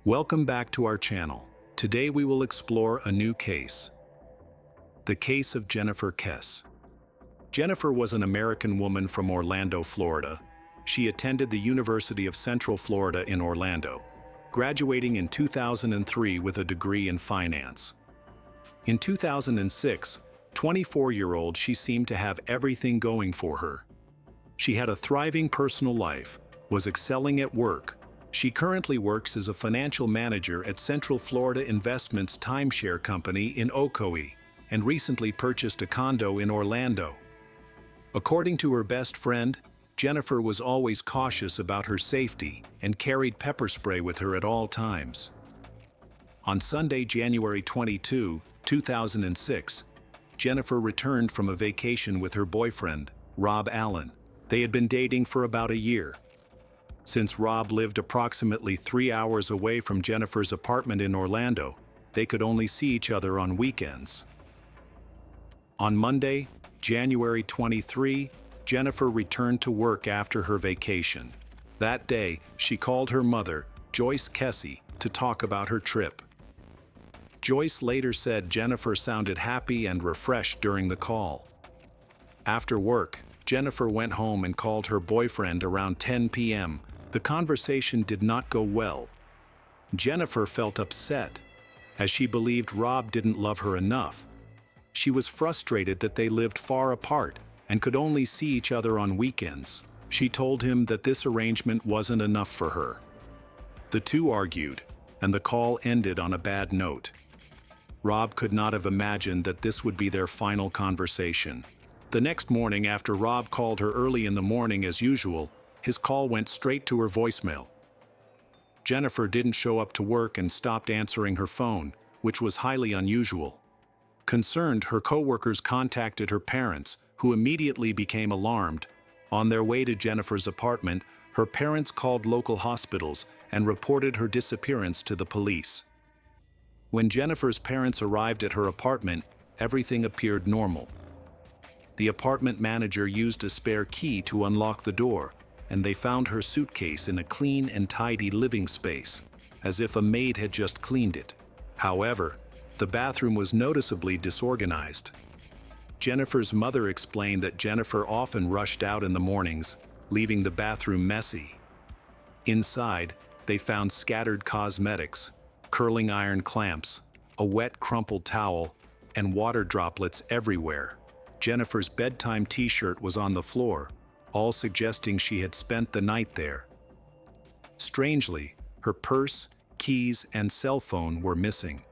Welcome back to our channel. Today we will explore a new case. The case of Jennifer Kess. Jennifer was an American woman from Orlando, Florida. She attended the University of Central Florida in Orlando, graduating in 2003 with a degree in finance. In 2006, 24-year-old, she seemed to have everything going for her. She had a thriving personal life, was excelling at work. She currently works as a financial manager at Central Florida Investments timeshare company in Ocoee, and recently purchased a condo in Orlando. According to her best friend, Jennifer was always cautious about her safety and carried pepper spray with her at all times. On Sunday, January 22, 2006, Jennifer returned from a vacation with her boyfriend, Rob Allen. They had been dating for about a year. Since Rob lived approximately 3 hours away from Jennifer's apartment in Orlando, they could only see each other on weekends. On Monday, January 23, Jennifer returned to work after her vacation. That day, she called her mother, Joyce Kessy, to talk about her trip. Joyce later said Jennifer sounded happy and refreshed during the call. After work, Jennifer went home and called her boyfriend around 10 p.m. The conversation did not go well. Jennifer felt upset, as she believed Rob didn't love her enough. She was frustrated that they lived far apart and could only see each other on weekends. She told him that this arrangement wasn't enough for her. The two argued, and the call ended on a bad note. Rob could not have imagined that this would be their final conversation. The next morning, after Rob called her early in the morning as usual, his call went straight to her voicemail. Jennifer didn't show up to work and stopped answering her phone, which was highly unusual. Concerned, her co-workers contacted her parents, who immediately became alarmed. On their way to Jennifer's apartment, her parents called local hospitals and reported her disappearance to the police. When Jennifer's parents arrived at her apartment, everything appeared normal. The apartment manager used a spare key to unlock the door, and they found her suitcase in a clean and tidy living space, as if a maid had just cleaned it. However, the bathroom was noticeably disorganized. Jennifer's mother explained that Jennifer often rushed out in the mornings, leaving the bathroom messy. Inside, they found scattered cosmetics, curling iron clamps, a wet crumpled towel, and water droplets everywhere. Jennifer's bedtime t-shirt was on the floor, all suggesting she had spent the night there. Strangely, her purse, keys, and cell phone were missing.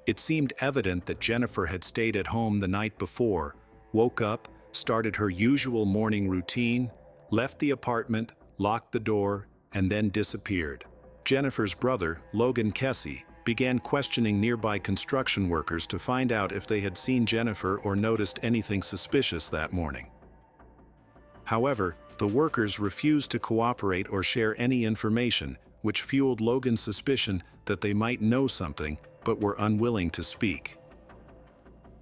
It seemed evident that Jennifer had stayed at home the night before, woke up, started her usual morning routine, left the apartment, locked the door, and then disappeared. Jennifer's brother, Logan Kessy, began questioning nearby construction workers to find out if they had seen Jennifer or noticed anything suspicious that morning. However, the workers refused to cooperate or share any information, which fueled Logan's suspicion that they might know something, but were unwilling to speak.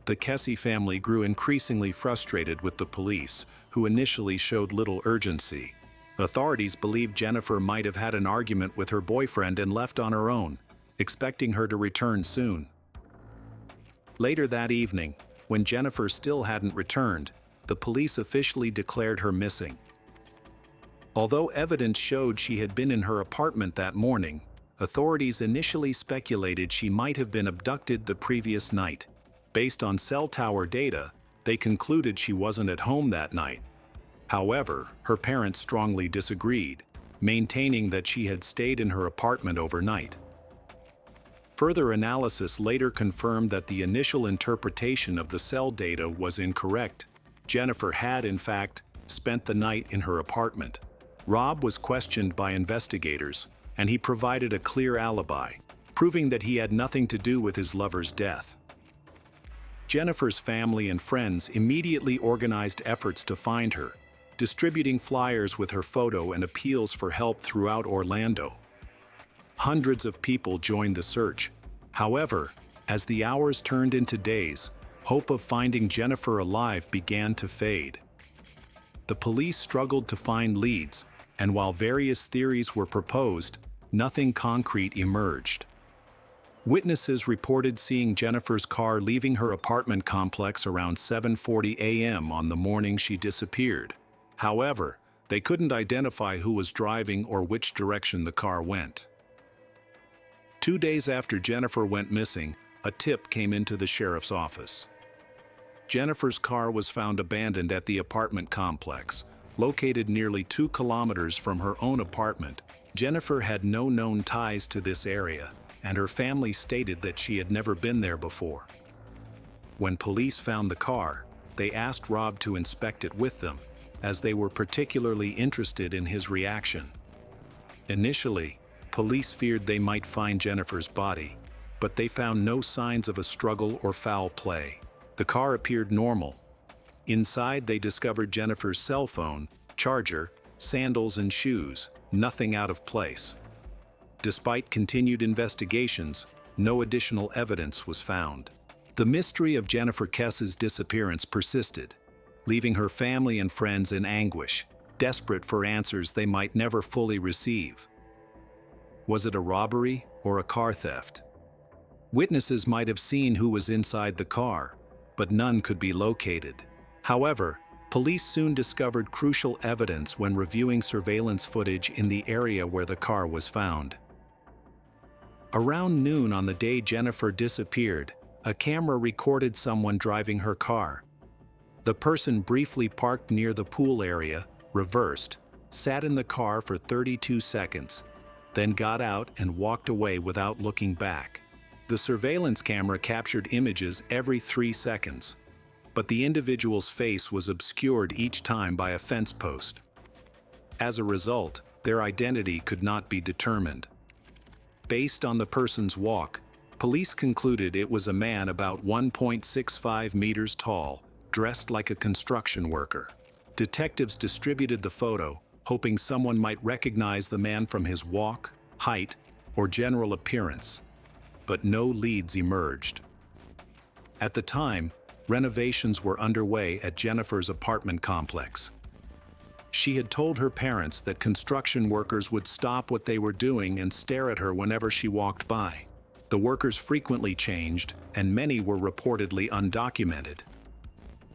The Kessy family grew increasingly frustrated with the police, who initially showed little urgency. Authorities believed Jennifer might have had an argument with her boyfriend and left on her own, expecting her to return soon. Later that evening, when Jennifer still hadn't returned, the police officially declared her missing. Although evidence showed she had been in her apartment that morning, authorities initially speculated she might have been abducted the previous night. Based on cell tower data, they concluded she wasn't at home that night. However, her parents strongly disagreed, maintaining that she had stayed in her apartment overnight. Further analysis later confirmed that the initial interpretation of the cell data was incorrect. Jennifer had, in fact, spent the night in her apartment. Rob was questioned by investigators, and he provided a clear alibi, proving that he had nothing to do with his lover's death. Jennifer's family and friends immediately organized efforts to find her, distributing flyers with her photo and appeals for help throughout Orlando. Hundreds of people joined the search. However, as the hours turned into days, hope of finding Jennifer alive began to fade. The police struggled to find leads, and while various theories were proposed, nothing concrete emerged. Witnesses reported seeing Jennifer's car leaving her apartment complex around 7:40 a.m. on the morning she disappeared. However, they couldn't identify who was driving or which direction the car went. 2 days after Jennifer went missing, a tip came into the sheriff's office. Jennifer's car was found abandoned at the apartment complex, located nearly 2 kilometers from her own apartment. Jennifer had no known ties to this area, and her family stated that she had never been there before. When police found the car, they asked Rob to inspect it with them, as they were particularly interested in his reaction. Initially, police feared they might find Jennifer's body, but they found no signs of a struggle or foul play. The car appeared normal. Inside, they discovered Jennifer's cell phone, charger, sandals, and shoes, nothing out of place. Despite continued investigations, no additional evidence was found. The mystery of Jennifer Kess's disappearance persisted, leaving her family and friends in anguish, desperate for answers they might never fully receive. Was it a robbery or a car theft? Witnesses might have seen who was inside the car, but none could be located. However, police soon discovered crucial evidence when reviewing surveillance footage in the area where the car was found. Around noon on the day Jennifer disappeared, a camera recorded someone driving her car. The person briefly parked near the pool area, reversed, sat in the car for 32 seconds, then got out and walked away without looking back. The surveillance camera captured images every 3 seconds, but the individual's face was obscured each time by a fence post. As a result, their identity could not be determined. Based on the person's walk, police concluded it was a man about 1.65 meters tall, dressed like a construction worker. Detectives distributed the photo, hoping someone might recognize the man from his walk, height, or general appearance, but no leads emerged. At the time, renovations were underway at Jennifer's apartment complex. She had told her parents that construction workers would stop what they were doing and stare at her whenever she walked by. The workers frequently changed, and many were reportedly undocumented.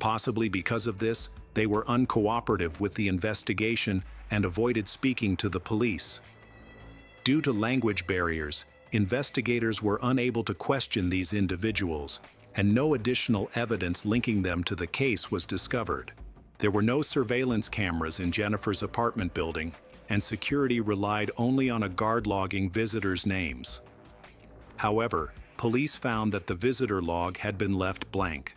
Possibly because of this, they were uncooperative with the investigation and avoided speaking to the police. Due to language barriers, investigators were unable to question these individuals, and no additional evidence linking them to the case was discovered. There were no surveillance cameras in Jennifer's apartment building, and security relied only on a guard logging visitors' names. However, police found that the visitor log had been left blank.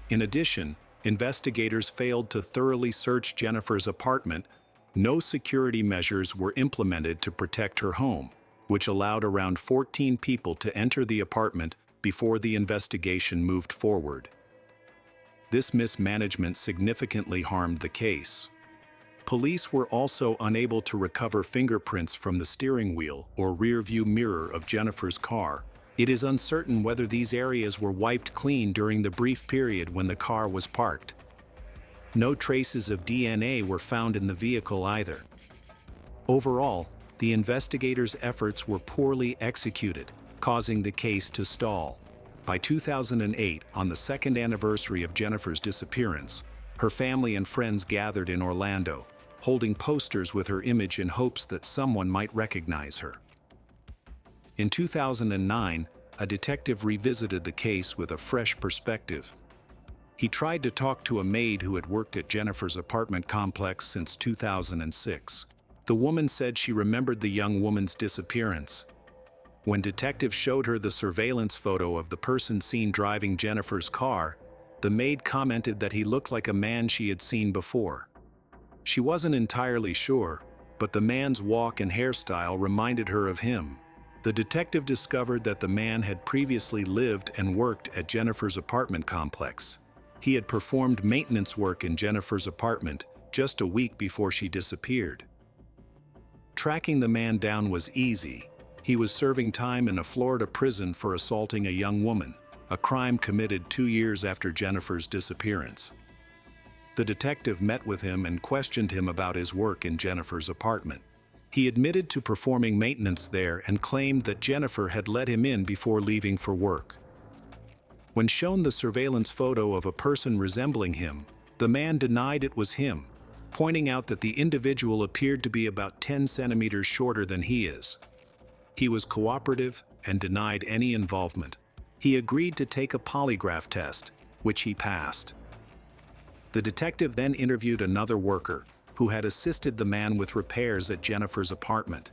In addition, investigators failed to thoroughly search Jennifer's apartment. No security measures were implemented to protect her home, which allowed around 14 people to enter the apartment before the investigation moved forward. This mismanagement significantly harmed the case. Police were also unable to recover fingerprints from the steering wheel or rear-view mirror of Jennifer's car. It is uncertain whether these areas were wiped clean during the brief period when the car was parked. No traces of DNA were found in the vehicle either. Overall, the investigators' efforts were poorly executed, causing the case to stall. By 2008, on the second anniversary of Jennifer's disappearance, her family and friends gathered in Orlando, holding posters with her image in hopes that someone might recognize her. In 2009, a detective revisited the case with a fresh perspective. He tried to talk to a maid who had worked at Jennifer's apartment complex since 2006. The woman said she remembered the young woman's disappearance. When detectives showed her the surveillance photo of the person seen driving Jennifer's car, the maid commented that he looked like a man she had seen before. She wasn't entirely sure, but the man's walk and hairstyle reminded her of him. The detective discovered that the man had previously lived and worked at Jennifer's apartment complex. He had performed maintenance work in Jennifer's apartment just a week before she disappeared. Tracking the man down was easy. He was serving time in a Florida prison for assaulting a young woman, a crime committed 2 years after Jennifer's disappearance. The detective met with him and questioned him about his work in Jennifer's apartment. He admitted to performing maintenance there and claimed that Jennifer had let him in before leaving for work. When shown the surveillance photo of a person resembling him, the man denied it was him, pointing out that the individual appeared to be about 10 centimeters shorter than he is. He was cooperative and denied any involvement. He agreed to take a polygraph test, which he passed. The detective then interviewed another worker, who had assisted the man with repairs at Jennifer's apartment.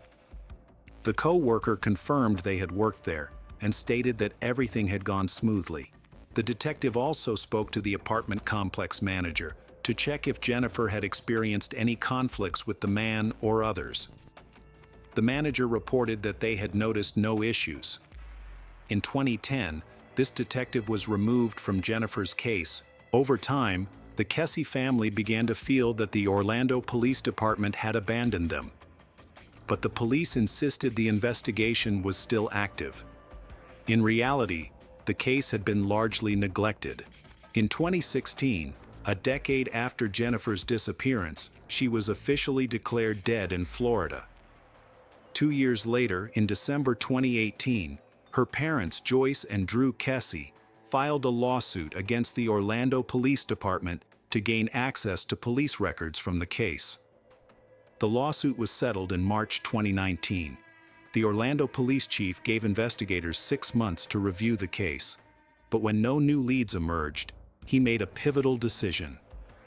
The co-worker confirmed they had worked there and stated that everything had gone smoothly. The detective also spoke to the apartment complex manager to check if Jennifer had experienced any conflicts with the man or others. The manager reported that they had noticed no issues. In 2010, this detective was removed from Jennifer's case. Over time, the Kesse family began to feel that the Orlando Police Department had abandoned them. But the police insisted the investigation was still active. In reality, the case had been largely neglected. In 2016, a decade after Jennifer's disappearance, she was officially declared dead in Florida. 2 years later, in December 2018, her parents, Joyce and Drew Kesse, filed a lawsuit against the Orlando Police Department to gain access to police records from the case. The lawsuit was settled in March 2019. The Orlando police chief gave investigators 6 months to review the case. But when no new leads emerged, he made a pivotal decision.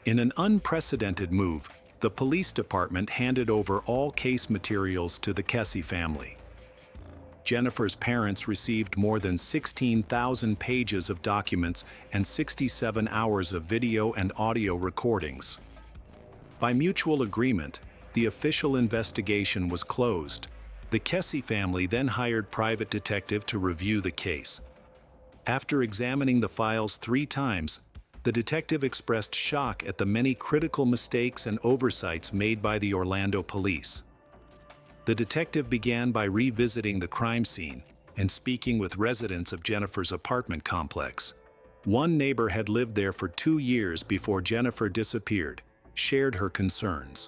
In an unprecedented move, the police department handed over all case materials to the Kesse family. Jennifer's parents received more than 16,000 pages of documents and 67 hours of video and audio recordings. By mutual agreement, the official investigation was closed. The Kesse family then hired private detective to review the case. After examining the files 3 times, the detective expressed shock at the many critical mistakes and oversights made by the Orlando police. The detective began by revisiting the crime scene and speaking with residents of Jennifer's apartment complex. One neighbor had lived there for 2 years before Jennifer disappeared, shared her concerns.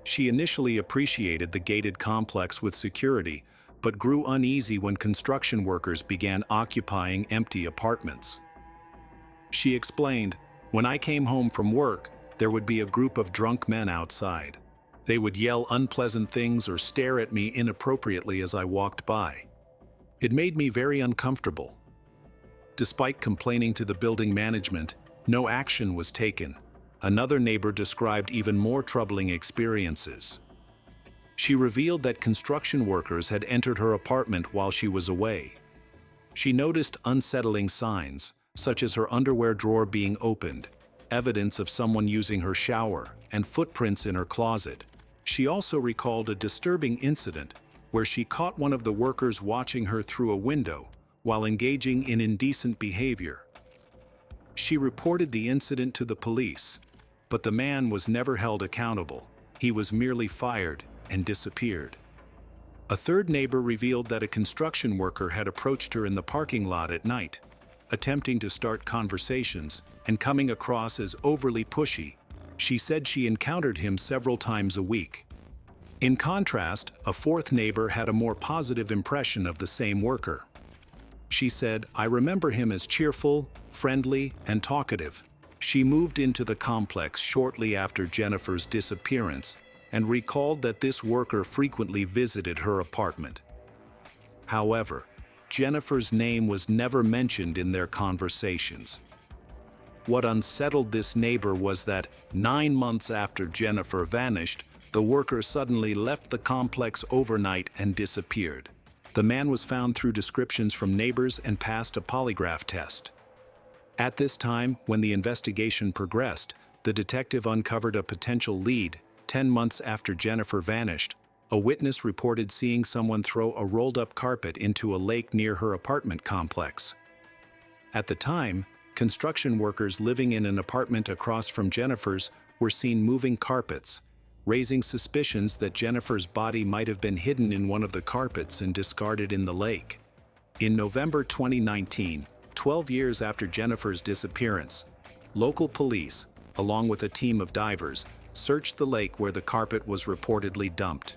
She initially appreciated the gated complex with security, but grew uneasy when construction workers began occupying empty apartments. She explained, "When I came home from work, there would be a group of drunk men outside. They would yell unpleasant things or stare at me inappropriately as I walked by. It made me very uncomfortable." Despite complaining to the building management, no action was taken. Another neighbor described even more troubling experiences. She revealed that construction workers had entered her apartment while she was away. She noticed unsettling signs, such as her underwear drawer being opened, evidence of someone using her shower, and footprints in her closet. She also recalled a disturbing incident where she caught one of the workers watching her through a window while engaging in indecent behavior. She reported the incident to the police, but the man was never held accountable. He was merely fired and disappeared. A third neighbor revealed that a construction worker had approached her in the parking lot at night, attempting to start conversations and coming across as overly pushy. She said she encountered him several times a week. In contrast, a fourth neighbor had a more positive impression of the same worker. She said, "I remember him as cheerful, friendly, and talkative." She moved into the complex shortly after Jennifer's disappearance and recalled that this worker frequently visited her apartment. However, Jennifer's name was never mentioned in their conversations. What unsettled this neighbor was that 9 months after Jennifer vanished, the worker suddenly left the complex overnight and disappeared. The man was found through descriptions from neighbors and passed a polygraph test. At this time, when the investigation progressed, the detective uncovered a potential lead. 10 months after Jennifer vanished, a witness reported seeing someone throw a rolled-up carpet into a lake near her apartment complex. At the time, construction workers living in an apartment across from Jennifer's were seen moving carpets, raising suspicions that Jennifer's body might have been hidden in one of the carpets and discarded in the lake. In November 2019, 12 years after Jennifer's disappearance, local police, along with a team of divers, searched the lake where the carpet was reportedly dumped.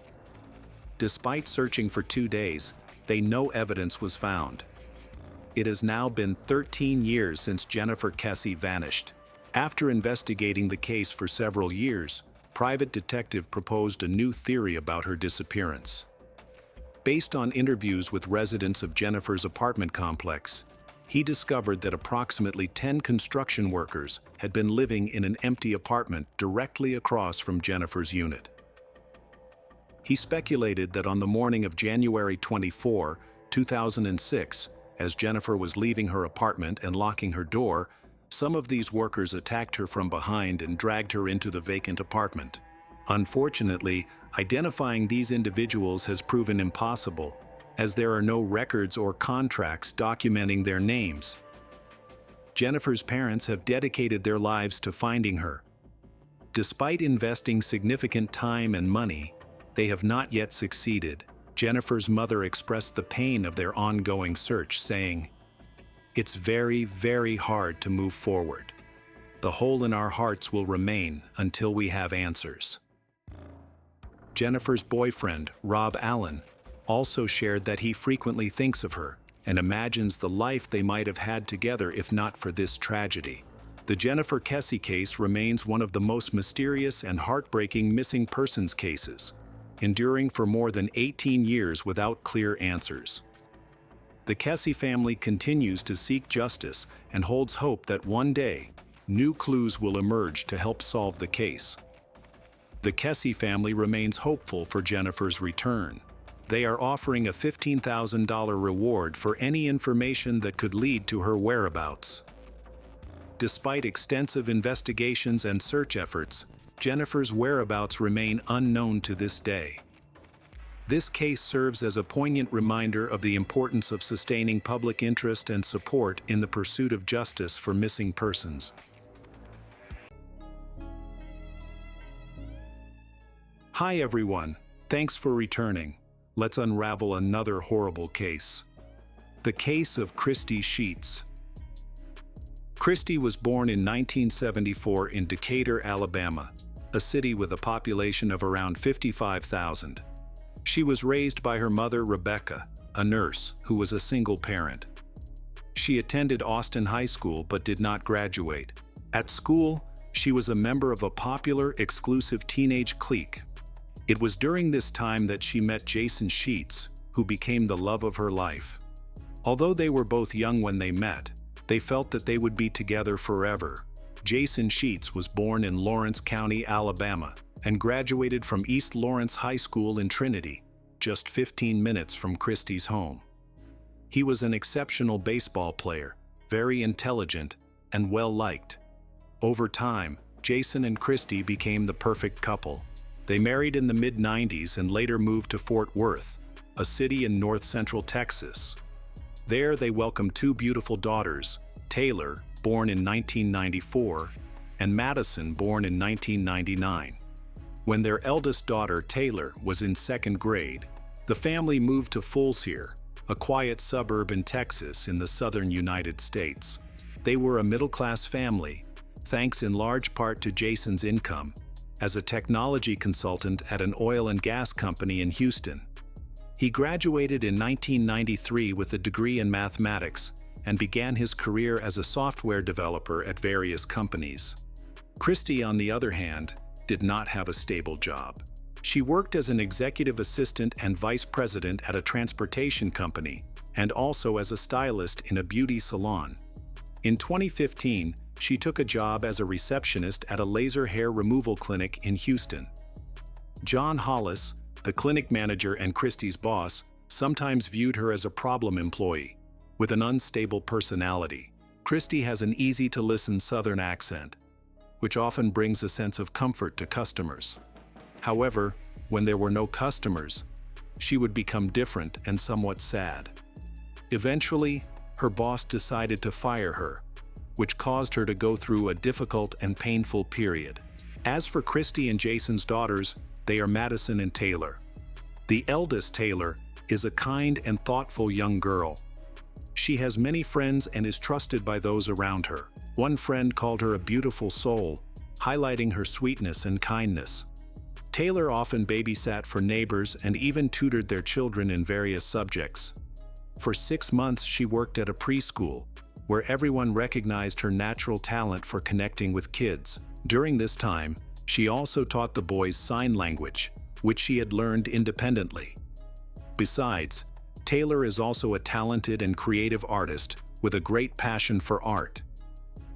Despite searching for 2 days, no evidence was found. It has now been 13 years since Jennifer Kesse vanished. After investigating the case for several years, private detective proposed a new theory about her disappearance. Based on interviews with residents of Jennifer's apartment complex, he discovered that approximately 10 construction workers had been living in an empty apartment directly across from Jennifer's unit. He speculated that on the morning of January 24, 2006, as Jennifer was leaving her apartment and locking her door, some of these workers attacked her from behind and dragged her into the vacant apartment. Unfortunately, identifying these individuals has proven impossible, as there are no records or contracts documenting their names. Jennifer's parents have dedicated their lives to finding her. Despite investing significant time and money, they have not yet succeeded. Jennifer's mother expressed the pain of their ongoing search, saying, "It's very, very hard to move forward. The hole in our hearts will remain until we have answers." Jennifer's boyfriend, Rob Allen, also shared that he frequently thinks of her and imagines the life they might have had together if not for this tragedy. The Jennifer Kesse case remains one of the most mysterious and heartbreaking missing persons cases, enduring for more than 18 years without clear answers. The Kesse family continues to seek justice and holds hope that one day, new clues will emerge to help solve the case. The Kesse family remains hopeful for Jennifer's return. They are offering a $15,000 reward for any information that could lead to her whereabouts. Despite extensive investigations and search efforts, Jennifer's whereabouts remain unknown to this day. This case serves as a poignant reminder of the importance of sustaining public interest and support in the pursuit of justice for missing persons. Hi everyone, thanks for returning. Let's unravel another horrible case. The case of Christy Sheets. Christy was born in 1974 in Decatur, Alabama, a city with a population of around 55,000. She was raised by her mother, Rebecca, a nurse who was a single parent. She attended Austin High School but did not graduate. At school, she was a member of a popular, exclusive teenage clique. It was during this time that she met Jason Sheets, who became the love of her life. Although they were both young when they met, they felt that they would be together forever. Jason Sheets was born in Lawrence County, Alabama, and graduated from East Lawrence High School in Trinity, just 15 minutes from Christy's home. He was an exceptional baseball player, very intelligent, and well-liked. Over time, Jason and Christy became the perfect couple. They married in the mid-90s and later moved to Fort Worth, a city in north-central Texas. There they welcomed 2 beautiful daughters, Taylor, born in 1994, and Madison, born in 1999. When their eldest daughter, Taylor, was in 2nd grade, the family moved to Fulshear, a quiet suburb in Texas in the southern United States. They were a middle-class family, thanks in large part to Jason's income as a technology consultant at an oil and gas company in Houston. He graduated in 1993 with a degree in mathematics and began his career as a software developer at various companies. Christy, on the other hand, did not have a stable job. She worked as an executive assistant and vice president at a transportation company, and also as a stylist in a beauty salon. In 2015, she took a job as a receptionist at a laser hair removal clinic in Houston. John Hollis, the clinic manager and Christy's boss, sometimes viewed her as a problem employee, with an unstable personality. Christy has an easy-to-listen Southern accent, which often brings a sense of comfort to customers. However, when there were no customers, she would become different and somewhat sad. Eventually, her boss decided to fire her, which caused her to go through a difficult and painful period. As for Christy and Jason's daughters, they are Madison and Taylor. The eldest, Taylor, is a kind and thoughtful young girl. She has many friends and is trusted by those around her. One friend called her a beautiful soul, highlighting her sweetness and kindness. Taylor often babysat for neighbors and even tutored their children in various subjects. For 6 months, she worked at a preschool, where everyone recognized her natural talent for connecting with kids. During this time, she also taught the boys sign language, which she had learned independently. Besides, Taylor is also a talented and creative artist with a great passion for art.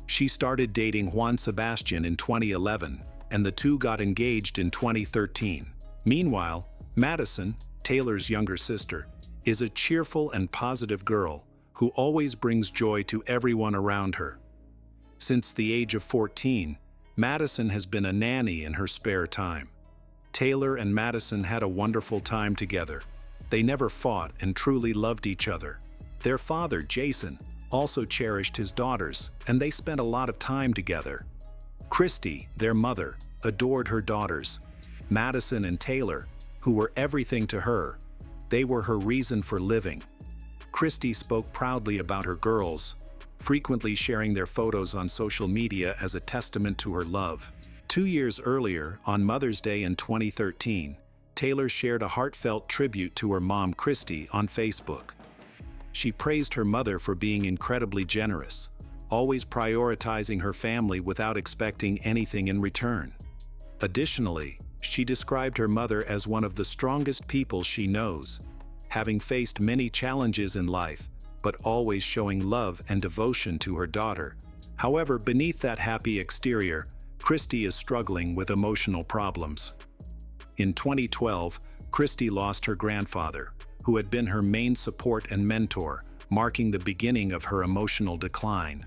She started dating Juan Sebastian in 2011, and the two got engaged in 2013. Meanwhile, Madison, Taylor's younger sister, is a cheerful and positive girl who always brings joy to everyone around her. Since the age of 14, Madison has been a nanny in her spare time. Taylor and Madison had a wonderful time together. They never fought and truly loved each other. Their father, Jason, also cherished his daughters, and they spent a lot of time together. Christy, their mother, adored her daughters. Madison and Taylor, who were everything to her, they were her reason for living. Christy spoke proudly about her girls, frequently sharing their photos on social media as a testament to her love. 2 years earlier, on Mother's Day in 2013, Taylor shared a heartfelt tribute to her mom, Christy, on Facebook. She praised her mother for being incredibly generous, always prioritizing her family without expecting anything in return. Additionally, she described her mother as one of the strongest people she knows, having faced many challenges in life, but always showing love and devotion to her daughter. However, beneath that happy exterior, Christy is struggling with emotional problems. In 2012, Christy lost her grandfather, who had been her main support and mentor, marking the beginning of her emotional decline.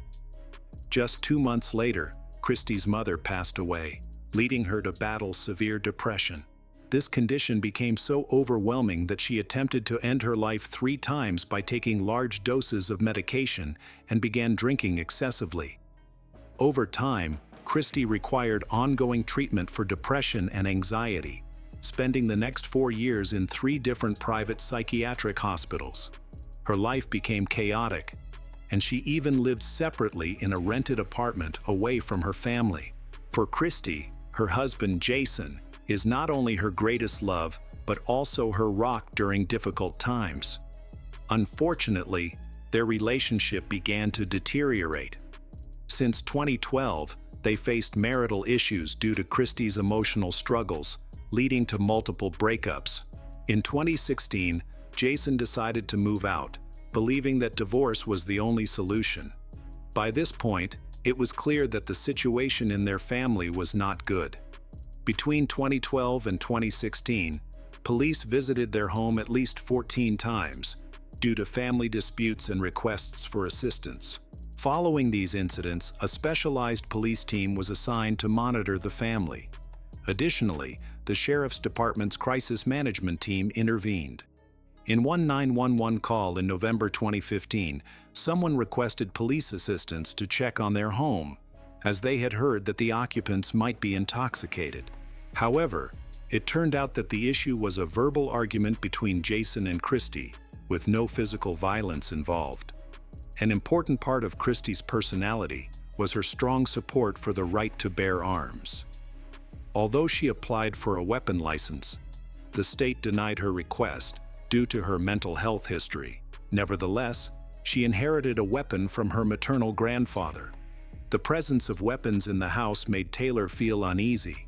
Just 2 months later, Christy's mother passed away, leading her to battle severe depression. This condition became so overwhelming that she attempted to end her life 3 times by taking large doses of medication and began drinking excessively. Over time, Christy required ongoing treatment for depression and anxiety, spending the next 4 years in 3 different private psychiatric hospitals. Her life became chaotic, and she even lived separately in a rented apartment away from her family. For Christy, her husband Jason is not only her greatest love, but also her rock during difficult times. Unfortunately, their relationship began to deteriorate. Since 2012, they faced marital issues due to Christy's emotional struggles, leading to multiple breakups. In 2016, Jason decided to move out, believing that divorce was the only solution. By this point, it was clear that the situation in their family was not good. Between 2012 and 2016, police visited their home at least 14 times, due to family disputes and requests for assistance. Following these incidents, a specialized police team was assigned to monitor the family. Additionally, the Sheriff's Department's crisis management team intervened. In one 911 call in November 2015, someone requested police assistance to check on their home, as they had heard that the occupants might be intoxicated. However, it turned out that the issue was a verbal argument between Jason and Christy, with no physical violence involved. An important part of Christy's personality was her strong support for the right to bear arms. Although she applied for a weapon license, the state denied her request due to her mental health history. Nevertheless, she inherited a weapon from her maternal grandfather. The presence of weapons in the house made Taylor feel uneasy.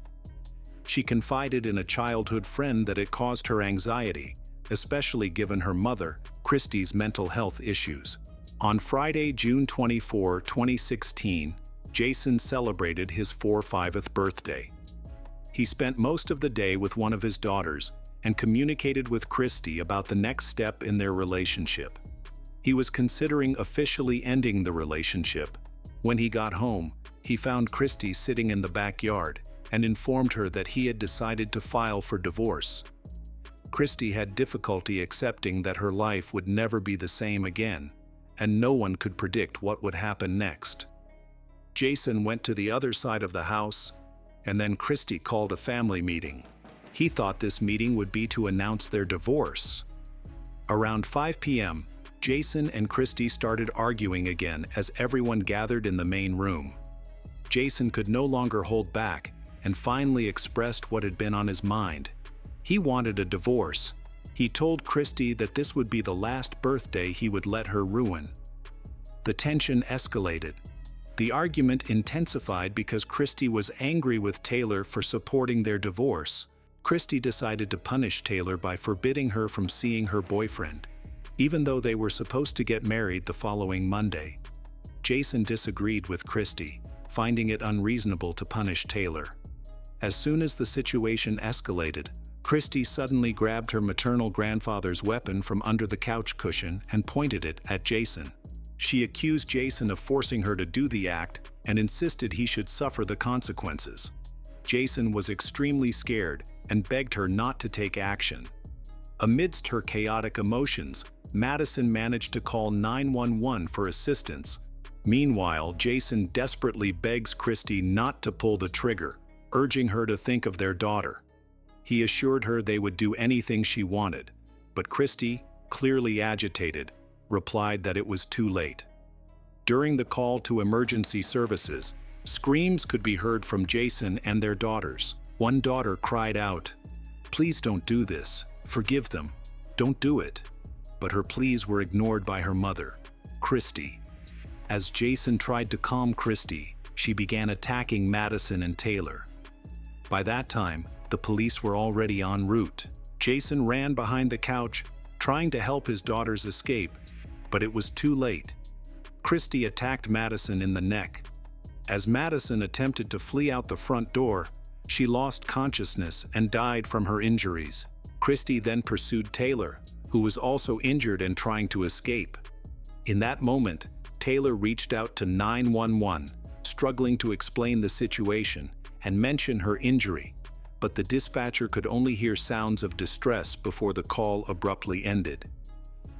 She confided in a childhood friend that it caused her anxiety, especially given her mother, Christy's mental health issues. On Friday, June 24, 2016, Jason celebrated his 45th birthday. He spent most of the day with one of his daughters and communicated with Christy about the next step in their relationship. He was considering officially ending the relationship. When he got home, he found Christy sitting in the backyard and informed her that he had decided to file for divorce. Christy had difficulty accepting that her life would never be the same again, and no one could predict what would happen next. Jason went to the other side of the house, and then Christy called a family meeting. He thought this meeting would be to announce their divorce. Around 5 p.m., Jason and Christy started arguing again as everyone gathered in the main room. Jason could no longer hold back and finally expressed what had been on his mind. He wanted a divorce. He told Christy that this would be the last birthday he would let her ruin. The tension escalated. The argument intensified because Christy was angry with Taylor for supporting their divorce. Christy decided to punish Taylor by forbidding her from seeing her boyfriend, even though they were supposed to get married the following Monday. Jason disagreed with Christy, finding it unreasonable to punish Taylor. As soon as the situation escalated, Christy suddenly grabbed her maternal grandfather's weapon from under the couch cushion and pointed it at Jason. She accused Jason of forcing her to do the act and insisted he should suffer the consequences. Jason was extremely scared and begged her not to take action. Amidst her chaotic emotions, Madison managed to call 911 for assistance. Meanwhile, Jason desperately begs Christy not to pull the trigger, urging her to think of their daughter. He assured her they would do anything she wanted, but Christy, clearly agitated, replied that it was too late. During the call to emergency services, screams could be heard from Jason and their daughters. One daughter cried out, "Please don't do this. Forgive them. Don't do it." But her pleas were ignored by her mother, Christy. As Jason tried to calm Christy, she began attacking Madison and Taylor. By that time, the police were already en route. Jason ran behind the couch, trying to help his daughters escape, but it was too late. Christy attacked Madison in the neck. As Madison attempted to flee out the front door, she lost consciousness and died from her injuries. Christy then pursued Taylor, who was also injured and trying to escape. In that moment, Taylor reached out to 911, struggling to explain the situation and mention her injury, but the dispatcher could only hear sounds of distress before the call abruptly ended.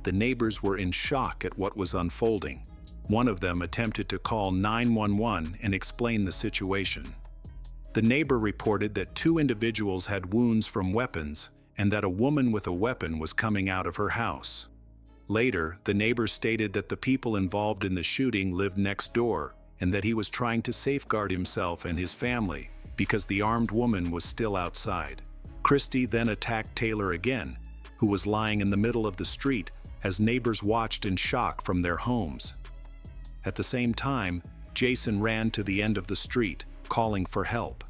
The neighbors were in shock at what was unfolding. One of them attempted to call 911 and explain the situation. The neighbor reported that 2 individuals had wounds from weapons and that a woman with a weapon was coming out of her house. Later, the neighbor stated that the people involved in the shooting lived next door and that he was trying to safeguard himself and his family because the armed woman was still outside. Christy then attacked Taylor again, who was lying in the middle of the street as neighbors watched in shock from their homes. At the same time, Jason ran to the end of the street, calling for help.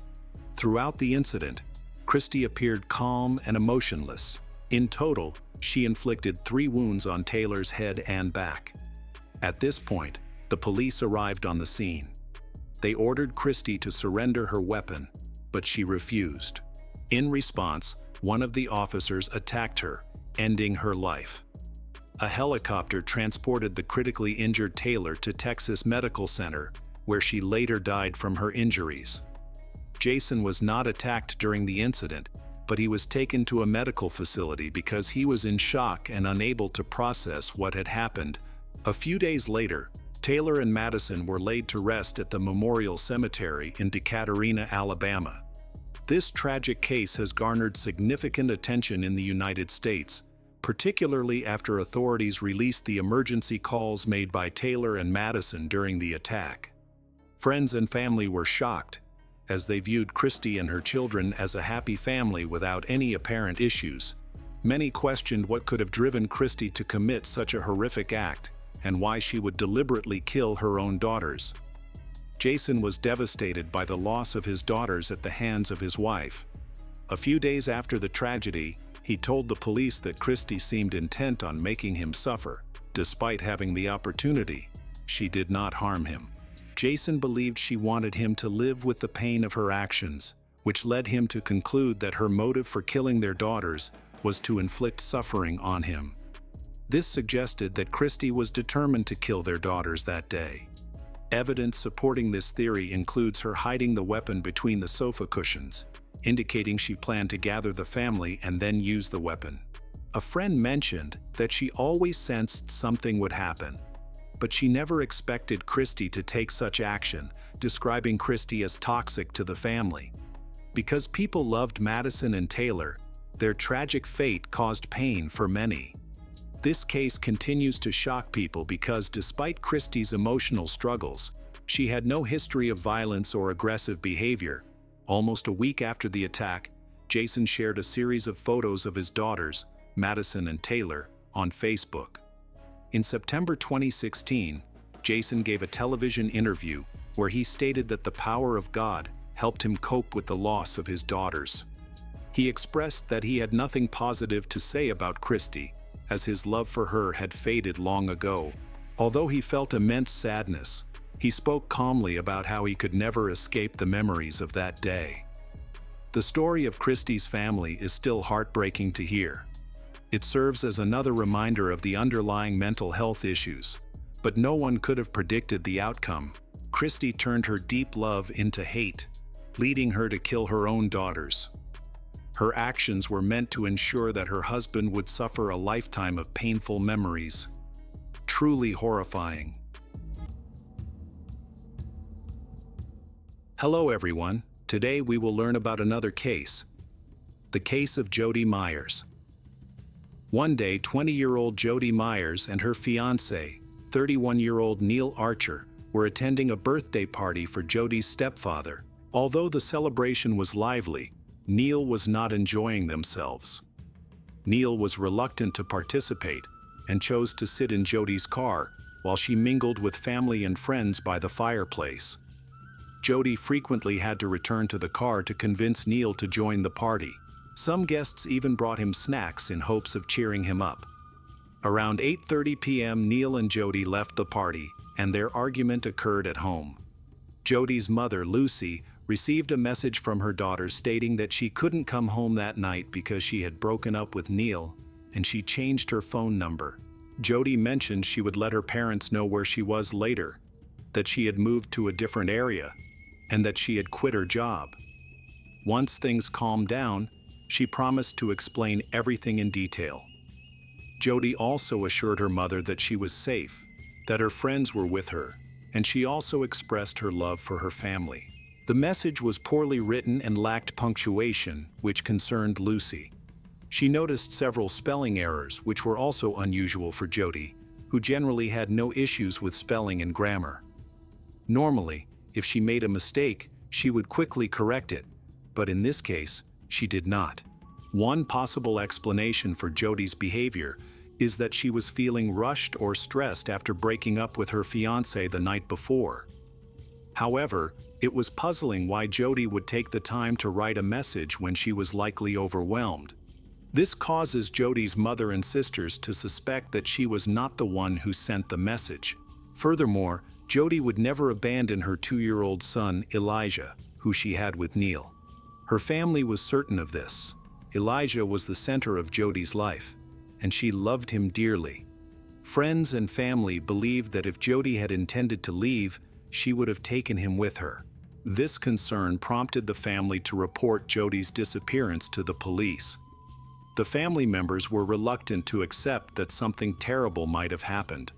Throughout the incident, Christy appeared calm and emotionless. In total, she inflicted 3 wounds on Taylor's head and back. At this point, the police arrived on the scene. They ordered Christy to surrender her weapon, but she refused. In response, one of the officers attacked her, ending her life. A helicopter transported the critically injured Taylor to Texas Medical Center, where she later died from her injuries. Jason was not attacked during the incident, but he was taken to a medical facility because he was in shock and unable to process what had happened. A few days later, Taylor and Madison were laid to rest at the Memorial Cemetery in Decaturina, Alabama. This tragic case has garnered significant attention in the United States, particularly after authorities released the emergency calls made by Taylor and Madison during the attack. Friends and family were shocked, as they viewed Christy and her children as a happy family without any apparent issues. Many questioned what could have driven Christy to commit such a horrific act, and why she would deliberately kill her own daughters. Jason was devastated by the loss of his daughters at the hands of his wife. A few days after the tragedy, he told the police that Christy seemed intent on making him suffer. Despite having the opportunity, she did not harm him. Jason believed she wanted him to live with the pain of her actions, which led him to conclude that her motive for killing their daughters was to inflict suffering on him. This suggested that Christy was determined to kill their daughters that day. Evidence supporting this theory includes her hiding the weapon between the sofa cushions, indicating she planned to gather the family and then use the weapon. A friend mentioned that she always sensed something would happen, but she never expected Christy to take such action, describing Christy as toxic to the family. Because people loved Madison and Taylor, their tragic fate caused pain for many. This case continues to shock people because despite Christy's emotional struggles, She had no history of violence or aggressive behavior. Almost a week after the attack, Jason shared a series of photos of his daughters, Madison and Taylor, on Facebook. In September 2016, Jason gave a television interview where he stated that the power of God helped him cope with the loss of his daughters. He expressed that he had nothing positive to say about Christy, as his love for her had faded long ago. Although he felt immense sadness, he spoke calmly about how he could never escape the memories of that day. The story of Christy's family is still heartbreaking to hear. It serves as another reminder of the underlying mental health issues, but no one could have predicted the outcome. Christy turned her deep love into hate, leading her to kill her own daughters. Her actions were meant to ensure that her husband would suffer a lifetime of painful memories. Truly horrifying. Hello everyone, today we will learn about another case. The case of Jody Myers. One day, 20-year-old Jody Myers and her fiancé, 31-year-old Neil Archer, were attending a birthday party for Jody's stepfather. Although the celebration was lively, Neil was not enjoying themselves. Neil was reluctant to participate and chose to sit in Jody's car while she mingled with family and friends by the fireplace. Jody frequently had to return to the car to convince Neil to join the party. Some guests even brought him snacks in hopes of cheering him up. Around 8:30 p.m., Neil and Jody left the party, and their argument occurred at home. Jody's mother, Lucy, received a message from her daughter stating that she couldn't come home that night because she had broken up with Neil, and she changed her phone number. Jody mentioned she would let her parents know where she was later, that she had moved to a different area, and that she had quit her job. Once things calmed down, she promised to explain everything in detail. Jody also assured her mother that she was safe, that her friends were with her, and she also expressed her love for her family. The message was poorly written and lacked punctuation, which concerned Lucy. She noticed several spelling errors, which were also unusual for Jody, who generally had no issues with spelling and grammar. Normally, if she made a mistake, she would quickly correct it, but in this case, she did not. One possible explanation for Jody's behavior is that she was feeling rushed or stressed after breaking up with her fiancé the night before. However, it was puzzling why Jody would take the time to write a message when she was likely overwhelmed. This causes Jody's mother and sisters to suspect that she was not the one who sent the message. Furthermore, Jody would never abandon her 2-year-old son, Elijah, who she had with Neil. Her family was certain of this. Elijah was the center of Jody's life, and she loved him dearly. Friends and family believed that if Jody had intended to leave, she would have taken him with her. This concern prompted the family to report Jody's disappearance to the police. The family members were reluctant to accept that something terrible might have happened,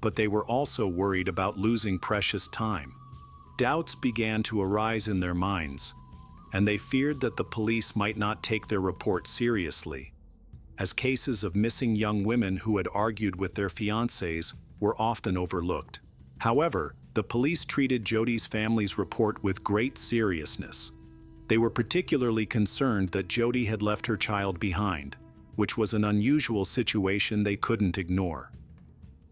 but they were also worried about losing precious time. Doubts began to arise in their minds, and they feared that the police might not take their report seriously, as cases of missing young women who had argued with their fiancés were often overlooked. However, the police treated Jody's family's report with great seriousness. They were particularly concerned that Jody had left her child behind, which was an unusual situation they couldn't ignore.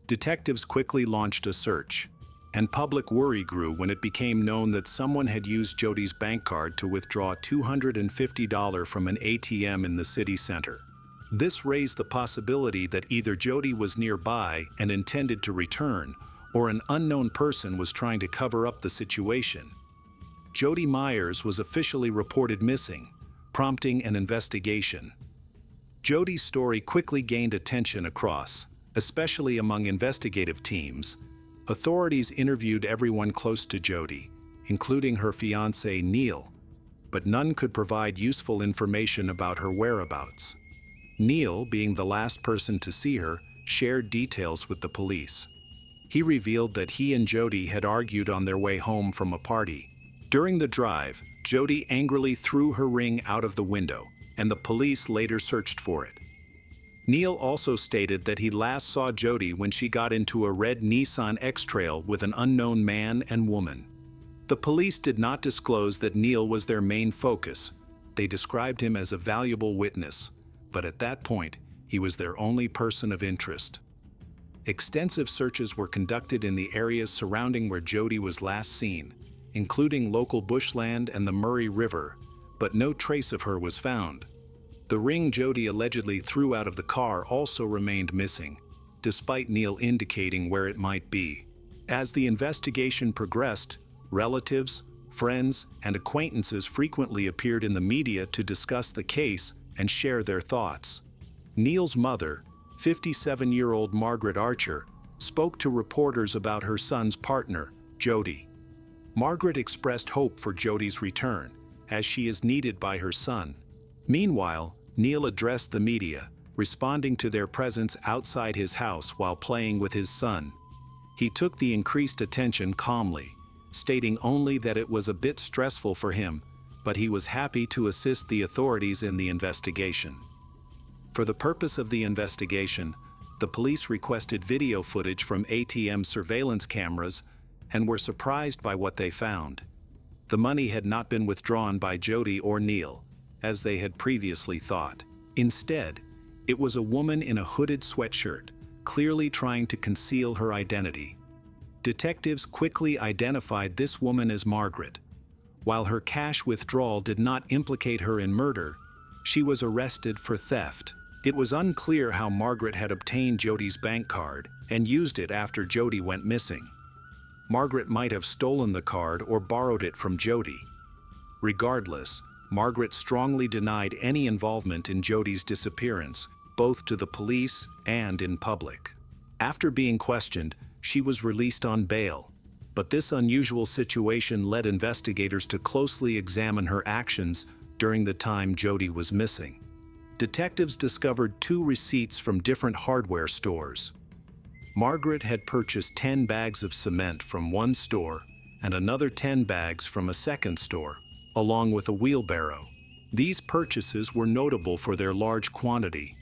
Detectives quickly launched a search, and public worry grew when it became known that someone had used Jody's bank card to withdraw $250 from an ATM in the city center. This raised the possibility that either Jody was nearby and intended to return, or an unknown person was trying to cover up the situation. Jody Myers was officially reported missing, prompting an investigation. Jody's story quickly gained attention across, especially among investigative teams. Authorities interviewed everyone close to Jody, including her fiancé Neil, but none could provide useful information about her whereabouts. Neil, being the last person to see her, shared details with the police. He revealed that he and Jody had argued on their way home from a party. During the drive, Jody angrily threw her ring out of the window, and the police later searched for it. Neil also stated that he last saw Jody when she got into a red Nissan X-Trail with an unknown man and woman. The police did not disclose that Neil was their main focus. They described him as a valuable witness, but at that point, he was their only person of interest. Extensive searches were conducted in the areas surrounding where Jody was last seen, including local bushland and the Murray River, but no trace of her was found. The ring Jody allegedly threw out of the car also remained missing, despite Neil indicating where it might be. As the investigation progressed, relatives, friends, and acquaintances frequently appeared in the media to discuss the case and share their thoughts. Neil's mother, 57-year-old Margaret Archer, spoke to reporters about her son's partner, Jody. Margaret expressed hope for Jody's return, as she is needed by her son. Meanwhile, Neil addressed the media, responding to their presence outside his house while playing with his son. He took the increased attention calmly, stating only that it was a bit stressful for him, but he was happy to assist the authorities in the investigation. For the purpose of the investigation, the police requested video footage from ATM surveillance cameras and were surprised by what they found. The money had not been withdrawn by Jody or Neil, as they had previously thought. Instead, it was a woman in a hooded sweatshirt, clearly trying to conceal her identity. Detectives quickly identified this woman as Margaret. While her cash withdrawal did not implicate her in murder, she was arrested for theft. It was unclear how Margaret had obtained Jody's bank card and used it after Jody went missing. Margaret might have stolen the card or borrowed it from Jody. Regardless, Margaret strongly denied any involvement in Jody's disappearance, both to the police and in public. After being questioned, she was released on bail, but this unusual situation led investigators to closely examine her actions during the time Jody was missing. Detectives discovered 2 receipts from different hardware stores. Margaret had purchased 10 bags of cement from one store and another 10 bags from a second store, along with a wheelbarrow. These purchases were notable for their large quantity.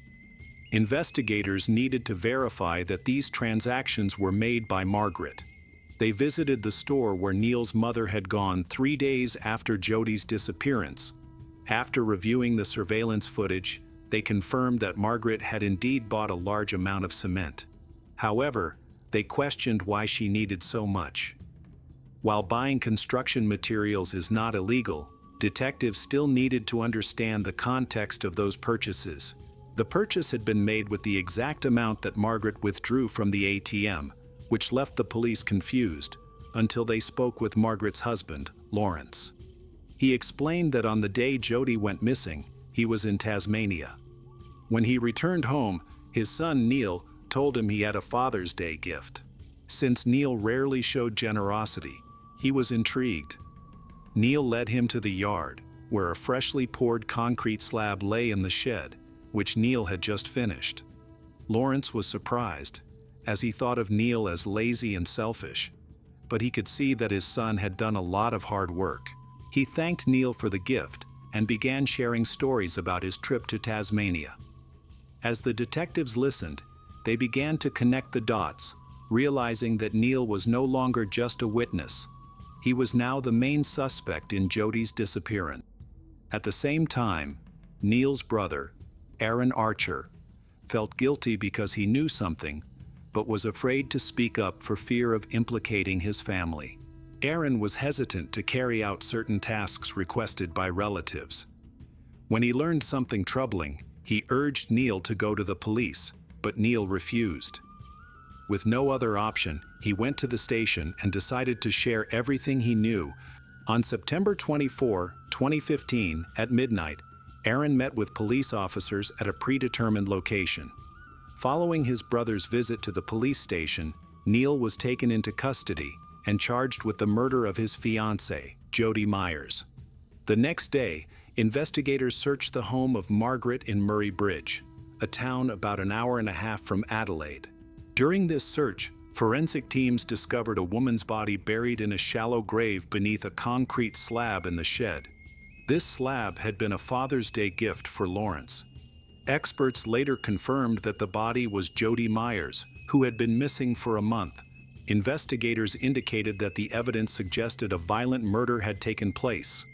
Investigators needed to verify that these transactions were made by Margaret. They visited the store where Neil's mother had gone 3 days after Jody's disappearance. After reviewing the surveillance footage, they confirmed that Margaret had indeed bought a large amount of cement. However, they questioned why she needed so much. While buying construction materials is not illegal, detectives still needed to understand the context of those purchases. The purchase had been made with the exact amount that Margaret withdrew from the ATM, which left the police confused, until they spoke with Margaret's husband, Lawrence. He explained that on the day Jody went missing, he was in Tasmania. When he returned home, his son Neil told him he had a Father's Day gift. Since Neil rarely showed generosity, he was intrigued. Neil led him to the yard, where a freshly poured concrete slab lay in the shed, which Neil had just finished. Lawrence was surprised, as he thought of Neil as lazy and selfish, but he could see that his son had done a lot of hard work. He thanked Neil for the gift and began sharing stories about his trip to Tasmania. As the detectives listened, they began to connect the dots, realizing that Neil was no longer just a witness. He was now the main suspect in Jody's disappearance. At the same time, Neil's brother, Aaron Archer, felt guilty because he knew something, but was afraid to speak up for fear of implicating his family. Aaron was hesitant to carry out certain tasks requested by relatives. When he learned something troubling, he urged Neil to go to the police, but Neil refused. With no other option, he went to the station and decided to share everything he knew. On September 24, 2015, at midnight, Aaron met with police officers at a predetermined location. Following his brother's visit to the police station, Neil was taken into custody and charged with the murder of his fiancée, Jody Myers. The next day, investigators searched the home of Margaret in Murray Bridge, a town about an hour and a half from Adelaide. During this search, forensic teams discovered a woman's body buried in a shallow grave beneath a concrete slab in the shed. This slab had been a Father's Day gift for Lawrence. Experts later confirmed that the body was Jody Myers, who had been missing for a month. Investigators indicated that the evidence suggested a violent murder had taken place.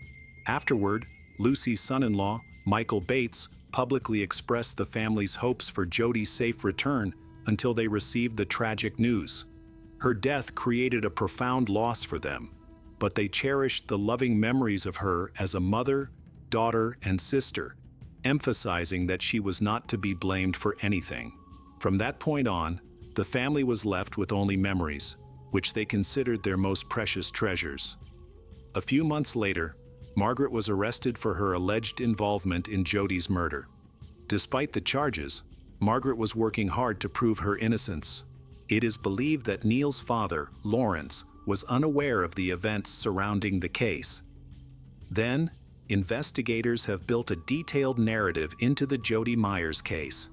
Afterward, Lucy's son-in-law, Michael Bates, publicly expressed the family's hopes for Jody's safe return until they received the tragic news. Her death created a profound loss for them, but they cherished the loving memories of her as a mother, daughter, and sister, emphasizing that she was not to be blamed for anything. From that point on, the family was left with only memories, which they considered their most precious treasures. A few months later, Margaret was arrested for her alleged involvement in Jody's murder. Despite the charges, Margaret was working hard to prove her innocence. It is believed that Neil's father, Lawrence, was unaware of the events surrounding the case. Then, investigators have built a detailed narrative into the Jody Myers case.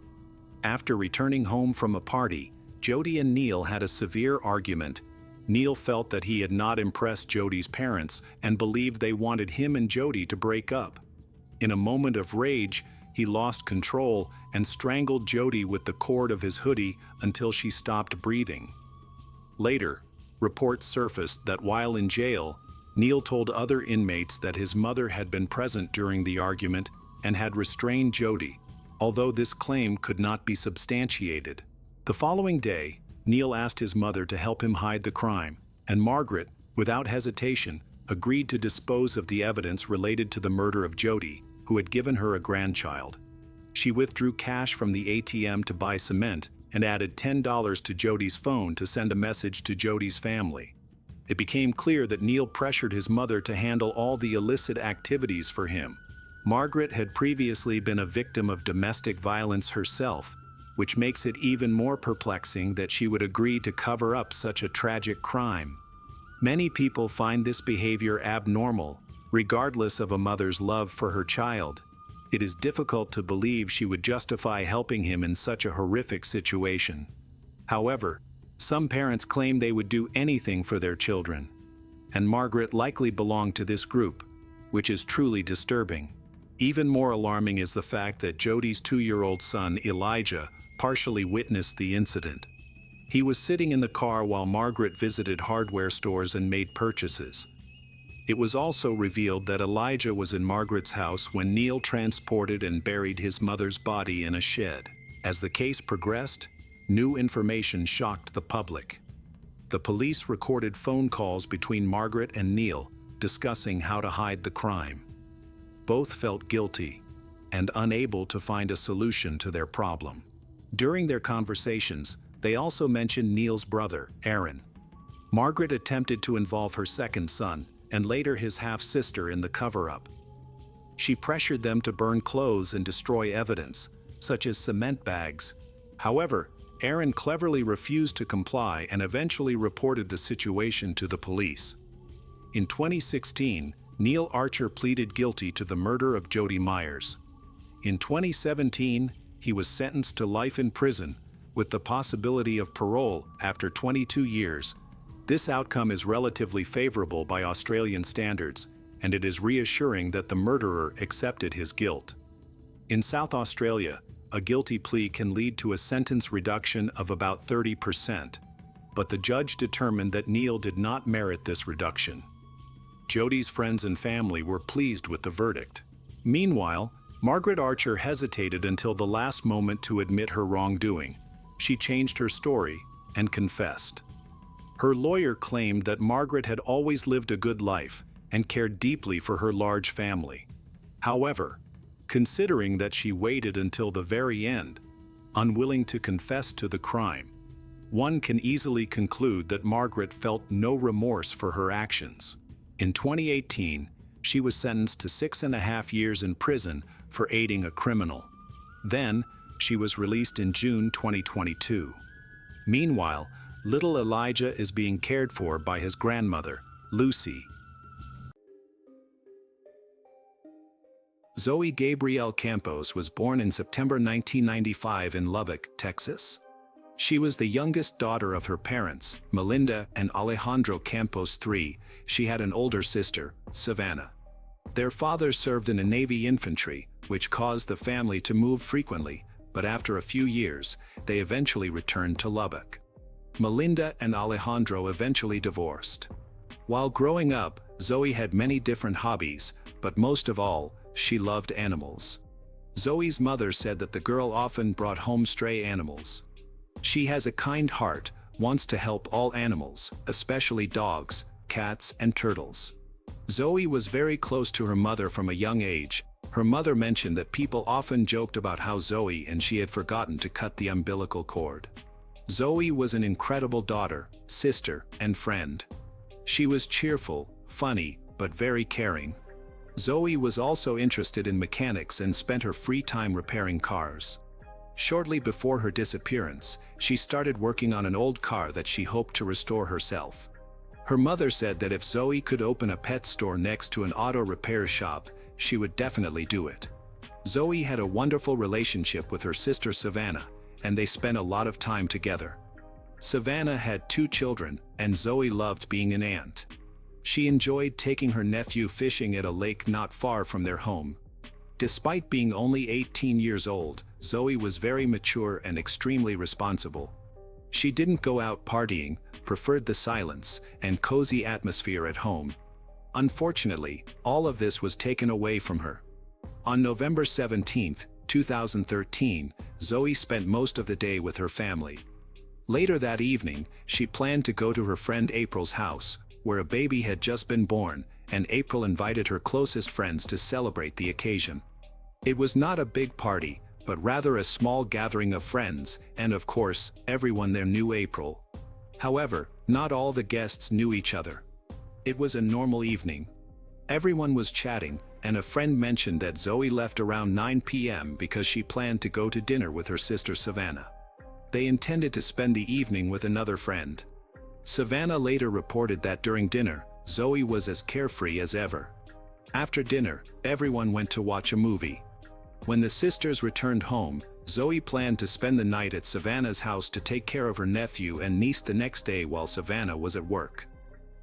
After returning home from a party, Jody and Neil had a severe argument. Neil felt that he had not impressed Jody's parents and believed they wanted him and Jody to break up. In a moment of rage, he lost control and strangled Jody with the cord of his hoodie until she stopped breathing. Later, reports surfaced that while in jail, Neil told other inmates that his mother had been present during the argument and had restrained Jody, although this claim could not be substantiated. The following day, Neil asked his mother to help him hide the crime, and Margaret, without hesitation, agreed to dispose of the evidence related to the murder of Jody, who had given her a grandchild. She withdrew cash from the ATM to buy cement and added $10 to Jody's phone to send a message to Jody's family. It became clear that Neil pressured his mother to handle all the illicit activities for him. Margaret had previously been a victim of domestic violence herself, which makes it even more perplexing that she would agree to cover up such a tragic crime. Many people find this behavior abnormal, regardless of a mother's love for her child. It is difficult to believe she would justify helping him in such a horrific situation. However, some parents claim they would do anything for their children, and Margaret likely belonged to this group, which is truly disturbing. Even more alarming is the fact that Jody's 2-year-old son, Elijah, partially witnessed the incident. He was sitting in the car while Margaret visited hardware stores and made purchases. It was also revealed that Elijah was in Margaret's house when Neil transported and buried his mother's body in a shed. As the case progressed, new information shocked the public. The police recorded phone calls between Margaret and Neil discussing how to hide the crime. Both felt guilty and unable to find a solution to their problem. During their conversations, they also mentioned Neil's brother, Aaron. Margaret attempted to involve her second son, and later his half-sister, in the cover-up. She pressured them to burn clothes and destroy evidence, such as cement bags. However, Aaron cleverly refused to comply and eventually reported the situation to the police. In 2016, Neil Archer pleaded guilty to the murder of Jody Myers. In 2017, he was sentenced to life in prison, with the possibility of parole after 22 years. This outcome is relatively favorable by Australian standards, and it is reassuring that the murderer accepted his guilt. In South Australia, a guilty plea can lead to a sentence reduction of about 30%, but the judge determined that Neil did not merit this reduction. Jody's friends and family were pleased with the verdict. Meanwhile, Margaret Archer hesitated until the last moment to admit her wrongdoing. She changed her story and confessed. Her lawyer claimed that Margaret had always lived a good life and cared deeply for her large family. However, considering that she waited until the very end, unwilling to confess to the crime, one can easily conclude that Margaret felt no remorse for her actions. In 2018, she was sentenced to 6.5 years in prison for aiding a criminal. Then, she was released in June 2022. Meanwhile, little Elijah is being cared for by his grandmother, Lucy. Zoe Gabrielle Campos was born in September 1995 in Lubbock, Texas. She was the youngest daughter of her parents, Melinda and Alejandro Campos III. She had an older sister, Savannah. Their father served in the Navy infantry, which caused the family to move frequently, but after a few years, they eventually returned to Lubbock. Melinda and Alejandro eventually divorced. While growing up, Zoe had many different hobbies, but most of all, she loved animals. Zoe's mother said that the girl often brought home stray animals. She has a kind heart, wants to help all animals, especially dogs, cats, and turtles. Zoe was very close to her mother from a young age. Her mother mentioned that people often joked about how Zoe and she had forgotten to cut the umbilical cord. Zoe was an incredible daughter, sister, and friend. She was cheerful, funny, but very caring. Zoe was also interested in mechanics and spent her free time repairing cars. Shortly before her disappearance, she started working on an old car that she hoped to restore herself. Her mother said that if Zoe could open a pet store next to an auto repair shop, she would definitely do it. Zoe had a wonderful relationship with her sister Savannah, and they spent a lot of time together. Savannah had 2 children, and Zoe loved being an aunt. She enjoyed taking her nephew fishing at a lake not far from their home. Despite being only 18 years old, Zoe was very mature and extremely responsible. She didn't go out partying, preferred the silence and cozy atmosphere at home. Unfortunately, all of this was taken away from her. On November 17, 2013, Zoe spent most of the day with her family. Later that evening, she planned to go to her friend April's house, where a baby had just been born, and April invited her closest friends to celebrate the occasion. It was not a big party, but rather a small gathering of friends, and of course, everyone there knew April. However, not all the guests knew each other. It was a normal evening. Everyone was chatting, and a friend mentioned that Zoe left around 9 p.m. because she planned to go to dinner with her sister Savannah. They intended to spend the evening with another friend. Savannah later reported that during dinner, Zoe was as carefree as ever. After dinner, everyone went to watch a movie. When the sisters returned home, Zoe planned to spend the night at Savannah's house to take care of her nephew and niece the next day while Savannah was at work.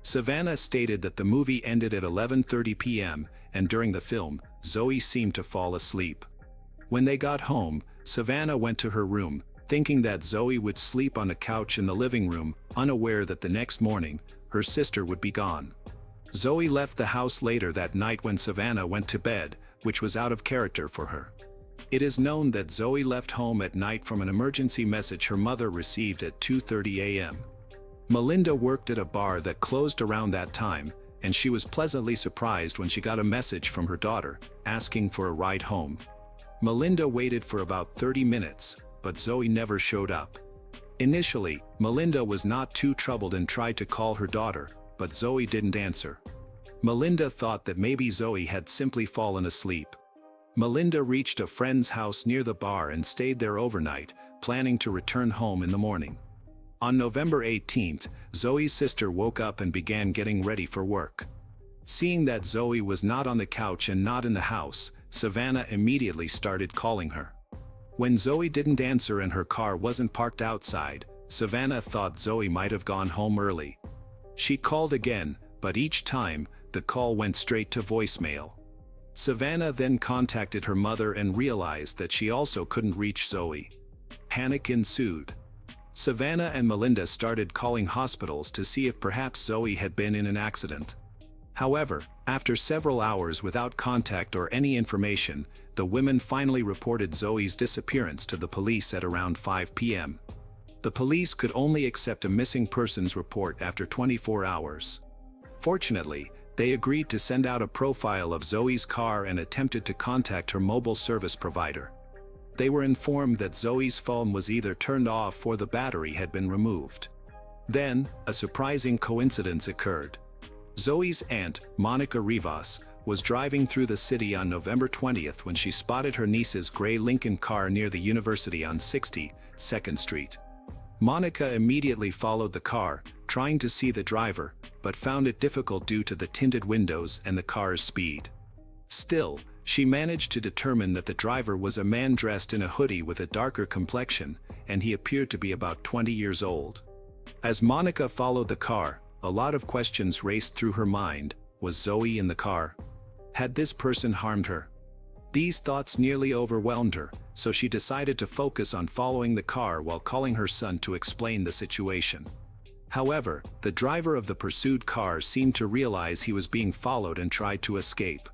Savannah stated that the movie ended at 11:30 p.m., and during the film, Zoe seemed to fall asleep. When they got home, Savannah went to her room, thinking that Zoe would sleep on a couch in the living room, unaware that the next morning, her sister would be gone. Zoe left the house later that night when Savannah went to bed, which was out of character for her. It is known that Zoe left home at night from an emergency message her mother received at 2:30 a.m. Melinda worked at a bar that closed around that time, and she was pleasantly surprised when she got a message from her daughter, asking for a ride home. Melinda waited for about 30 minutes, but Zoe never showed up. Initially, Melinda was not too troubled and tried to call her daughter, but Zoe didn't answer. Melinda thought that maybe Zoe had simply fallen asleep. Melinda reached a friend's house near the bar and stayed there overnight, planning to return home in the morning. On November 18th, Zoe's sister woke up and began getting ready for work. Seeing that Zoe was not on the couch and not in the house, Savannah immediately started calling her. When Zoe didn't answer and her car wasn't parked outside, Savannah thought Zoe might have gone home early. She called again, but each time, the call went straight to voicemail. Savannah then contacted her mother and realized that she also couldn't reach Zoe. Panic ensued. Savannah and Melinda started calling hospitals to see if perhaps Zoe had been in an accident. However, after several hours without contact or any information, the women finally reported Zoe's disappearance to the police at around 5 p.m. The police could only accept a missing persons report after 24 hours. Fortunately, they agreed to send out a profile of Zoe's car and attempted to contact her mobile service provider. They were informed that Zoe's phone was either turned off or the battery had been removed. Then, a surprising coincidence occurred. Zoe's aunt, Monica Rivas, was driving through the city on November 20th when she spotted her niece's gray Lincoln car near the university on 62nd Street. Monica immediately followed the car, trying to see the driver, but found it difficult due to the tinted windows and the car's speed. Still, she managed to determine that the driver was a man dressed in a hoodie with a darker complexion, and he appeared to be about 20 years old. As Monica followed the car, a lot of questions raced through her mind. Was Zoe in the car? Had this person harmed her? These thoughts nearly overwhelmed her, so she decided to focus on following the car while calling her son to explain the situation. However, the driver of the pursued car seemed to realize he was being followed and tried to escape.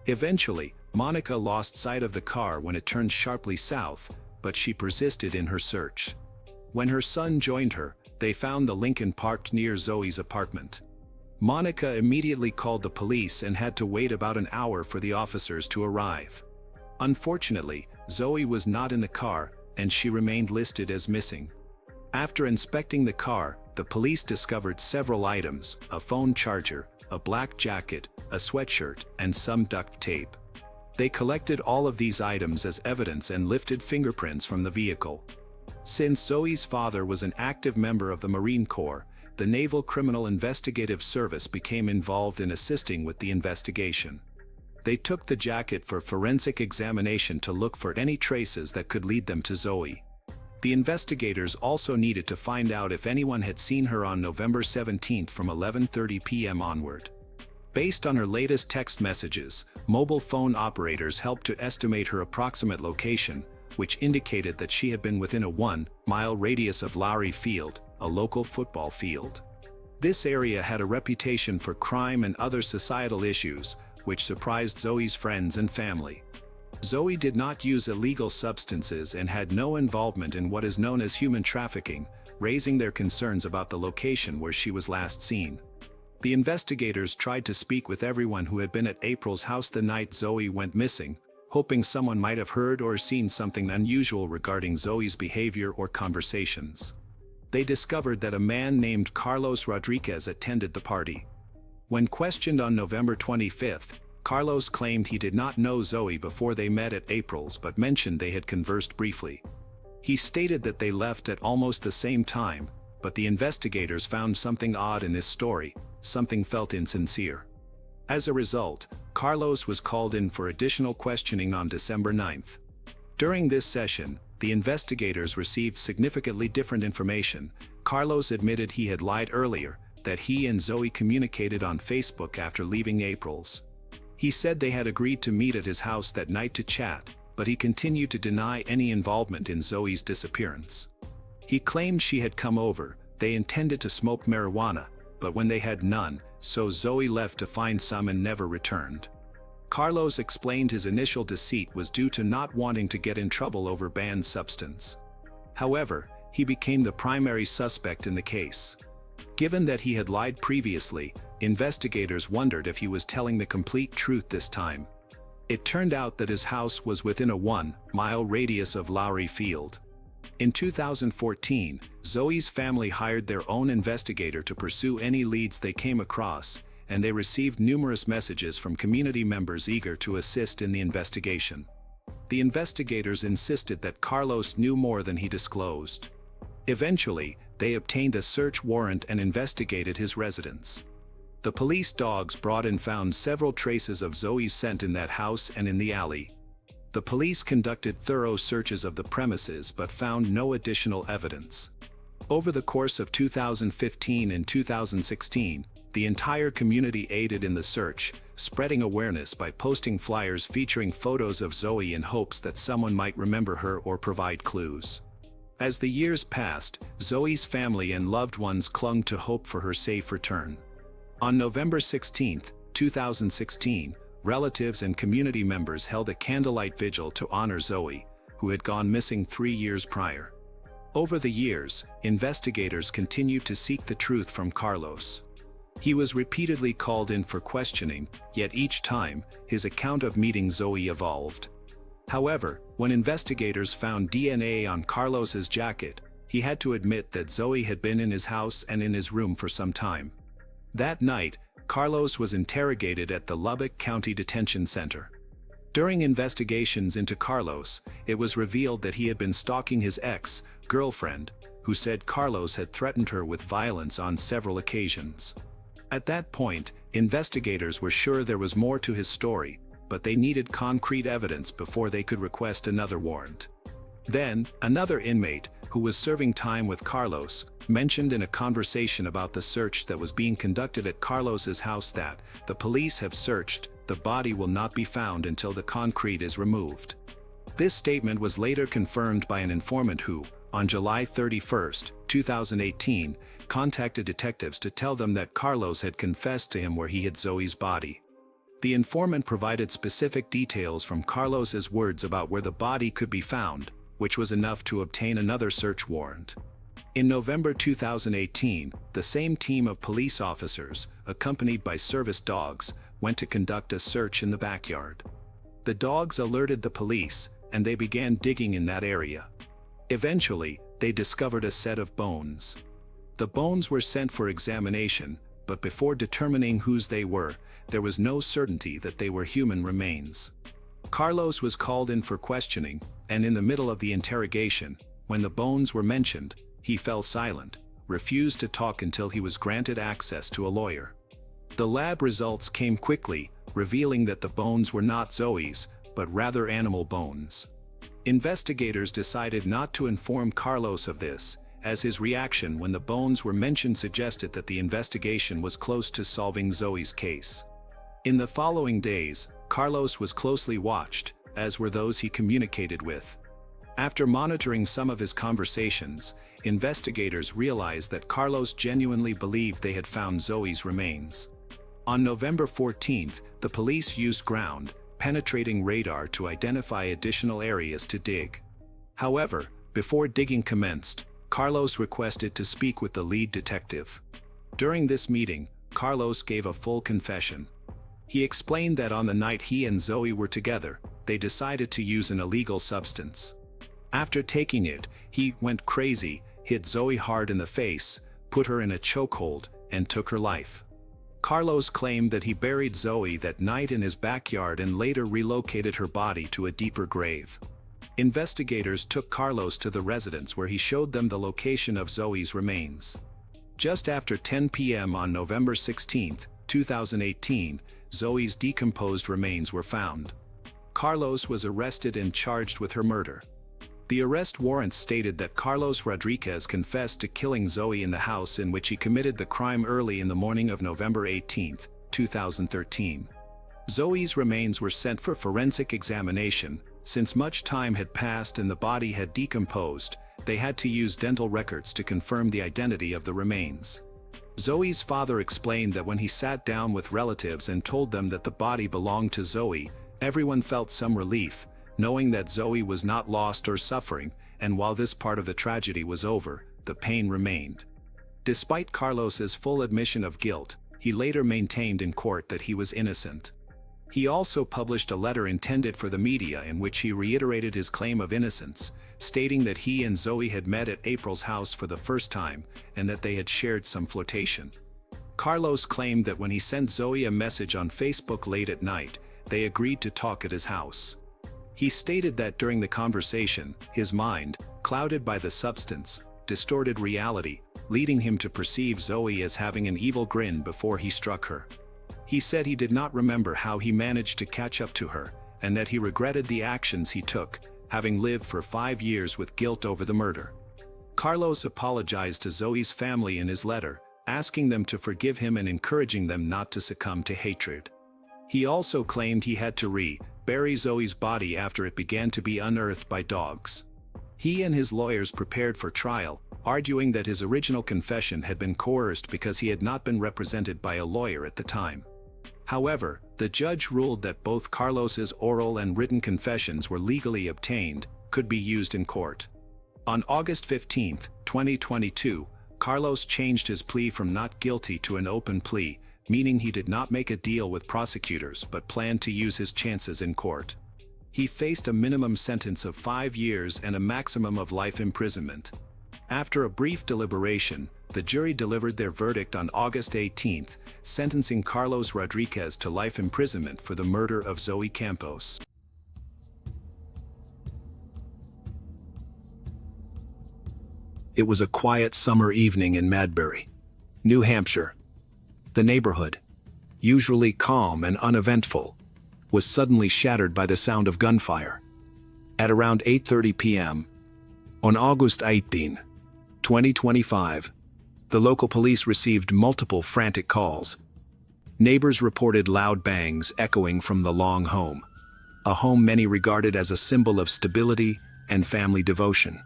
Eventually, Monica lost sight of the car when it turned sharply south, but she persisted in her search. When her son joined her, they found the Lincoln parked near Zoe's apartment. Monica immediately called the police and had to wait about an hour for the officers to arrive. Unfortunately, Zoe was not in the car, and she remained listed as missing. After inspecting the car, the police discovered several items: a phone charger, a black jacket, a sweatshirt, and some duct tape. They collected all of these items as evidence and lifted fingerprints from the vehicle. Since Zoe's father was an active member of the Marine Corps, the Naval Criminal Investigative Service became involved in assisting with the investigation. They took the jacket for forensic examination to look for any traces that could lead them to Zoe. The investigators also needed to find out if anyone had seen her on November 17 from 11:30 p.m. onward. Based on her latest text messages, mobile phone operators helped to estimate her approximate location, which indicated that she had been within a 1-mile radius of Lowry Field, a local football field. This area had a reputation for crime and other societal issues, which surprised Zoe's friends and family. Zoe did not use illegal substances and had no involvement in what is known as human trafficking, raising their concerns about the location where she was last seen. The investigators tried to speak with everyone who had been at April's house the night Zoe went missing, hoping someone might have heard or seen something unusual regarding Zoe's behavior or conversations. They discovered that a man named Carlos Rodriguez attended the party. When questioned on November 25, Carlos claimed he did not know Zoe before they met at April's but mentioned they had conversed briefly. He stated that they left at almost the same time, but the investigators found something odd in this story. Something felt insincere. As a result, Carlos was called in for additional questioning on December 9. During this session, the investigators received significantly different information. Carlos admitted he had lied earlier, that he and Zoe communicated on Facebook after leaving April's. He said they had agreed to meet at his house that night to chat, but he continued to deny any involvement in Zoe's disappearance. He claimed she had come over, they intended to smoke marijuana, but when they had none, so Zoe left to find some and never returned. Carlos explained his initial deceit was due to not wanting to get in trouble over banned substance. However, he became the primary suspect in the case. Given that he had lied previously, investigators wondered if he was telling the complete truth this time. It turned out that his house was within a 1-mile radius of Lowry Field. In 2014, Zoe's family hired their own investigator to pursue any leads they came across, and they received numerous messages from community members eager to assist in the investigation. The investigators insisted that Carlos knew more than he disclosed. Eventually, they obtained a search warrant and investigated his residence. The police dogs brought and found several traces of Zoe's scent in that house and in the alley. The police conducted thorough searches of the premises but found no additional evidence. Over the course of 2015 and 2016, the entire community aided in the search, spreading awareness by posting flyers featuring photos of Zoe in hopes that someone might remember her or provide clues. As the years passed, Zoe's family and loved ones clung to hope for her safe return. On November 16, 2016, relatives and community members held a candlelight vigil to honor Zoe, who had gone missing 3 years prior. Over the years, investigators continued to seek the truth from Carlos. He was repeatedly called in for questioning, yet each time, his account of meeting Zoe evolved. However, when investigators found DNA on Carlos's jacket, he had to admit that Zoe had been in his house and in his room for some time. That night, Carlos was interrogated at the Lubbock County Detention Center. During investigations into Carlos, it was revealed that he had been stalking his ex-girlfriend, who said Carlos had threatened her with violence on several occasions. At that point, investigators were sure there was more to his story, but they needed concrete evidence before they could request another warrant. Then, another inmate, who was serving time with Carlos, mentioned in a conversation about the search that was being conducted at Carlos's house that the police have searched the body will not be found until the concrete is removed. This statement was later confirmed by an informant who, on July 31, 2018, contacted detectives to tell them that Carlos had confessed to him where he hid Zoe's body. The informant provided specific details from Carlos's words about where the body could be found, which was enough to obtain another search warrant. In November 2018, the same team of police officers, accompanied by service dogs, went to conduct a search in the backyard. The dogs alerted the police, and they began digging in that area. Eventually, they discovered a set of bones. The bones were sent for examination, but before determining whose they were, there was no certainty that they were human remains. Carlos was called in for questioning, and in the middle of the interrogation, when the bones were mentioned, he fell silent, refused to talk until he was granted access to a lawyer. The lab results came quickly, revealing that the bones were not Zoe's, but rather animal bones. Investigators decided not to inform Carlos of this, as his reaction when the bones were mentioned suggested that the investigation was close to solving Zoe's case. In the following days, Carlos was closely watched, as were those he communicated with. After monitoring some of his conversations, investigators realized that Carlos genuinely believed they had found Zoe's remains. On November 14, the police used ground-penetrating radar to identify additional areas to dig. However, before digging commenced, Carlos requested to speak with the lead detective. During this meeting, Carlos gave a full confession. He explained that on the night he and Zoe were together, they decided to use an illegal substance. After taking it, he went crazy, hit Zoe hard in the face, put her in a chokehold, and took her life. Carlos claimed that he buried Zoe that night in his backyard and later relocated her body to a deeper grave. Investigators took Carlos to the residence where he showed them the location of Zoe's remains. Just after 10 p.m. on November 16, 2018, Zoe's decomposed remains were found. Carlos was arrested and charged with her murder. The arrest warrant stated that Carlos Rodriguez confessed to killing Zoe in the house in which he committed the crime early in the morning of November 18, 2013. Zoe's remains were sent for forensic examination. Since much time had passed and the body had decomposed, they had to use dental records to confirm the identity of the remains. Zoe's father explained that when he sat down with relatives and told them that the body belonged to Zoe, everyone felt some relief, knowing that Zoe was not lost or suffering, and while this part of the tragedy was over, the pain remained. Despite Carlos's full admission of guilt, he later maintained in court that he was innocent. He also published a letter intended for the media in which he reiterated his claim of innocence, stating that he and Zoe had met at April's house for the first time and that they had shared some flirtation. Carlos claimed that when he sent Zoe a message on Facebook late at night, they agreed to talk at his house. He stated that during the conversation, his mind, clouded by the substance, distorted reality, leading him to perceive Zoe as having an evil grin before he struck her. He said he did not remember how he managed to catch up to her, and that he regretted the actions he took, having lived for 5 years with guilt over the murder. Carlos apologized to Zoe's family in his letter, asking them to forgive him and encouraging them not to succumb to hatred. He also claimed he had to bury Zoe's body after it began to be unearthed by dogs. He and his lawyers prepared for trial, arguing that his original confession had been coerced because he had not been represented by a lawyer at the time. However, the judge ruled that both Carlos's oral and written confessions were legally obtained, could be used in court. On August 15, 2022, Carlos changed his plea from not guilty to an open plea, meaning he did not make a deal with prosecutors but planned to use his chances in court. He faced a minimum sentence of 5 years and a maximum of life imprisonment. After a brief deliberation, the jury delivered their verdict on August 18, sentencing Carlos Rodriguez to life imprisonment for the murder of Zoe Campos. It was a quiet summer evening in Madbury, New Hampshire. The neighborhood, usually calm and uneventful, was suddenly shattered by the sound of gunfire. At around 8:30 p.m., on August 18, 2025, the local police received multiple frantic calls. Neighbors reported loud bangs echoing from the Long home, a home many regarded as a symbol of stability and family devotion.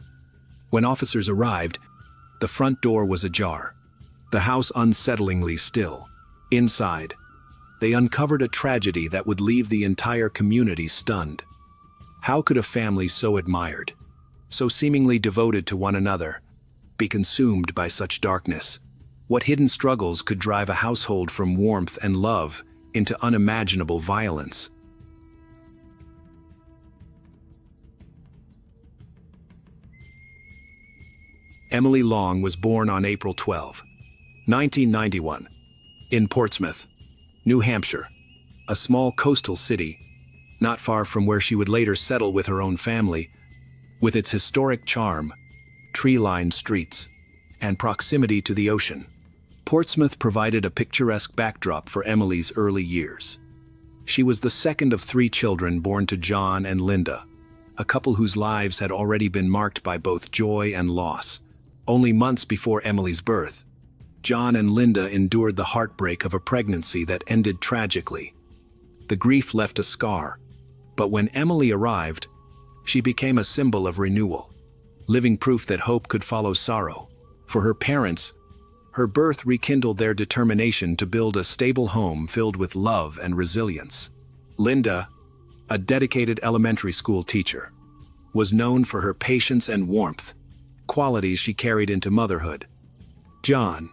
When officers arrived, the front door was ajar, the house unsettlingly still. Inside, they uncovered a tragedy that would leave the entire community stunned. How could a family so admired, so seemingly devoted to one another, be consumed by such darkness? What hidden struggles could drive a household from warmth and love into unimaginable violence? Emily Long was born on April 12, 1991, in Portsmouth, New Hampshire, a small coastal city, not far from where she would later settle with her own family. With its historic charm, tree-lined streets, and proximity to the ocean, Portsmouth provided a picturesque backdrop for Emily's early years. She was the second of 3 children born to John and Linda, a couple whose lives had already been marked by both joy and loss. Only months before Emily's birth, John and Linda endured the heartbreak of a pregnancy that ended tragically. The grief left a scar, but when Emily arrived, she became a symbol of renewal, living proof that hope could follow sorrow. For her parents, her birth rekindled their determination to build a stable home filled with love and resilience. Linda, a dedicated elementary school teacher, was known for her patience and warmth, qualities she carried into motherhood. John,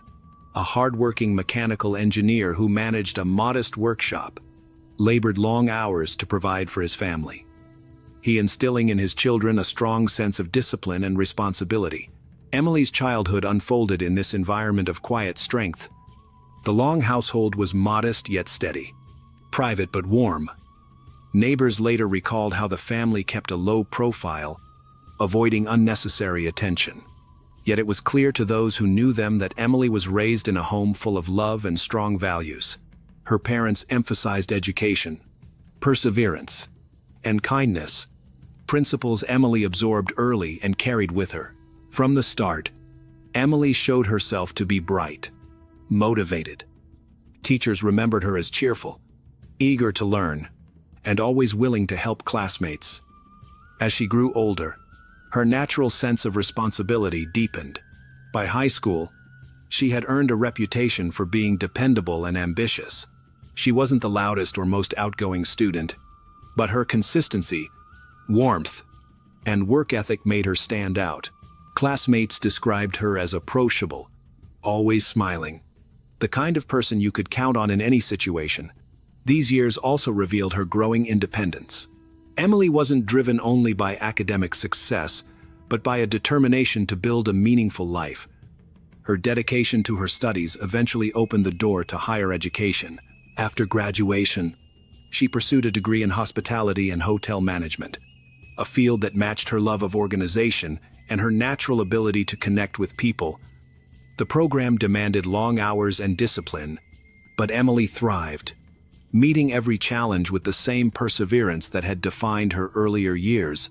a hard-working mechanical engineer who managed a modest workshop, labored long hours to provide for his family. He instilling in his children a strong sense of discipline and responsibility. Emily's childhood unfolded in this environment of quiet strength. The Long household was modest yet steady, private but warm. Neighbors later recalled how the family kept a low profile, avoiding unnecessary attention. Yet it was clear to those who knew them that Emily was raised in a home full of love and strong values. Her parents emphasized education, perseverance, and kindness, principles Emily absorbed early and carried with her. From the start, Emily showed herself to be bright, motivated. Teachers remembered her as cheerful, eager to learn, and always willing to help classmates. As she grew older, her natural sense of responsibility deepened. By high school, she had earned a reputation for being dependable and ambitious. She wasn't the loudest or most outgoing student, but her consistency, warmth, and work ethic made her stand out. Classmates described her as approachable, always smiling, the kind of person you could count on in any situation. These years also revealed her growing independence. Emily wasn't driven only by academic success, but by a determination to build a meaningful life. Her dedication to her studies eventually opened the door to higher education. After graduation, she pursued a degree in hospitality and hotel management, a field that matched her love of organization and her natural ability to connect with people. The program demanded long hours and discipline, but Emily thrived, meeting every challenge with the same perseverance that had defined her earlier years.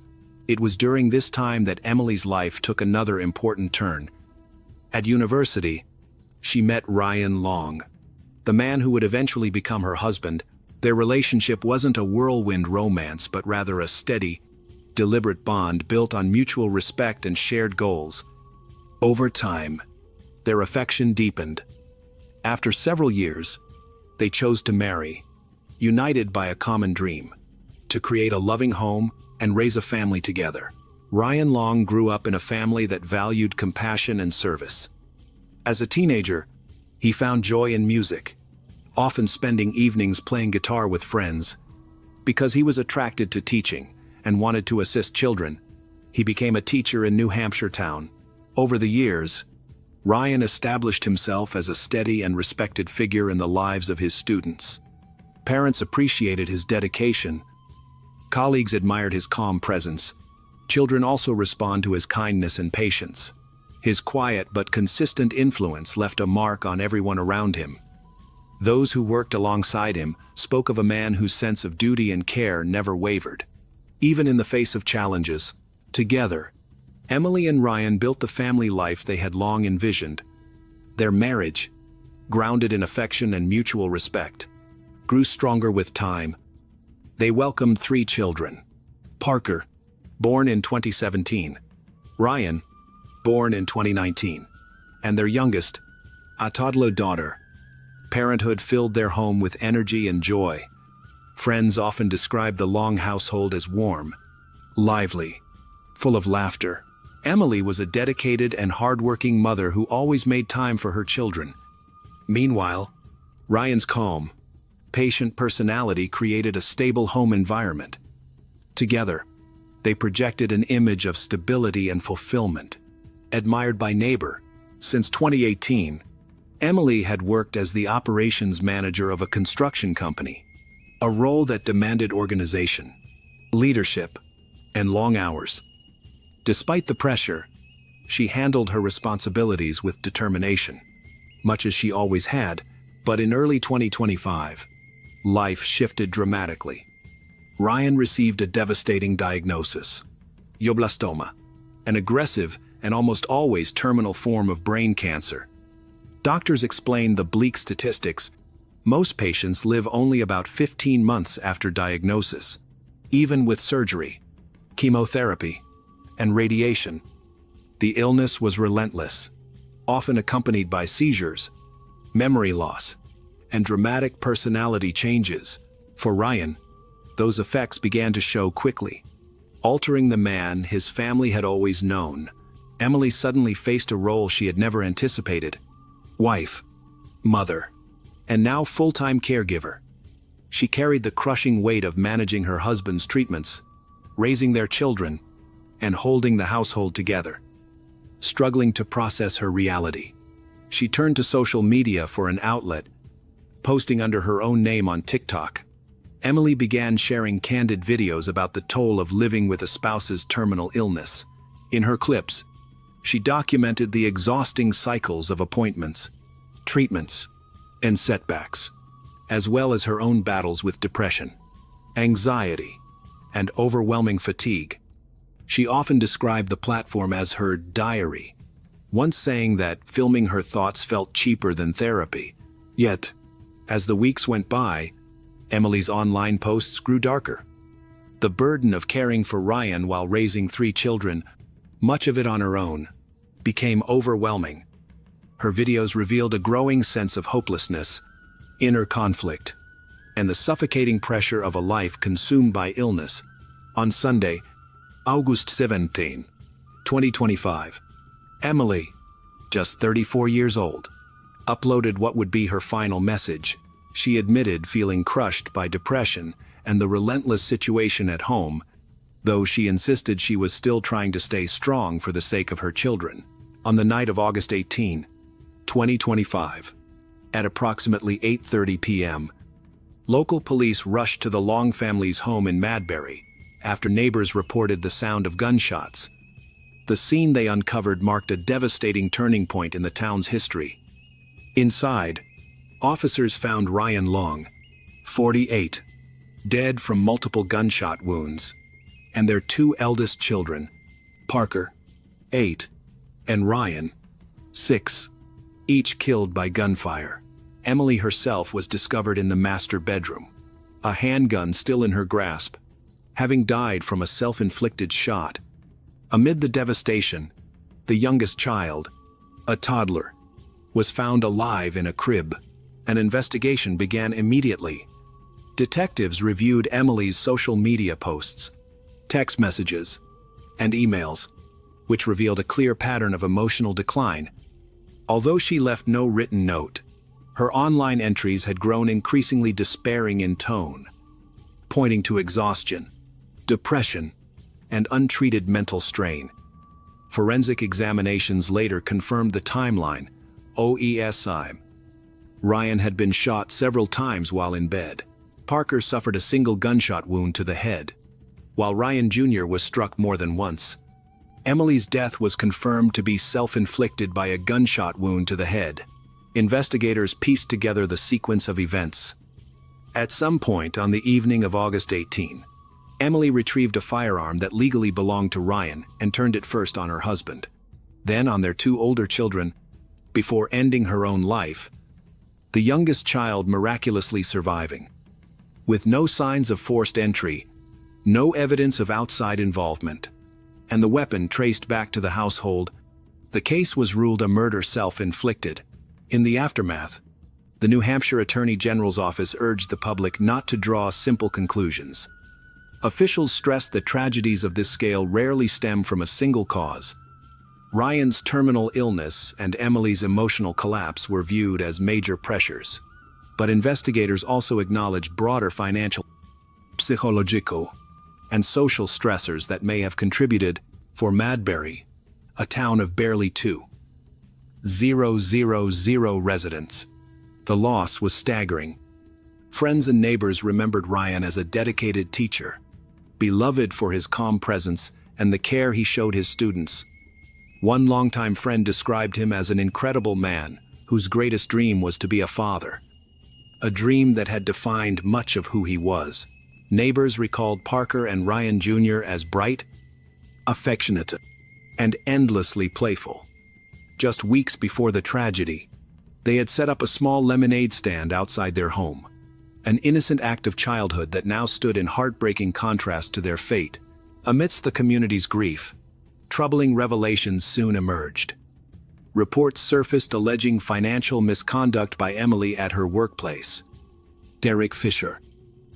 It was during this time that Emily's life took another important turn. At university, she met Ryan Long, the man who would eventually become her husband. Their relationship wasn't a whirlwind romance, but rather a steady, deliberate bond built on mutual respect and shared goals. Over time, their affection deepened. After several years, they chose to marry, united by a common dream, to create a loving home and raise a family together. Ryan Long grew up in a family that valued compassion and service. As a teenager, he found joy in music, often spending evenings playing guitar with friends. Because he was attracted to teaching and wanted to assist children, he became a teacher in New Hampshire town. Over the years, Ryan established himself as a steady and respected figure in the lives of his students. Parents appreciated his dedication. Colleagues admired his calm presence. Children also respond to his kindness and patience. His quiet but consistent influence left a mark on everyone around him. Those who worked alongside him spoke of a man whose sense of duty and care never wavered. Even in the face of challenges, together, Emily and Ryan built the family life they had long envisioned. Their marriage, grounded in affection and mutual respect, grew stronger with time. They welcomed 3 children: Parker, born in 2017, Ryan, born in 2019, and their youngest, a toddler daughter. Parenthood filled their home with energy and joy. Friends often describe the Long household as warm, lively, full of laughter. Emily was a dedicated and hardworking mother who always made time for her children. Meanwhile, Ryan's calm, patient personality created a stable home environment. Together, they projected an image of stability and fulfillment. Admired by neighbors, since 2018, Emily had worked as the operations manager of a construction company, a role that demanded organization, leadership, and long hours. Despite the pressure, she handled her responsibilities with determination, much as she always had. But in early 2025, life shifted dramatically. Ryan received a devastating diagnosis: glioblastoma, an aggressive and almost always terminal form of brain cancer. Doctors explained the bleak statistics. Most patients live only about 15 months after diagnosis. Even with surgery, chemotherapy, and radiation, the illness was relentless, often accompanied by seizures, memory loss, and dramatic personality changes. For Ryan, those effects began to show quickly, altering the man his family had always known. Emily suddenly faced a role she had never anticipated: wife, mother, and now full-time caregiver. She carried the crushing weight of managing her husband's treatments, raising their children, and holding the household together. Struggling to process her reality, she turned to social media for an outlet, posting under her own name on TikTok. Emily began sharing candid videos about the toll of living with a spouse's terminal illness. In her clips, she documented the exhausting cycles of appointments, treatments, and setbacks, as well as her own battles with depression, anxiety, and overwhelming fatigue. She often described the platform as her diary, once saying that filming her thoughts felt cheaper than therapy. Yet, as the weeks went by, Emily's online posts grew darker. The burden of caring for Ryan while raising 3 children, much of it on her own, became overwhelming. Her videos revealed a growing sense of hopelessness, inner conflict, and the suffocating pressure of a life consumed by illness. On Sunday, August 17, 2025, Emily, just 34 years old, uploaded what would be her final message. She admitted feeling crushed by depression and the relentless situation at home, though she insisted she was still trying to stay strong for the sake of her children. On the night of August 18, 2025, at approximately 8:30 p.m., local police rushed to the Long family's home in Madbury after neighbors reported the sound of gunshots. The scene they uncovered marked a devastating turning point in the town's history. Inside, officers found Ryan Long, 48, dead from multiple gunshot wounds, and their 2 eldest children, Parker, 8, and Ryan, 6, each killed by gunfire. Emily herself was discovered in the master bedroom, a handgun still in her grasp, having died from a self-inflicted shot. Amid the devastation, the youngest child, a toddler, was found alive in a crib. An investigation began immediately. Detectives reviewed Emily's social media posts, text messages, and emails, which revealed a clear pattern of emotional decline. Although she left no written note, her online entries had grown increasingly despairing in tone, pointing to exhaustion, depression, and untreated mental strain. Forensic examinations later confirmed the timeline. OESI. Ryan had been shot several times while in bed. Parker suffered a single gunshot wound to the head, while Ryan Jr. was struck more than once. Emily's death was confirmed to be self-inflicted by a gunshot wound to the head. Investigators pieced together the sequence of events. At some point on the evening of August 18, Emily retrieved a firearm that legally belonged to Ryan and turned it first on her husband, then on their 2 older children, before ending her own life. the youngest child miraculously surviving. With no signs of forced entry, no evidence of outside involvement, and the weapon traced back to the household, the case was ruled a murder self-inflicted. In the aftermath, the New Hampshire Attorney General's office urged the public not to draw simple conclusions. Officials stressed that tragedies of this scale rarely stem from a single cause. Ryan's terminal illness and Emily's emotional collapse were viewed as major pressures, but investigators also acknowledged broader financial, psychological, and social stressors that may have contributed. For Madbury, a town of barely 2,000 residents, the loss was staggering. Friends and neighbors remembered Ryan as a dedicated teacher, beloved for his calm presence and the care he showed his students. One longtime friend described him as an incredible man whose greatest dream was to be a father, a dream that had defined much of who he was. Neighbors recalled Parker and Ryan Jr. as bright, affectionate, and endlessly playful. Just weeks before the tragedy, they had set up a small lemonade stand outside their home, an innocent act of childhood that now stood in heartbreaking contrast to their fate. Amidst the community's grief, troubling revelations soon emerged. Reports surfaced alleging financial misconduct by Emily at her workplace. Derek Fisher,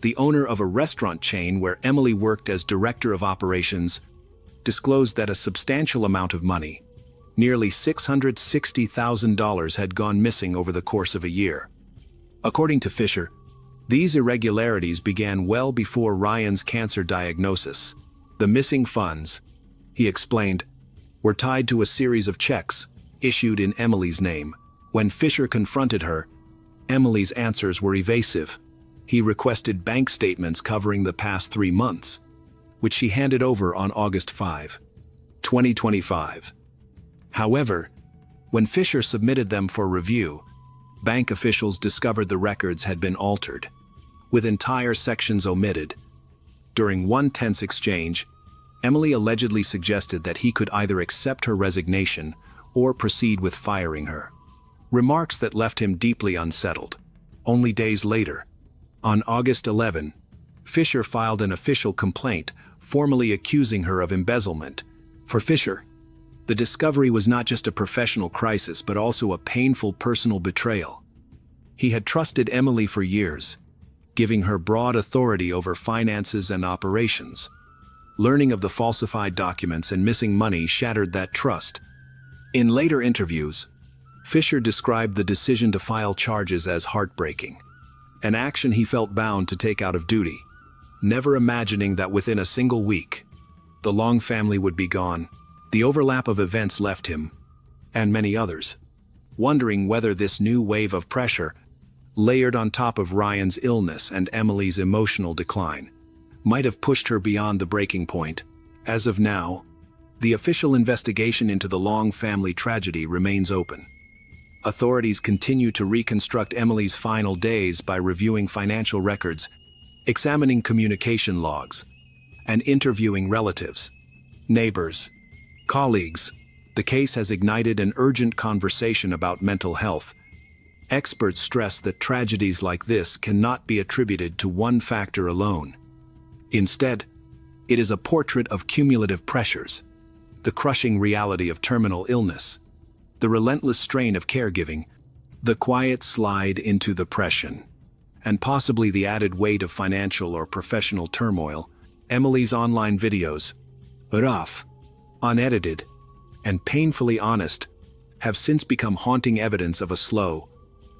the owner of a restaurant chain where Emily worked as director of operations, disclosed that a substantial amount of money, nearly $660,000, had gone missing over the course of a year. According to Fisher, these irregularities began well before Ryan's cancer diagnosis. The missing funds, he explained, were tied to a series of checks issued in Emily's name. When Fisher confronted her, Emily's answers were evasive. He requested bank statements covering the past 3 months, which she handed over on August 5, 2025. However, when Fisher submitted them for review, bank officials discovered the records had been altered, with entire sections omitted. During one tense exchange, Emily allegedly suggested that he could either accept her resignation or proceed with firing her, remarks that left him deeply unsettled. Only days later, on August 11, Fisher filed an official complaint, formally accusing her of embezzlement. For Fisher, the discovery was not just a professional crisis but also a painful personal betrayal. He had trusted Emily for years, giving her broad authority over finances and operations. Learning of the falsified documents and missing money shattered that trust. In later interviews, Fisher described the decision to file charges as heartbreaking, an action he felt bound to take out of duty, never imagining that within a single week, the Long family would be gone. The overlap of events left him, and many others, wondering whether this new wave of pressure, layered on top of Ryan's illness and Emily's emotional decline, might have pushed her beyond the breaking point. As of now, the official investigation into the Long family tragedy remains open. Authorities continue to reconstruct Emily's final days by reviewing financial records, examining communication logs, and interviewing relatives, neighbors, colleagues. The case has ignited an urgent conversation about mental health. Experts stress that tragedies like this cannot be attributed to one factor alone. Instead, it is a portrait of cumulative pressures, the crushing reality of terminal illness, the relentless strain of caregiving, the quiet slide into depression, and possibly the added weight of financial or professional turmoil. Emily's online videos, rough, unedited, and painfully honest, have since become haunting evidence of a slow,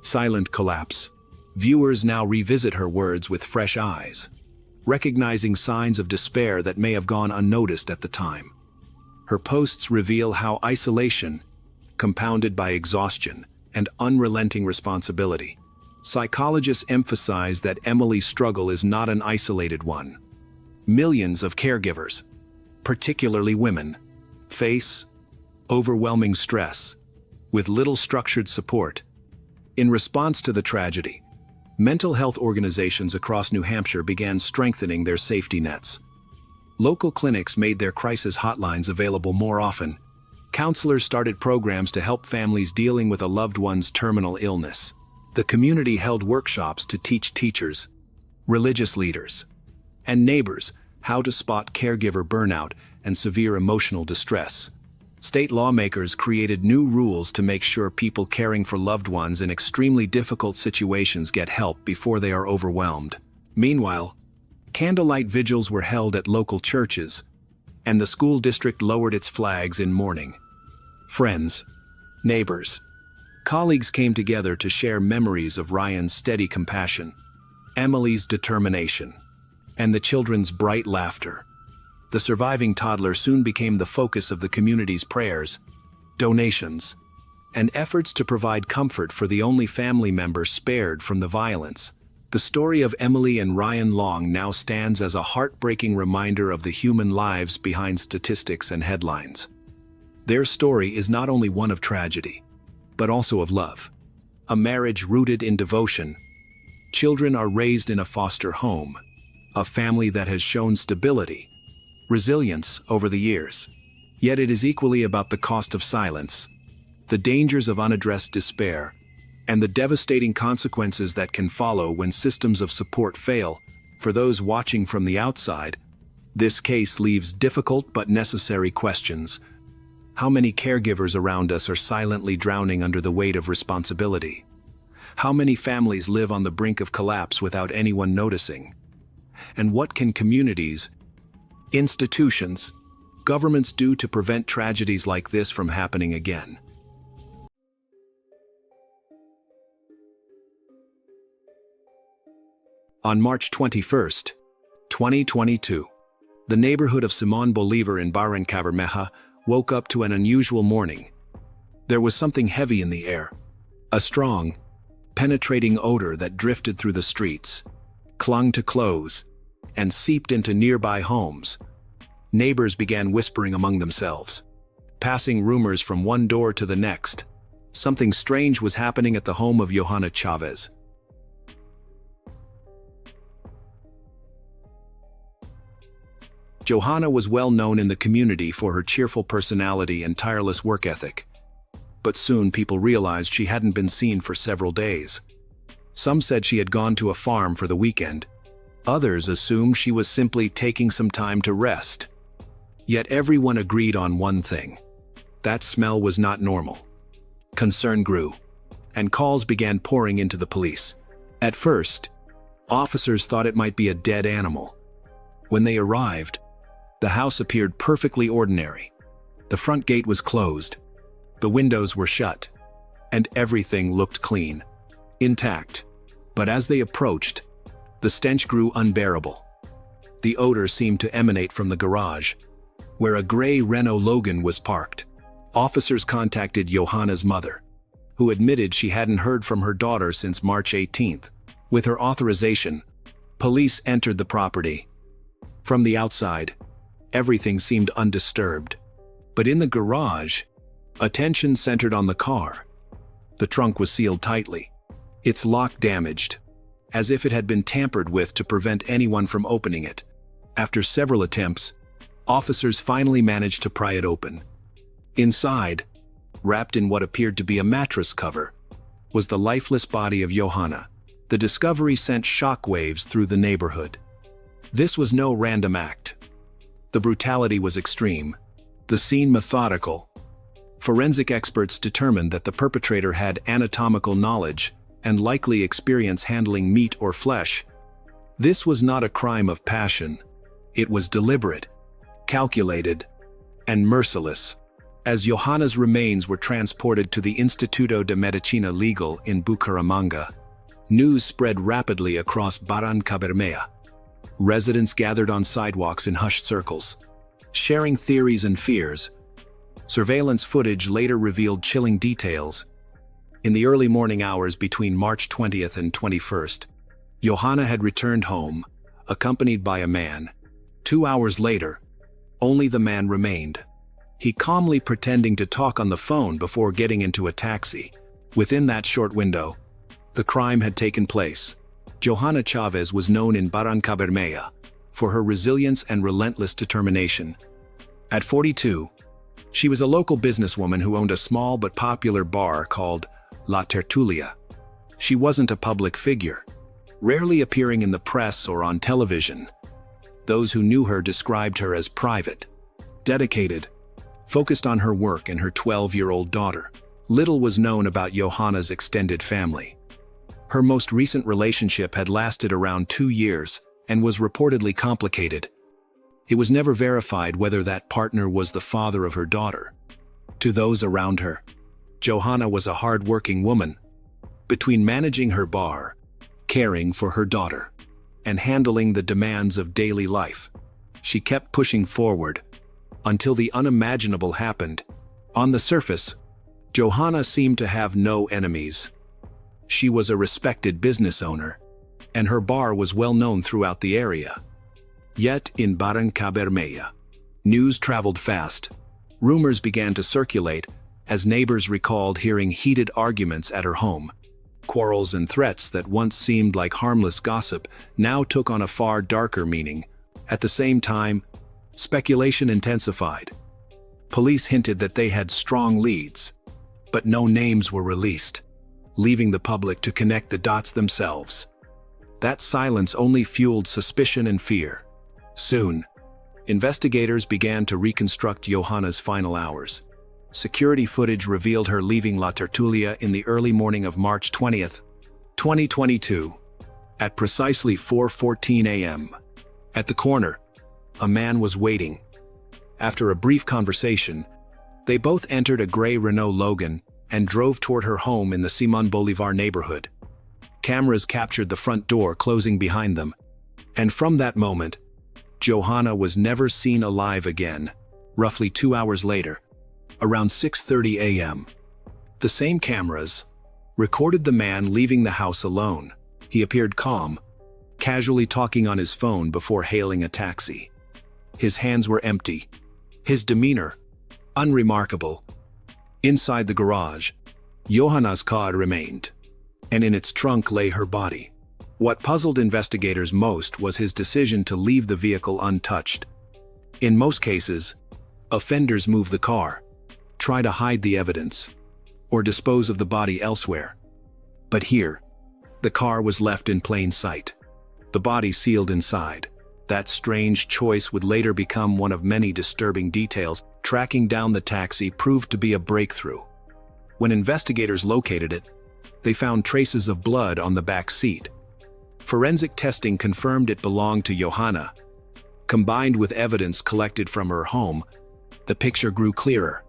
silent collapse. Viewers now revisit her words with fresh eyes, recognizing signs of despair that may have gone unnoticed at the time. Her posts reveal how isolation, compounded by exhaustion and unrelenting responsibility. Psychologists emphasize that Emily's struggle is not an isolated one. Millions of caregivers, particularly women, face overwhelming stress, with little structured support. In response to the tragedy, mental health organizations across New Hampshire began strengthening their safety nets. Local clinics made their crisis hotlines available more often. Counselors started programs to help families dealing with a loved one's terminal illness. The community held workshops to teach teachers, religious leaders, and neighbors how to spot caregiver burnout and severe emotional distress. State lawmakers created new rules to make sure people caring for loved ones in extremely difficult situations get help before they are overwhelmed. Meanwhile, candlelight vigils were held at local churches, and the school district lowered its flags in mourning. Friends, neighbors, colleagues came together to share memories of Ryan's steady compassion, Emily's determination, and the children's bright laughter. The surviving toddler soon became the focus of the community's prayers, donations, and efforts to provide comfort for the only family member spared from the violence. The story of Emily and Ryan Long now stands as a heartbreaking reminder of the human lives behind statistics and headlines. Their story is not only one of tragedy, but also of love. A marriage rooted in devotion. Children are raised in a foster home, a family that has shown stability, resilience over the years. Yet it is equally about the cost of silence, the dangers of unaddressed despair, and the devastating consequences that can follow when systems of support fail. For those watching from the outside, this case leaves difficult but necessary questions. How many caregivers around us are silently drowning under the weight of responsibility? How many families live on the brink of collapse without anyone noticing? And what can communities, institutions, governments do to prevent tragedies like this from happening again? On March 21, 2022, the neighborhood of Simon Bolivar in Barrancabermeja woke up to an unusual morning. There was something heavy in the air, a strong, penetrating odor that drifted through the streets, clung to clothes, and seeped into nearby homes. Neighbors began whispering among themselves, passing rumors from one door to the next. Something strange was happening at the home of Johanna Chavez. Johanna was well known in the community for her cheerful personality and tireless work ethic. But soon people realized she hadn't been seen for several days. Some said she had gone to a farm for the weekend. Others assumed she was simply taking some time to rest. Yet everyone agreed on one thing: that smell was not normal. Concern grew, and calls began pouring into the police. At first, officers thought it might be a dead animal. When they arrived, the house appeared perfectly ordinary. The front gate was closed, the windows were shut, and everything looked clean, intact. But as they approached, the stench grew unbearable. The odor seemed to emanate from the garage, where a gray Renault Logan was parked. Officers contacted Johanna's mother, who admitted she hadn't heard from her daughter since March 18th. With her authorization, police entered the property. From the outside, everything seemed undisturbed. But in the garage, attention centered on the car. The trunk was sealed tightly, its lock damaged, as if it had been tampered with to prevent anyone from opening it. After several attempts, officers finally managed to pry it open. Inside, wrapped in what appeared to be a mattress cover, was the lifeless body of Johanna. The discovery sent shockwaves through the neighborhood. This was no random act. The brutality was extreme, the scene methodical. Forensic experts determined that the perpetrator had anatomical knowledge and likely experience handling meat or flesh. This was not a crime of passion. It was deliberate, calculated, and merciless. As Johanna's remains were transported to the Instituto de Medicina Legal in Bucaramanga, news spread rapidly across Barrancabermeja. Residents gathered on sidewalks in hushed circles, sharing theories and fears. Surveillance footage later revealed chilling details. In the early morning hours between March 20th and 21st, Johanna had returned home, accompanied by a man. 2 hours later, only the man remained. He calmly pretending to talk on the phone before getting into a taxi. Within that short window, the crime had taken place. Johanna Chavez was known in Barrancabermeja for her resilience and relentless determination. At 42, she was a local businesswoman who owned a small but popular bar called La Tertulia. She wasn't a public figure, rarely appearing in the press or on television. Those who knew her described her as private, dedicated, focused on her work and her 12-year-old daughter. Little was known about Johanna's extended family. Her most recent relationship had lasted around 2 years and was reportedly complicated. It was never verified whether that partner was the father of her daughter. To those around her, Johanna was a hard-working woman. Between managing her bar, caring for her daughter, and handling the demands of daily life, she kept pushing forward until the unimaginable happened. On the surface, Johanna seemed to have no enemies. She was a respected business owner, and her bar was well known throughout the area. Yet in Barrancabermeja, news traveled fast. Rumors began to circulate as neighbors recalled hearing heated arguments at her home. Quarrels and threats that once seemed like harmless gossip now took on a far darker meaning. At the same time, speculation intensified. Police hinted that they had strong leads, but no names were released, leaving the public to connect the dots themselves. That silence only fueled suspicion and fear. Soon, investigators began to reconstruct Johanna's final hours. Security footage revealed her leaving La Tertulia in the early morning of March 20th, 2022, at precisely 4:14 a.m. At the corner, a man was waiting. After a brief conversation, they both entered a gray Renault Logan and drove toward her home in the Simon Bolivar neighborhood. Cameras captured the front door closing behind them, and from that moment, Johanna was never seen alive again. Roughly 2 hours later, around 6:30 a.m., the same cameras recorded the man leaving the house alone. He appeared calm, casually talking on his phone before hailing a taxi. His hands were empty, his demeanor unremarkable. Inside the garage, Johanna's car remained, and in its trunk lay her body. What puzzled investigators most was his decision to leave the vehicle untouched. In most cases, offenders move the car, try to hide the evidence, or dispose of the body elsewhere. But here, the car was left in plain sight, the body sealed inside. That strange choice would later become one of many disturbing details. Tracking down the taxi proved to be a breakthrough. When investigators located it, they found traces of blood on the back seat. Forensic testing confirmed it belonged to Johanna. Combined with evidence collected from her home, the picture grew clearer.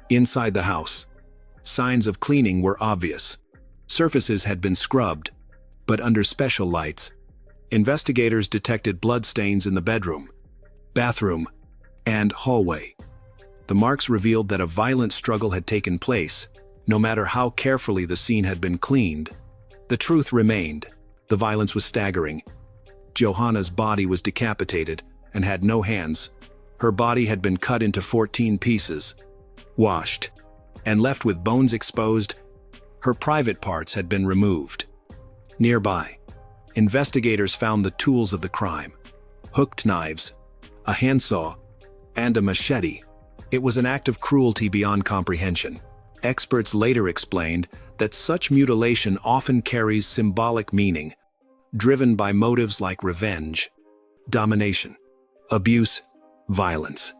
Inside the house, signs of cleaning were obvious. Surfaces had been scrubbed, but under special lights, investigators detected bloodstains in the bedroom, bathroom, and hallway. The marks revealed that a violent struggle had taken place. No matter how carefully the scene had been cleaned, the truth remained. The violence was staggering. Johanna's body was decapitated and had no hands. Her body had been cut into 14 pieces, washed, and left with bones exposed. Her private parts had been removed. Nearby, investigators found the tools of the crime: hooked knives, a handsaw, and a machete. It was an act of cruelty beyond comprehension. Experts later explained that such mutilation often carries symbolic meaning, driven by motives like revenge, domination, abuse, violence,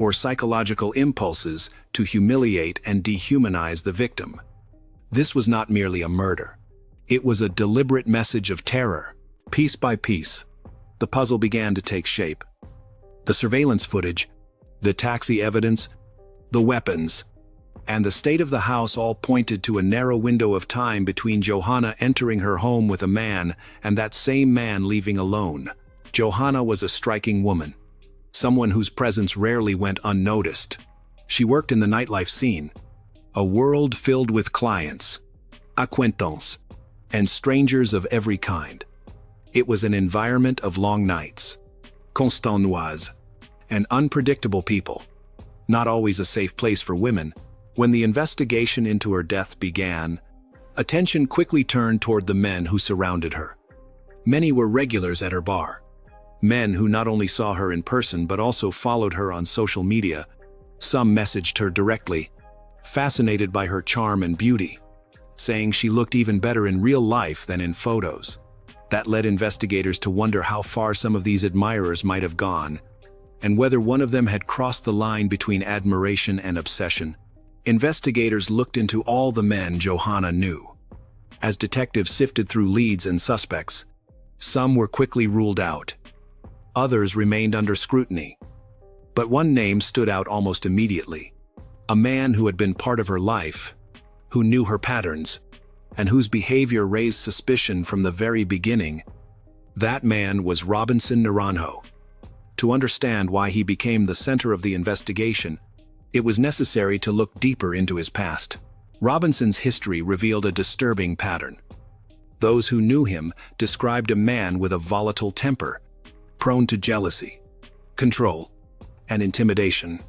or psychological impulses to humiliate and dehumanize the victim. This was not merely a murder. It was a deliberate message of terror. Piece by piece, the puzzle began to take shape. The surveillance footage, the taxi evidence, the weapons, and the state of the house all pointed to a narrow window of time between Johanna entering her home with a man and that same man leaving alone. Johanna was a striking woman, someone whose presence rarely went unnoticed. She worked in the nightlife scene, a world filled with clients, acquaintances, and strangers of every kind. It was an environment of long nights, constant noises, and unpredictable people. Not always a safe place for women. When the investigation into her death began, attention quickly turned toward the men who surrounded her. Many were regulars at her bar, men who not only saw her in person but also followed her on social media. Some messaged her directly, fascinated by her charm and beauty. saying she looked even better in real life than in photos. That led investigators to wonder how far some of these admirers might have gone, and whether one of them had crossed the line between admiration and obsession. Investigators looked into all the men Johanna knew. As detectives sifted through leads and suspects, some were quickly ruled out. Others remained under scrutiny. But one name stood out almost immediately. A man who had been part of her life, who knew her patterns, and whose behavior raised suspicion from the very beginning. That man was Robinson Naranjo. To understand why he became the center of the investigation, it was necessary to look deeper into his past. Robinson's history revealed a disturbing pattern. Those who knew him described a man with a volatile temper, prone to jealousy, control, and intimidation.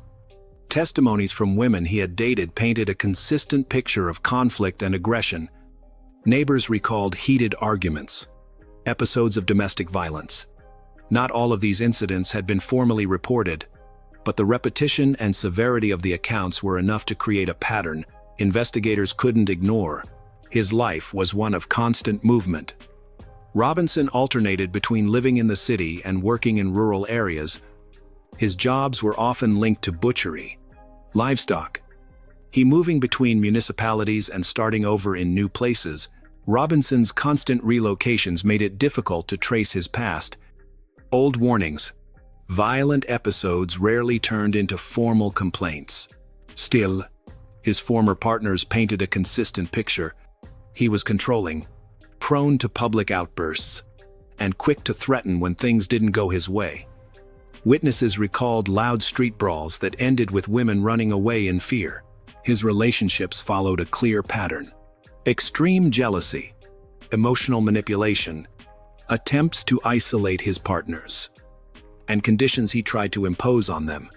Testimonies from women he had dated painted a consistent picture of conflict and aggression. Neighbors recalled heated arguments, episodes of domestic violence. Not all of these incidents had been formally reported, but the repetition and severity of the accounts were enough to create a pattern investigators couldn't ignore. His life was one of constant movement. Robinson alternated between living in the city and working in rural areas. His jobs were often linked to butchery, livestock. He moving between municipalities and starting over in new places. Robinson's constant relocations made it difficult to trace his past. Old warnings, violent episodes rarely turned into formal complaints. Still, his former partners painted a consistent picture. He was controlling, prone to public outbursts, and quick to threaten when things didn't go his way. Witnesses recalled loud street brawls that ended with women running away in fear. His relationships followed a clear pattern: extreme jealousy, emotional manipulation, attempts to isolate his partners, and conditions he tried to impose on them.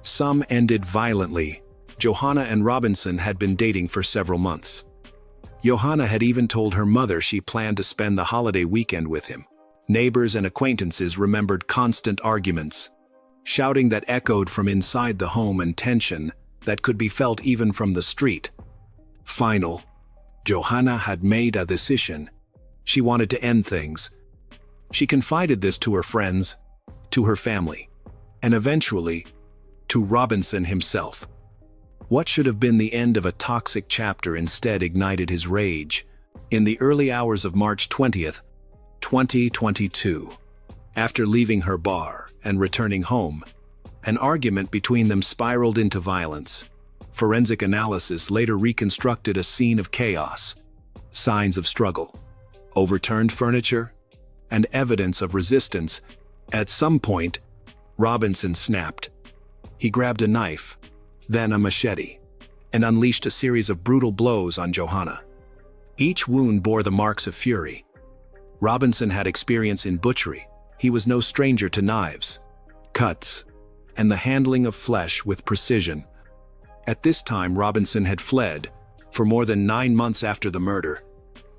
Some ended violently. Johanna and Robinson had been dating for several months. Johanna had even told her mother she planned to spend the holiday weekend with him. Neighbors and acquaintances remembered constant arguments, shouting that echoed from inside the home and tension that could be felt even from the street. Final, Johanna had made a decision. She wanted to end things. She confided this to her friends, to her family, and eventually, to Robinson himself. What should have been the end of a toxic chapter instead ignited his rage. In the early hours of March 20th, 2022, after leaving her bar and returning home, an argument between them spiraled into violence. Forensic analysis later reconstructed a scene of chaos, signs of struggle, overturned furniture, and evidence of resistance. At some point, Robinson snapped. He grabbed a knife, then a machete, and unleashed a series of brutal blows on Johanna. Each wound bore the marks of fury. Robinson had experience in butchery. He was no stranger to knives, cuts, and the handling of flesh with precision. At this time, Robinson had fled. For more than 9 months after the murder,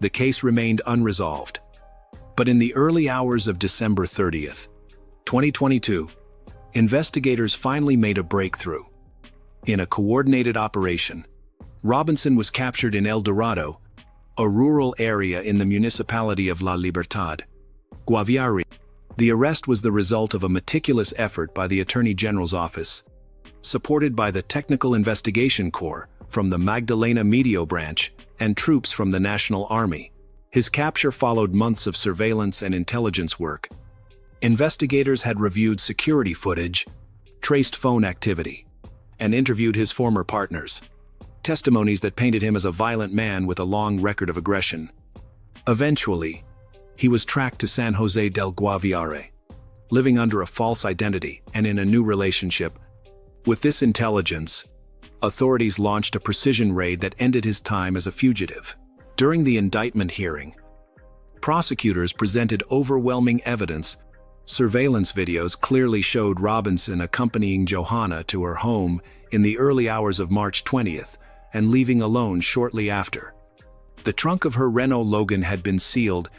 the case remained unresolved. But in the early hours of December 30th, 2022, investigators finally made a breakthrough. In a coordinated operation, Robinson was captured in El Dorado, a rural area in the municipality of La Libertad, Guaviare. The arrest was the result of a meticulous effort by the Attorney General's office, supported by the Technical Investigation Corps from the Magdalena Medio branch and troops from the National Army. His capture followed months of surveillance and intelligence work. Investigators had reviewed security footage, traced phone activity, and interviewed his former partners. Testimonies that painted him as a violent man with a long record of aggression. Eventually, he was tracked to San Jose del Guaviare, living under a false identity and in a new relationship. With this intelligence, authorities launched a precision raid that ended his time as a fugitive. During the indictment hearing, prosecutors presented overwhelming evidence. Surveillance videos clearly showed Robinson accompanying Johanna to her home in the early hours of March 20th and leaving alone shortly after. The trunk of her Renault Logan had been sealed,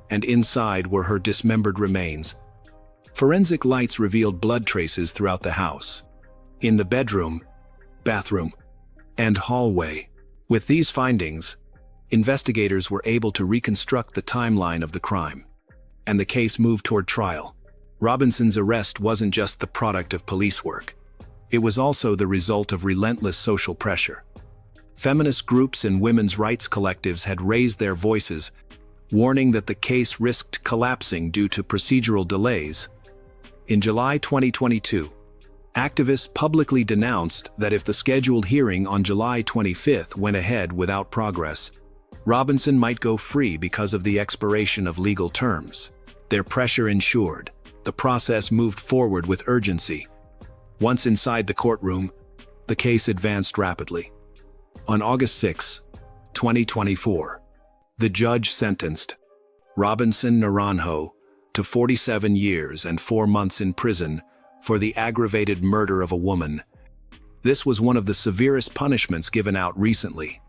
and inside were her dismembered remains. Forensic lights revealed blood traces throughout the house, in the bedroom, bathroom, and hallway. With these findings, investigators were able to reconstruct the timeline of the crime, and the case moved toward trial. Robinson's arrest wasn't just the product of police work. It was also the result of relentless social pressure. Feminist groups and women's rights collectives had raised their voices, warning that the case risked collapsing due to procedural delays. In July 2022, activists publicly denounced that if the scheduled hearing on July 25 went ahead without progress, Robinson might go free because of the expiration of legal terms. Their pressure ensured the process moved forward with urgency. Once inside the courtroom, the case advanced rapidly. On August 6, 2024, the judge sentenced Robinson Naranjo to 47 years and 4 months in prison for the aggravated murder of a woman. This was one of the severest punishments given out recently,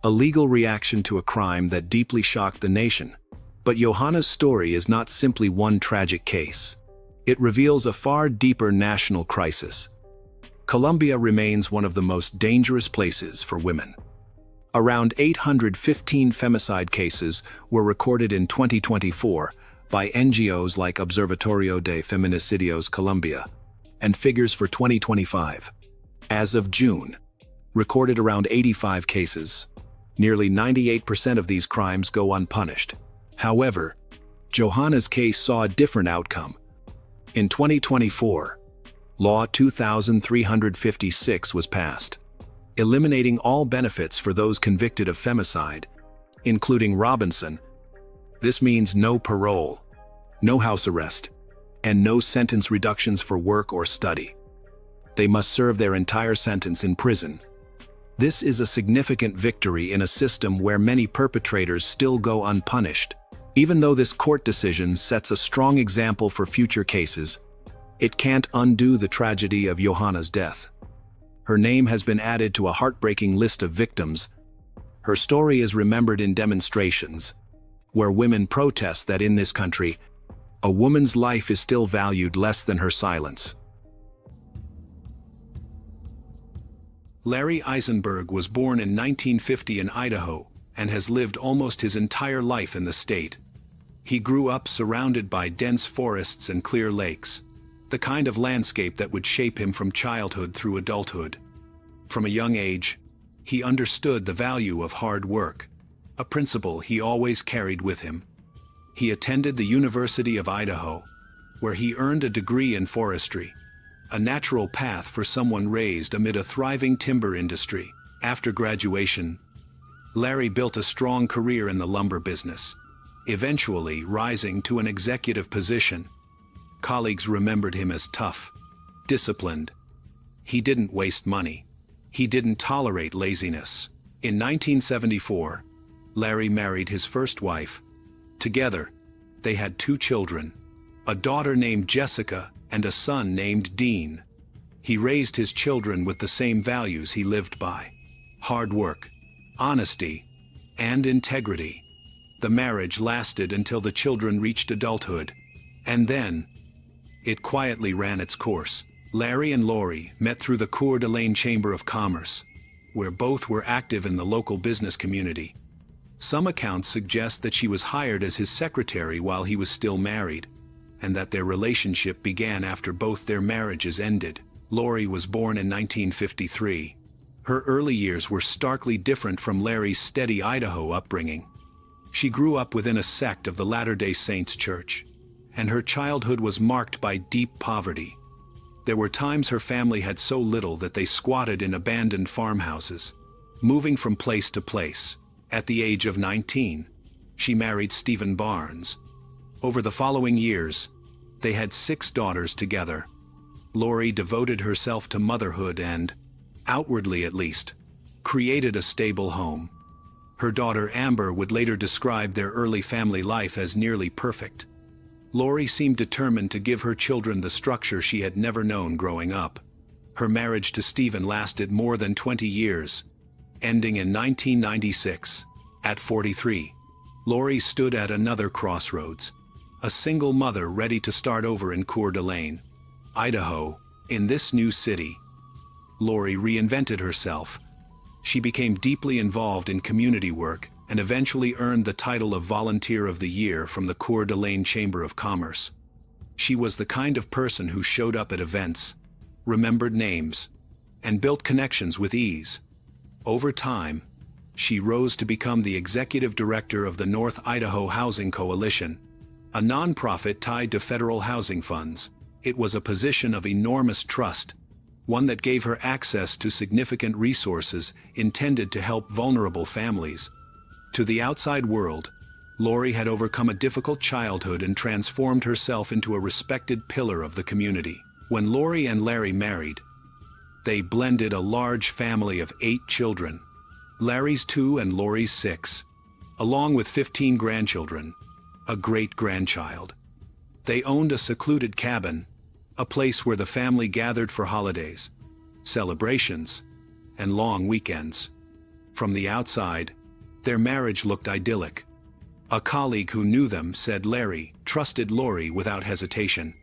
a legal reaction to a crime that deeply shocked the nation. But Johanna's story is not simply one tragic case. It reveals a far deeper national crisis. Colombia remains one of the most dangerous places for women. Around 815 femicide cases were recorded in 2024 by NGOs like Observatorio de Feminicidios Colombia, and figures for 2025, as of June, recorded around 85 cases. Nearly 98% of these crimes go unpunished. However, Johanna's case saw a different outcome. In 2024, Law 2356 was passed, eliminating all benefits for those convicted of femicide, including Robinson. This means no parole, no house arrest, and no sentence reductions for work or study. They must serve their entire sentence in prison. This is a significant victory in a system where many perpetrators still go unpunished. Even though this court decision sets a strong example for future cases, it can't undo the tragedy of Johanna's death. Her name has been added to a heartbreaking list of victims. Her story is remembered in demonstrations, where women protest that in this country, a woman's life is still valued less than her silence. Larry Eisenberg was born in 1950 in Idaho and has lived almost his entire life in the state. He grew up surrounded by dense forests and clear lakes, the kind of landscape that would shape him from childhood through adulthood. From a young age, he understood the value of hard work, a principle he always carried with him. He attended the University of Idaho, where he earned a degree in forestry, a natural path for someone raised amid a thriving timber industry. After graduation, Larry built a strong career in the lumber business, eventually rising to an executive position. Colleagues remembered him as tough, disciplined. He didn't waste money. He didn't tolerate laziness. In 1974, Larry married his first wife. Together, they had 2 children, a daughter named Jessica and a son named Dean. He raised his children with the same values he lived by: hard work, honesty, and integrity. The marriage lasted until the children reached adulthood, and then it quietly ran its course. Larry and Lori met through the Coeur d'Alene Chamber of Commerce, where both were active in the local business community. Some accounts suggest that she was hired as his secretary while he was still married, and that their relationship began after both their marriages ended. Lori was born in 1953. Her early years were starkly different from Larry's steady Idaho upbringing. She grew up within a sect of the Latter-day Saints Church, and her childhood was marked by deep poverty. There were times her family had so little that they squatted in abandoned farmhouses, moving from place to place. At the age of 19, she married Stephen Barnes. Over the following years, they had 6 daughters together. Lori devoted herself to motherhood and, outwardly at least, created a stable home. Her daughter Amber would later describe their early family life as nearly perfect. Lori seemed determined to give her children the structure she had never known growing up. Her marriage to Stephen lasted more than 20 years, ending in 1996. At 43, Lori stood at another crossroads, a single mother ready to start over in Coeur d'Alene, Idaho. In this new city, Lori reinvented herself. She became deeply involved in community work, and eventually earned the title of Volunteer of the Year from the Coeur d'Alene Chamber of Commerce. She was the kind of person who showed up at events, remembered names, and built connections with ease. Over time, she rose to become the executive director of the North Idaho Housing Coalition, a nonprofit tied to federal housing funds. It was a position of enormous trust, one that gave her access to significant resources intended to help vulnerable families. To the outside world, Lori had overcome a difficult childhood and transformed herself into a respected pillar of the community. When Lori and Larry married, they blended a large family of 8 children, Larry's 2 and Lori's 6, along with 15 grandchildren, a great-grandchild. They owned a secluded cabin, a place where the family gathered for holidays, celebrations, and long weekends. From the outside, their marriage looked idyllic. A colleague who knew them said Larry trusted Lori without hesitation.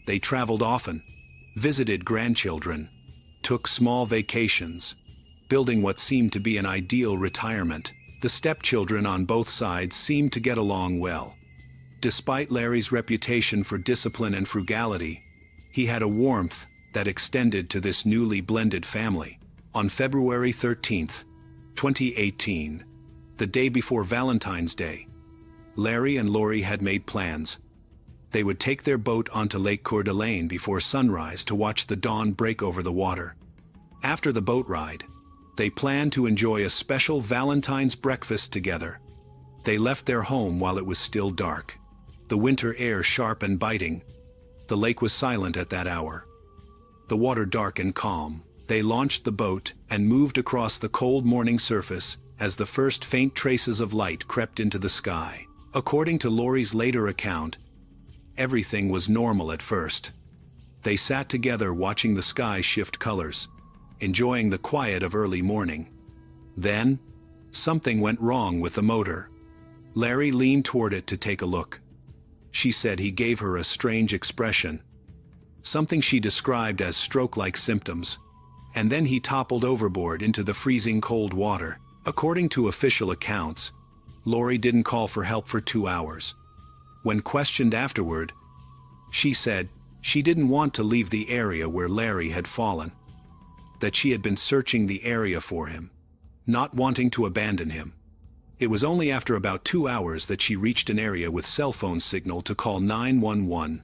They traveled often, visited grandchildren, took small vacations, building what seemed to be an ideal retirement. The stepchildren on both sides seemed to get along well. Despite Larry's reputation for discipline and frugality, he had a warmth that extended to this newly blended family. On February 13, 2018, the day before Valentine's Day, Larry and Lori had made plans. They would take their boat onto Lake Coeur d'Alene before sunrise to watch the dawn break over the water. After the boat ride, they planned to enjoy a special Valentine's breakfast together. They left their home while it was still dark, the winter air sharp and biting. The lake was silent at that hour, the water dark and calm. They launched the boat and moved across the cold morning surface as the first faint traces of light crept into the sky. According to Lori's later account, everything was normal at first. They sat together watching the sky shift colors, enjoying the quiet of early morning. Then, something went wrong with the motor. Larry leaned toward it to take a look. She said he gave her a strange expression, something she described as stroke-like symptoms, and then he toppled overboard into the freezing cold water. According to official accounts, Lori didn't call for help for 2 hours. When questioned afterward, she said she didn't want to leave the area where Larry had fallen, that she had been searching the area for him, not wanting to abandon him. It was only after about 2 hours that she reached an area with cell phone signal to call 911.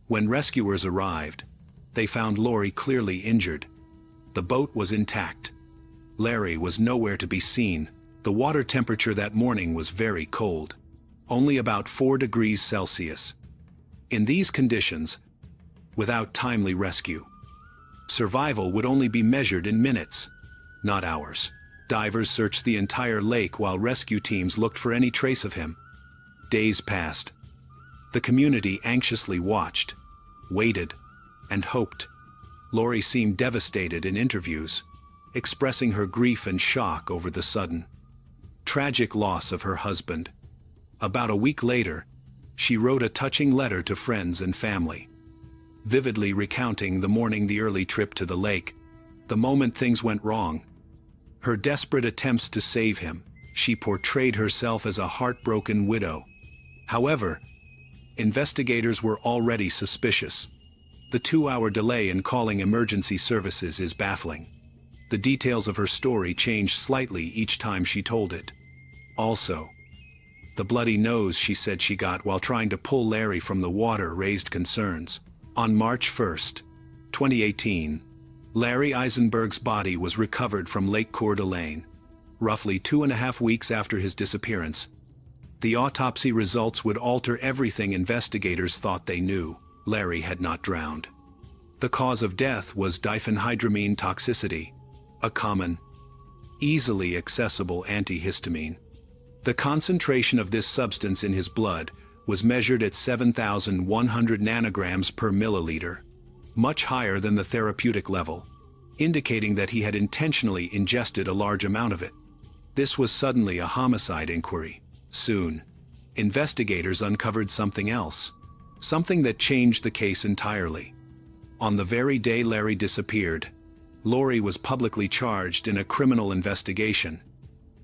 When rescuers arrived, they found Lori clearly injured. The boat was intact. Larry was nowhere to be seen. The water temperature that morning was very cold, only about 4 degrees Celsius. In these conditions, without timely rescue, survival would only be measured in minutes, not hours. Divers searched the entire lake while rescue teams looked for any trace of him. Days passed. The community anxiously watched, waited, and hoped. Lori seemed devastated in interviews, expressing her grief and shock over the sudden, tragic loss of her husband. About a week later, she wrote a touching letter to friends and family, vividly recounting the morning, the early trip to the lake, the moment things went wrong, her desperate attempts to save him. She portrayed herself as a heartbroken widow. However, investigators were already suspicious. The 2-hour delay in calling emergency services is baffling. The details of her story changed slightly each time she told it. Also, the bloody nose she said she got while trying to pull Larry from the water raised concerns. On March 1, 2018, Larry Eisenberg's body was recovered from Lake Coeur d'Alene, roughly 2.5 weeks after his disappearance. The autopsy results would alter everything investigators thought they knew. Larry had not drowned. The cause of death was diphenhydramine toxicity, a common, easily accessible antihistamine. The concentration of this substance in his blood was measured at 7,100 nanograms per milliliter, much higher than the therapeutic level, indicating that he had intentionally ingested a large amount of it. This was suddenly a homicide inquiry. Soon, investigators uncovered something else, something that changed the case entirely. On the very day Larry disappeared, Lori was publicly charged in a criminal investigation.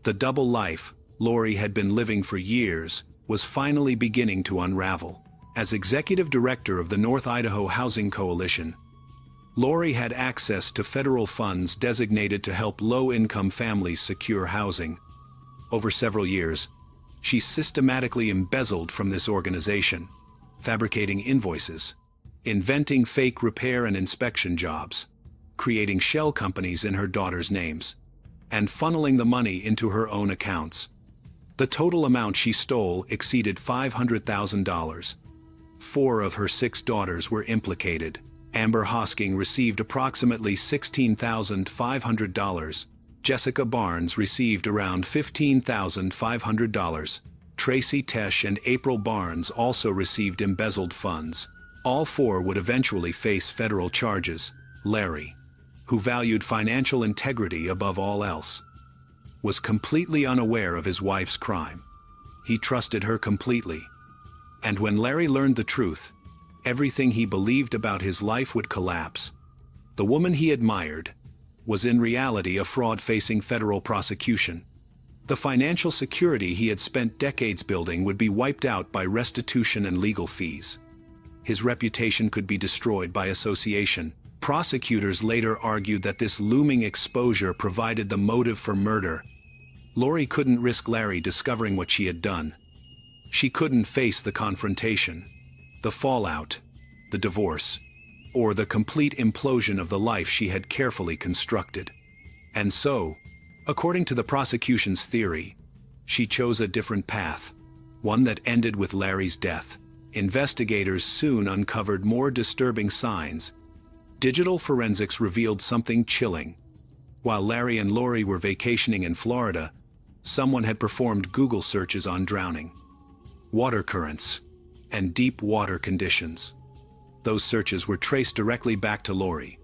The double life, Lori had been living for years, was finally beginning to unravel. As executive director of the North Idaho Housing Coalition, Lori had access to federal funds designated to help low-income families secure housing. Over several years, she systematically embezzled from this organization, fabricating invoices, inventing fake repair and inspection jobs, creating shell companies in her daughters' names, and funneling the money into her own accounts. The total amount she stole exceeded $500,000. 4 of her 6 daughters were implicated. Amber Hosking received approximately $16,500. Jessica Barnes received around $15,500. Tracy Tesh and April Barnes also received embezzled funds. All 4 would eventually face federal charges. Larry, who valued financial integrity above all else, was completely unaware of his wife's crime. He trusted her completely. And when Larry learned the truth, everything he believed about his life would collapse. The woman he admired was in reality a fraud facing federal prosecution. The financial security he had spent decades building would be wiped out by restitution and legal fees. His reputation could be destroyed by association. Prosecutors later argued that this looming exposure provided the motive for murder. Lori couldn't risk Larry discovering what she had done. She couldn't face the confrontation, the fallout, the divorce, or the complete implosion of the life she had carefully constructed. And so, according to the prosecution's theory, she chose a different path, one that ended with Larry's death. Investigators soon uncovered more disturbing signs. Digital forensics revealed something chilling. While Larry and Lori were vacationing in Florida, someone had performed Google searches on drowning, water currents, and deep water conditions. Those searches were traced directly back to Lori.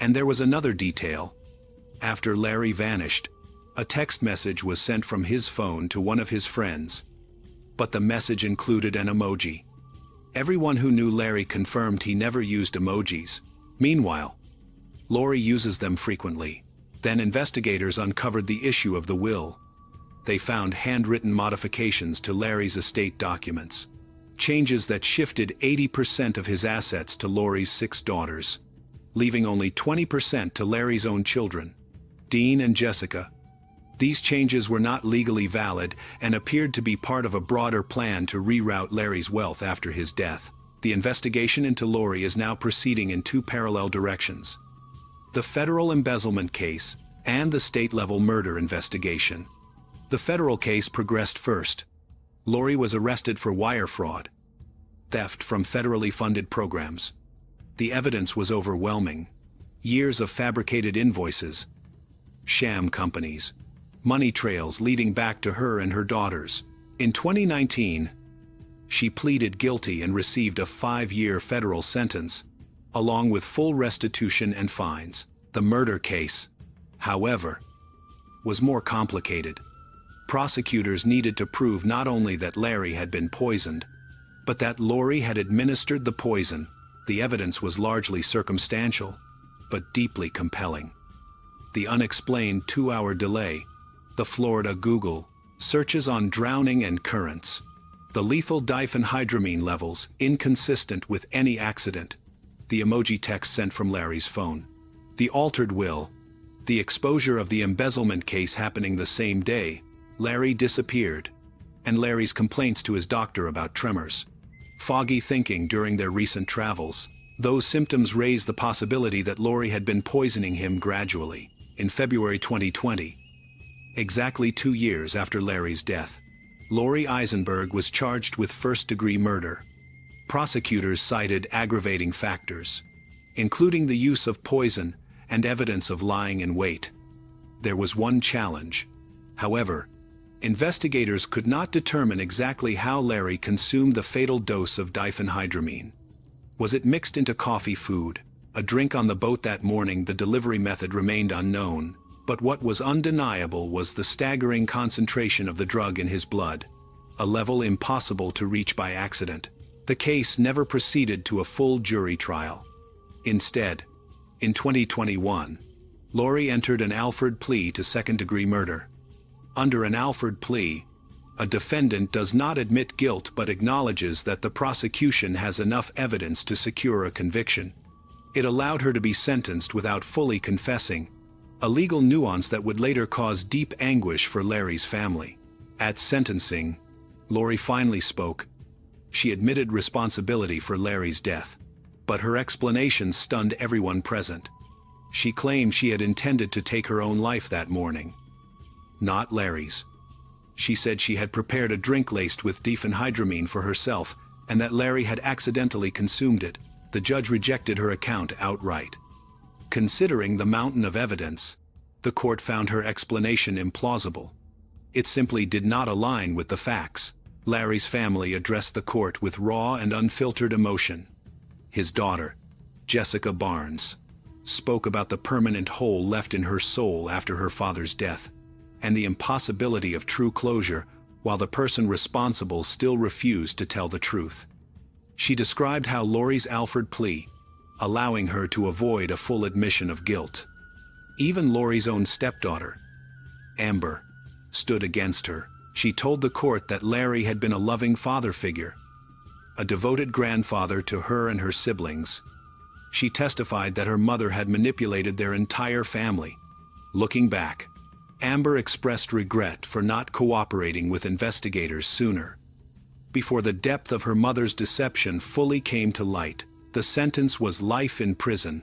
And there was another detail. After Larry vanished, a text message was sent from his phone to one of his friends. But the message included an emoji. Everyone who knew Larry confirmed he never used emojis. Meanwhile, Lori uses them frequently. Then investigators uncovered the issue of the will. They found handwritten modifications to Larry's estate documents, changes that shifted 80% of his assets to Lori's 6 daughters, leaving only 20% to Larry's own children, Dean and Jessica. These changes were not legally valid and appeared to be part of a broader plan to reroute Larry's wealth after his death. The investigation into Lori is now proceeding in 2 parallel directions: the federal embezzlement case and the state-level murder investigation. The federal case progressed first. Lori was arrested for wire fraud, theft from federally funded programs. The evidence was overwhelming. Years of fabricated invoices, sham companies, money trails leading back to her and her daughters. In 2019, she pleaded guilty and received a 5-year federal sentence, along with full restitution and fines. The murder case, however, was more complicated. Prosecutors needed to prove not only that Larry had been poisoned, but that Lori had administered the poison. The evidence was largely circumstantial, but deeply compelling. The unexplained 2-hour delay, the Florida Google searches on drowning and currents, the lethal diphenhydramine levels inconsistent with any accident, the emoji text sent from Larry's phone, the altered will, the exposure of the embezzlement case happening the same day Larry disappeared, and Larry's complaints to his doctor about tremors, foggy thinking during their recent travels. Those symptoms raised the possibility that Lori had been poisoning him gradually. In February 2020, exactly 2 years after Larry's death, Lori Eisenberg was charged with first-degree murder. Prosecutors cited aggravating factors, including the use of poison and evidence of lying in wait. There was one challenge. However, investigators could not determine exactly how Larry consumed the fatal dose of diphenhydramine. Was it mixed into coffee, food, a drink on the boat that morning? The delivery method remained unknown, but what was undeniable was the staggering concentration of the drug in his blood, a level impossible to reach by accident. The case never proceeded to a full jury trial. Instead, in 2021, Lori entered an Alford plea to second-degree murder. Under an Alford plea, a defendant does not admit guilt but acknowledges that the prosecution has enough evidence to secure a conviction. It allowed her to be sentenced without fully confessing, a legal nuance that would later cause deep anguish for Larry's family. At sentencing, Lori finally spoke. She admitted responsibility for Larry's death, but her explanation stunned everyone present. She claimed she had intended to take her own life that morning, not Larry's. She said she had prepared a drink laced with diphenhydramine for herself and that Larry had accidentally consumed it. The judge rejected her account outright. Considering the mountain of evidence, the court found her explanation implausible. It simply did not align with the facts. Larry's family addressed the court with raw and unfiltered emotion. His daughter, Jessica Barnes, spoke about the permanent hole left in her soul after her father's death, and the impossibility of true closure, while the person responsible still refused to tell the truth. She described how Lori's Alford plea, allowing her to avoid a full admission of guilt. Even Lori's own stepdaughter, Amber, stood against her. She told the court that Larry had been a loving father figure, a devoted grandfather to her and her siblings. She testified that her mother had manipulated their entire family. Looking back, Amber expressed regret for not cooperating with investigators sooner. Before the depth of her mother's deception fully came to light, the sentence was life in prison,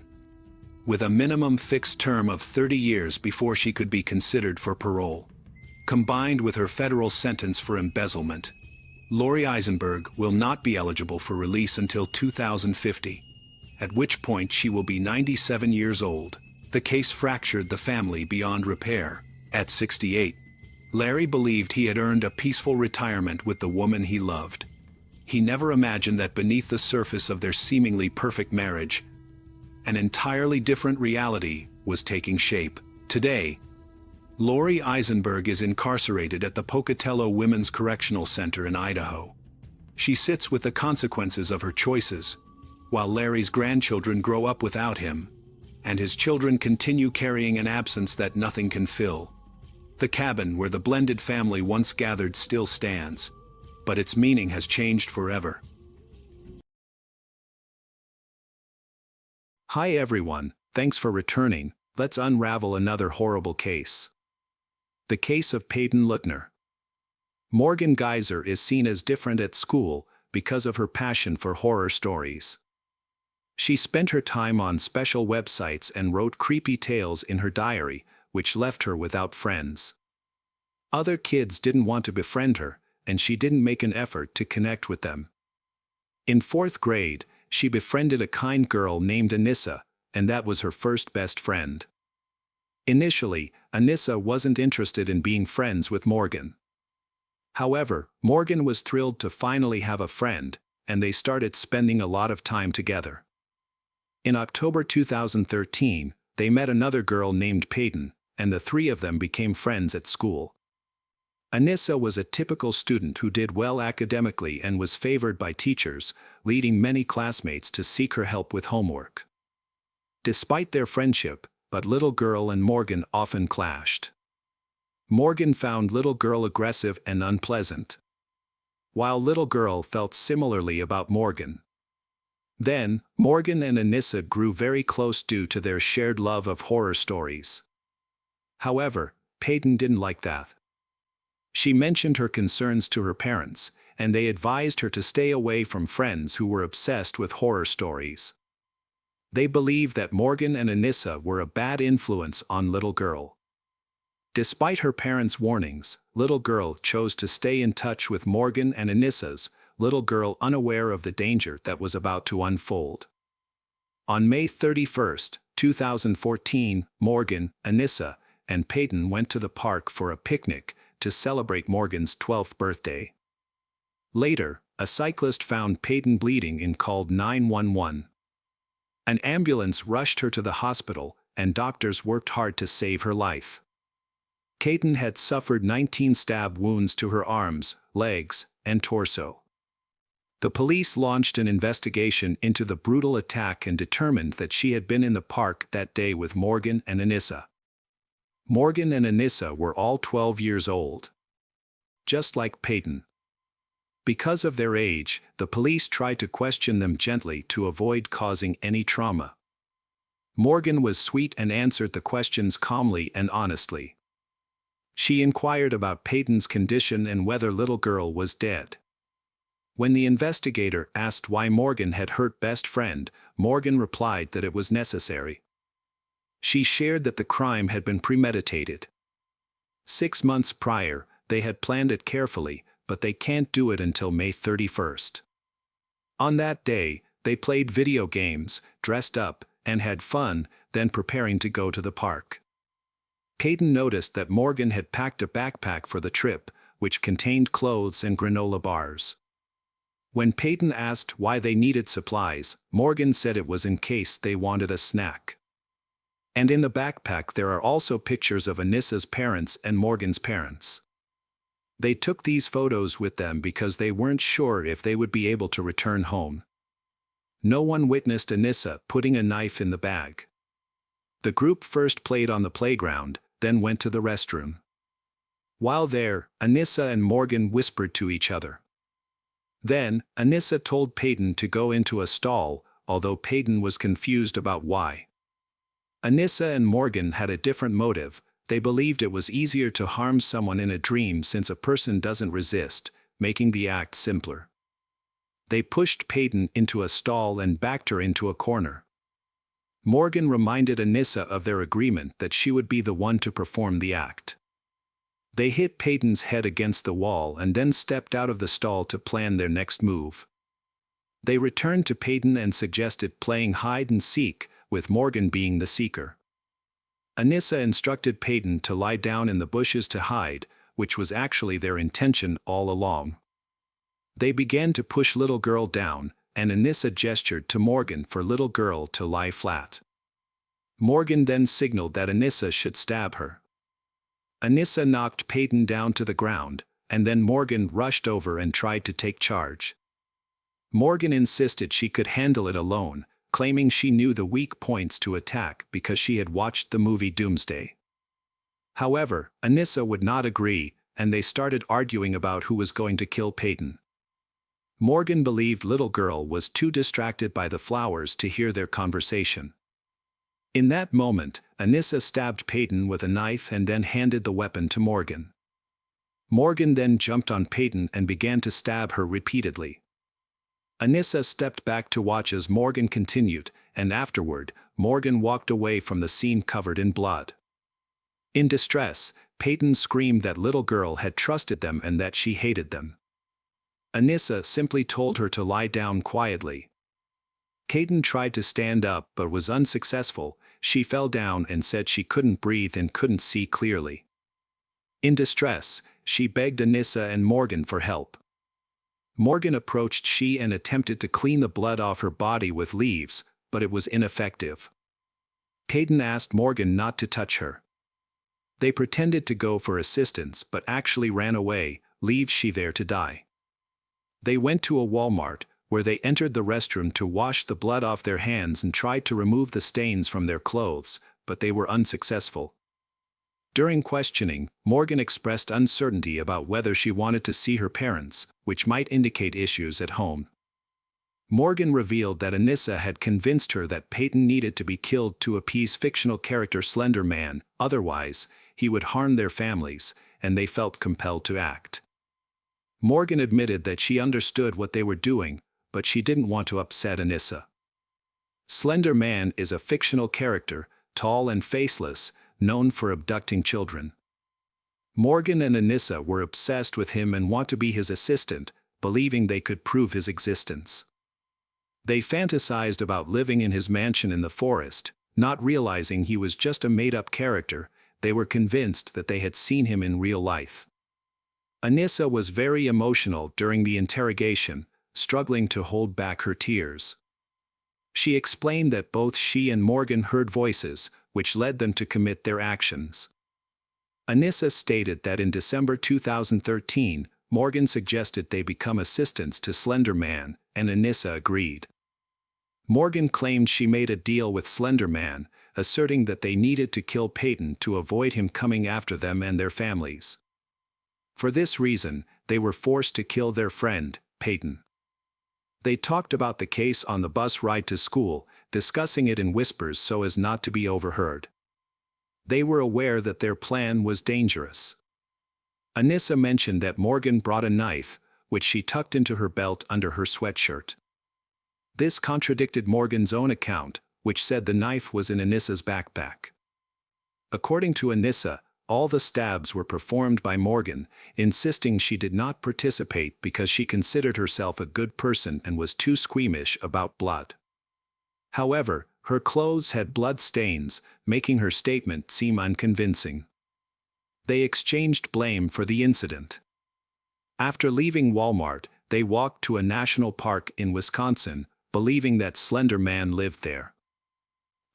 with a minimum fixed term of 30 years before she could be considered for parole. Combined with her federal sentence for embezzlement, Lori Eisenberg will not be eligible for release until 2050, at which point she will be 97 years old. The case fractured the family beyond repair. At 68, Larry believed he had earned a peaceful retirement with the woman he loved. He never imagined that beneath the surface of their seemingly perfect marriage, an entirely different reality was taking shape. Today, Lori Eisenberg is incarcerated at the Pocatello Women's Correctional Center in Idaho. She sits with the consequences of her choices, while Larry's grandchildren grow up without him, and his children continue carrying an absence that nothing can fill. The cabin where the blended family once gathered still stands, but its meaning has changed forever. Hi everyone, thanks for returning. Let's unravel another horrible case. The case of Peyton Luckner. Morgan Geyser is seen as different at school because of her passion for horror stories. She spent her time on special websites and wrote creepy tales in her diary, which left her without friends. Other kids didn't want to befriend her, and she didn't make an effort to connect with them. In 4th grade, she befriended a kind girl named Anissa, and that was her first best friend. Initially, Anissa wasn't interested in being friends with Morgan. However, Morgan was thrilled to finally have a friend, and they started spending a lot of time together. In October 2013, they met another girl named Peyton, and the three of them became friends at school. Anissa was a typical student who did well academically and was favored by teachers, leading many classmates to seek her help with homework. Despite their friendship, but Little Girl and Morgan often clashed. Morgan found Little Girl aggressive and unpleasant, while Little Girl felt similarly about Morgan. Then, Morgan and Anissa grew very close due to their shared love of horror stories. However, Peyton didn't like that. She mentioned her concerns to her parents, and they advised her to stay away from friends who were obsessed with horror stories. They believed that Morgan and Anissa were a bad influence on Little Girl. Despite her parents' warnings, Little Girl chose to stay in touch with Morgan and Anissa's, Little Girl unaware of the danger that was about to unfold. On May 31, 2014, Morgan, Anissa, and Peyton went to the park for a picnic to celebrate Morgan's 12th birthday. Later, a cyclist found Peyton bleeding and called 911. An ambulance rushed her to the hospital, and doctors worked hard to save her life. Peyton had suffered 19 stab wounds to her arms, legs, and torso. The police launched an investigation into the brutal attack and determined that she had been in the park that day with Morgan and Anissa. Morgan and Anissa were all 12 years old. Just like Peyton. Because of their age, the police tried to question them gently to avoid causing any trauma. Morgan was sweet and answered the questions calmly and honestly. She inquired about Peyton's condition and whether little girl was dead. When the investigator asked why Morgan had hurt best friend, Morgan replied that it was necessary. She shared that the crime had been premeditated. 6 months prior, they had planned it carefully, but they can't do it until May 31st. On that day, they played video games, dressed up, and had fun, then preparing to go to the park. Peyton noticed that Morgan had packed a backpack for the trip, which contained clothes and granola bars. When Peyton asked why they needed supplies, Morgan said it was in case they wanted a snack. And in the backpack there are also pictures of Anissa's parents and Morgan's parents. They took these photos with them because they weren't sure if they would be able to return home. No one witnessed Anissa putting a knife in the bag. The group first played on the playground, then went to the restroom. While there, Anissa and Morgan whispered to each other. Then, Anissa told Peyton to go into a stall, although Peyton was confused about why. Anissa and Morgan had a different motive. They believed it was easier to harm someone in a dream since a person doesn't resist, making the act simpler. They pushed Peyton into a stall and backed her into a corner. Morgan reminded Anissa of their agreement that she would be the one to perform the act. They hit Peyton's head against the wall and then stepped out of the stall to plan their next move. They returned to Peyton and suggested playing hide and seek, with Morgan being the seeker. Anissa instructed Peyton to lie down in the bushes to hide, which was actually their intention all along. They began to push little girl down, and Anissa gestured to Morgan for little girl to lie flat. Morgan then signaled that Anissa should stab her. Anissa knocked Peyton down to the ground, and then Morgan rushed over and tried to take charge. Morgan insisted she could handle it alone, claiming she knew the weak points to attack because she had watched the movie Doomsday. However, Anissa would not agree, and they started arguing about who was going to kill Peyton. Morgan believed little girl was too distracted by the flowers to hear their conversation. In that moment, Anissa stabbed Peyton with a knife and then handed the weapon to Morgan. Morgan then jumped on Peyton and began to stab her repeatedly. Anissa stepped back to watch as Morgan continued, and afterward, Morgan walked away from the scene covered in blood. In distress, Peyton screamed that little girl had trusted them and that she hated them. Anissa simply told her to lie down quietly. Peyton tried to stand up but was unsuccessful. She fell down and said she couldn't breathe and couldn't see clearly. In distress, she begged Anissa and Morgan for help. Morgan approached she and attempted to clean the blood off her body with leaves, but it was ineffective. Peyton asked Morgan not to touch her. They pretended to go for assistance but actually ran away, leave she there to die. They went to a Walmart, where they entered the restroom to wash the blood off their hands and tried to remove the stains from their clothes, but they were unsuccessful. During questioning, Morgan expressed uncertainty about whether she wanted to see her parents, which might indicate issues at home. Morgan revealed that Anissa had convinced her that Peyton needed to be killed to appease fictional character Slender Man, otherwise, he would harm their families, and they felt compelled to act. Morgan admitted that she understood what they were doing, but she didn't want to upset Anissa. Slender Man is a fictional character, tall and faceless, known for abducting children. Morgan and Anissa were obsessed with him and want to be his assistant, believing they could prove his existence. They fantasized about living in his mansion in the forest, not realizing he was just a made-up character. They were convinced that they had seen him in real life. Anissa was very emotional during the interrogation, struggling to hold back her tears. She explained that both she and Morgan heard voices, which led them to commit their actions. Anissa stated that in December 2013, Morgan suggested they become assistants to Slender Man, and Anissa agreed. Morgan claimed she made a deal with Slender Man, asserting that they needed to kill Peyton to avoid him coming after them and their families. For this reason, they were forced to kill their friend, Peyton. They talked about the case on the bus ride to school, discussing it in whispers so as not to be overheard. They were aware that their plan was dangerous. Anissa mentioned that Morgan brought a knife, which she tucked into her belt under her sweatshirt. This contradicted Morgan's own account, which said the knife was in Anissa's backpack. According to Anissa, all the stabs were performed by Morgan, insisting she did not participate because she considered herself a good person and was too squeamish about blood. However, her clothes had blood stains, making her statement seem unconvincing. They exchanged blame for the incident. After leaving Walmart, they walked to a national park in Wisconsin, believing that Slender Man lived there.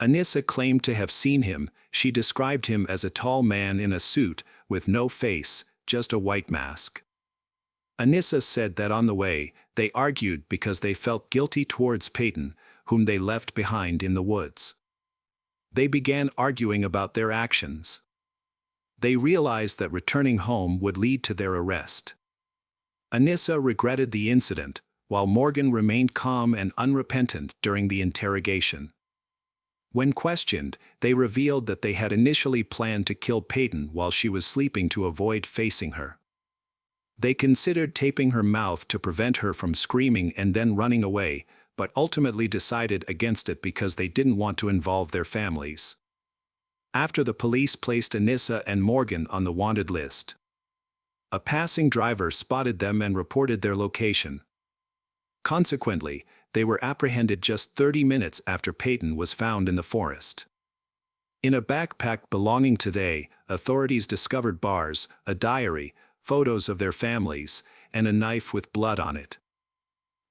Anissa claimed to have seen him. She described him as a tall man in a suit, with no face, just a white mask. Anissa said that on the way, they argued because they felt guilty towards Peyton, whom they left behind in the woods. They began arguing about their actions. They realized that returning home would lead to their arrest. Anissa regretted the incident, while Morgan remained calm and unrepentant during the interrogation. When questioned, they revealed that they had initially planned to kill Peyton while she was sleeping to avoid facing her. They considered taping her mouth to prevent her from screaming and then running away, but ultimately decided against it because they didn't want to involve their families. After the police placed Anissa and Morgan on the wanted list, a passing driver spotted them and reported their location. Consequently, they were apprehended just 30 minutes after Peyton was found in the forest. In a backpack belonging to they, authorities discovered bars, a diary, photos of their families, and a knife with blood on it.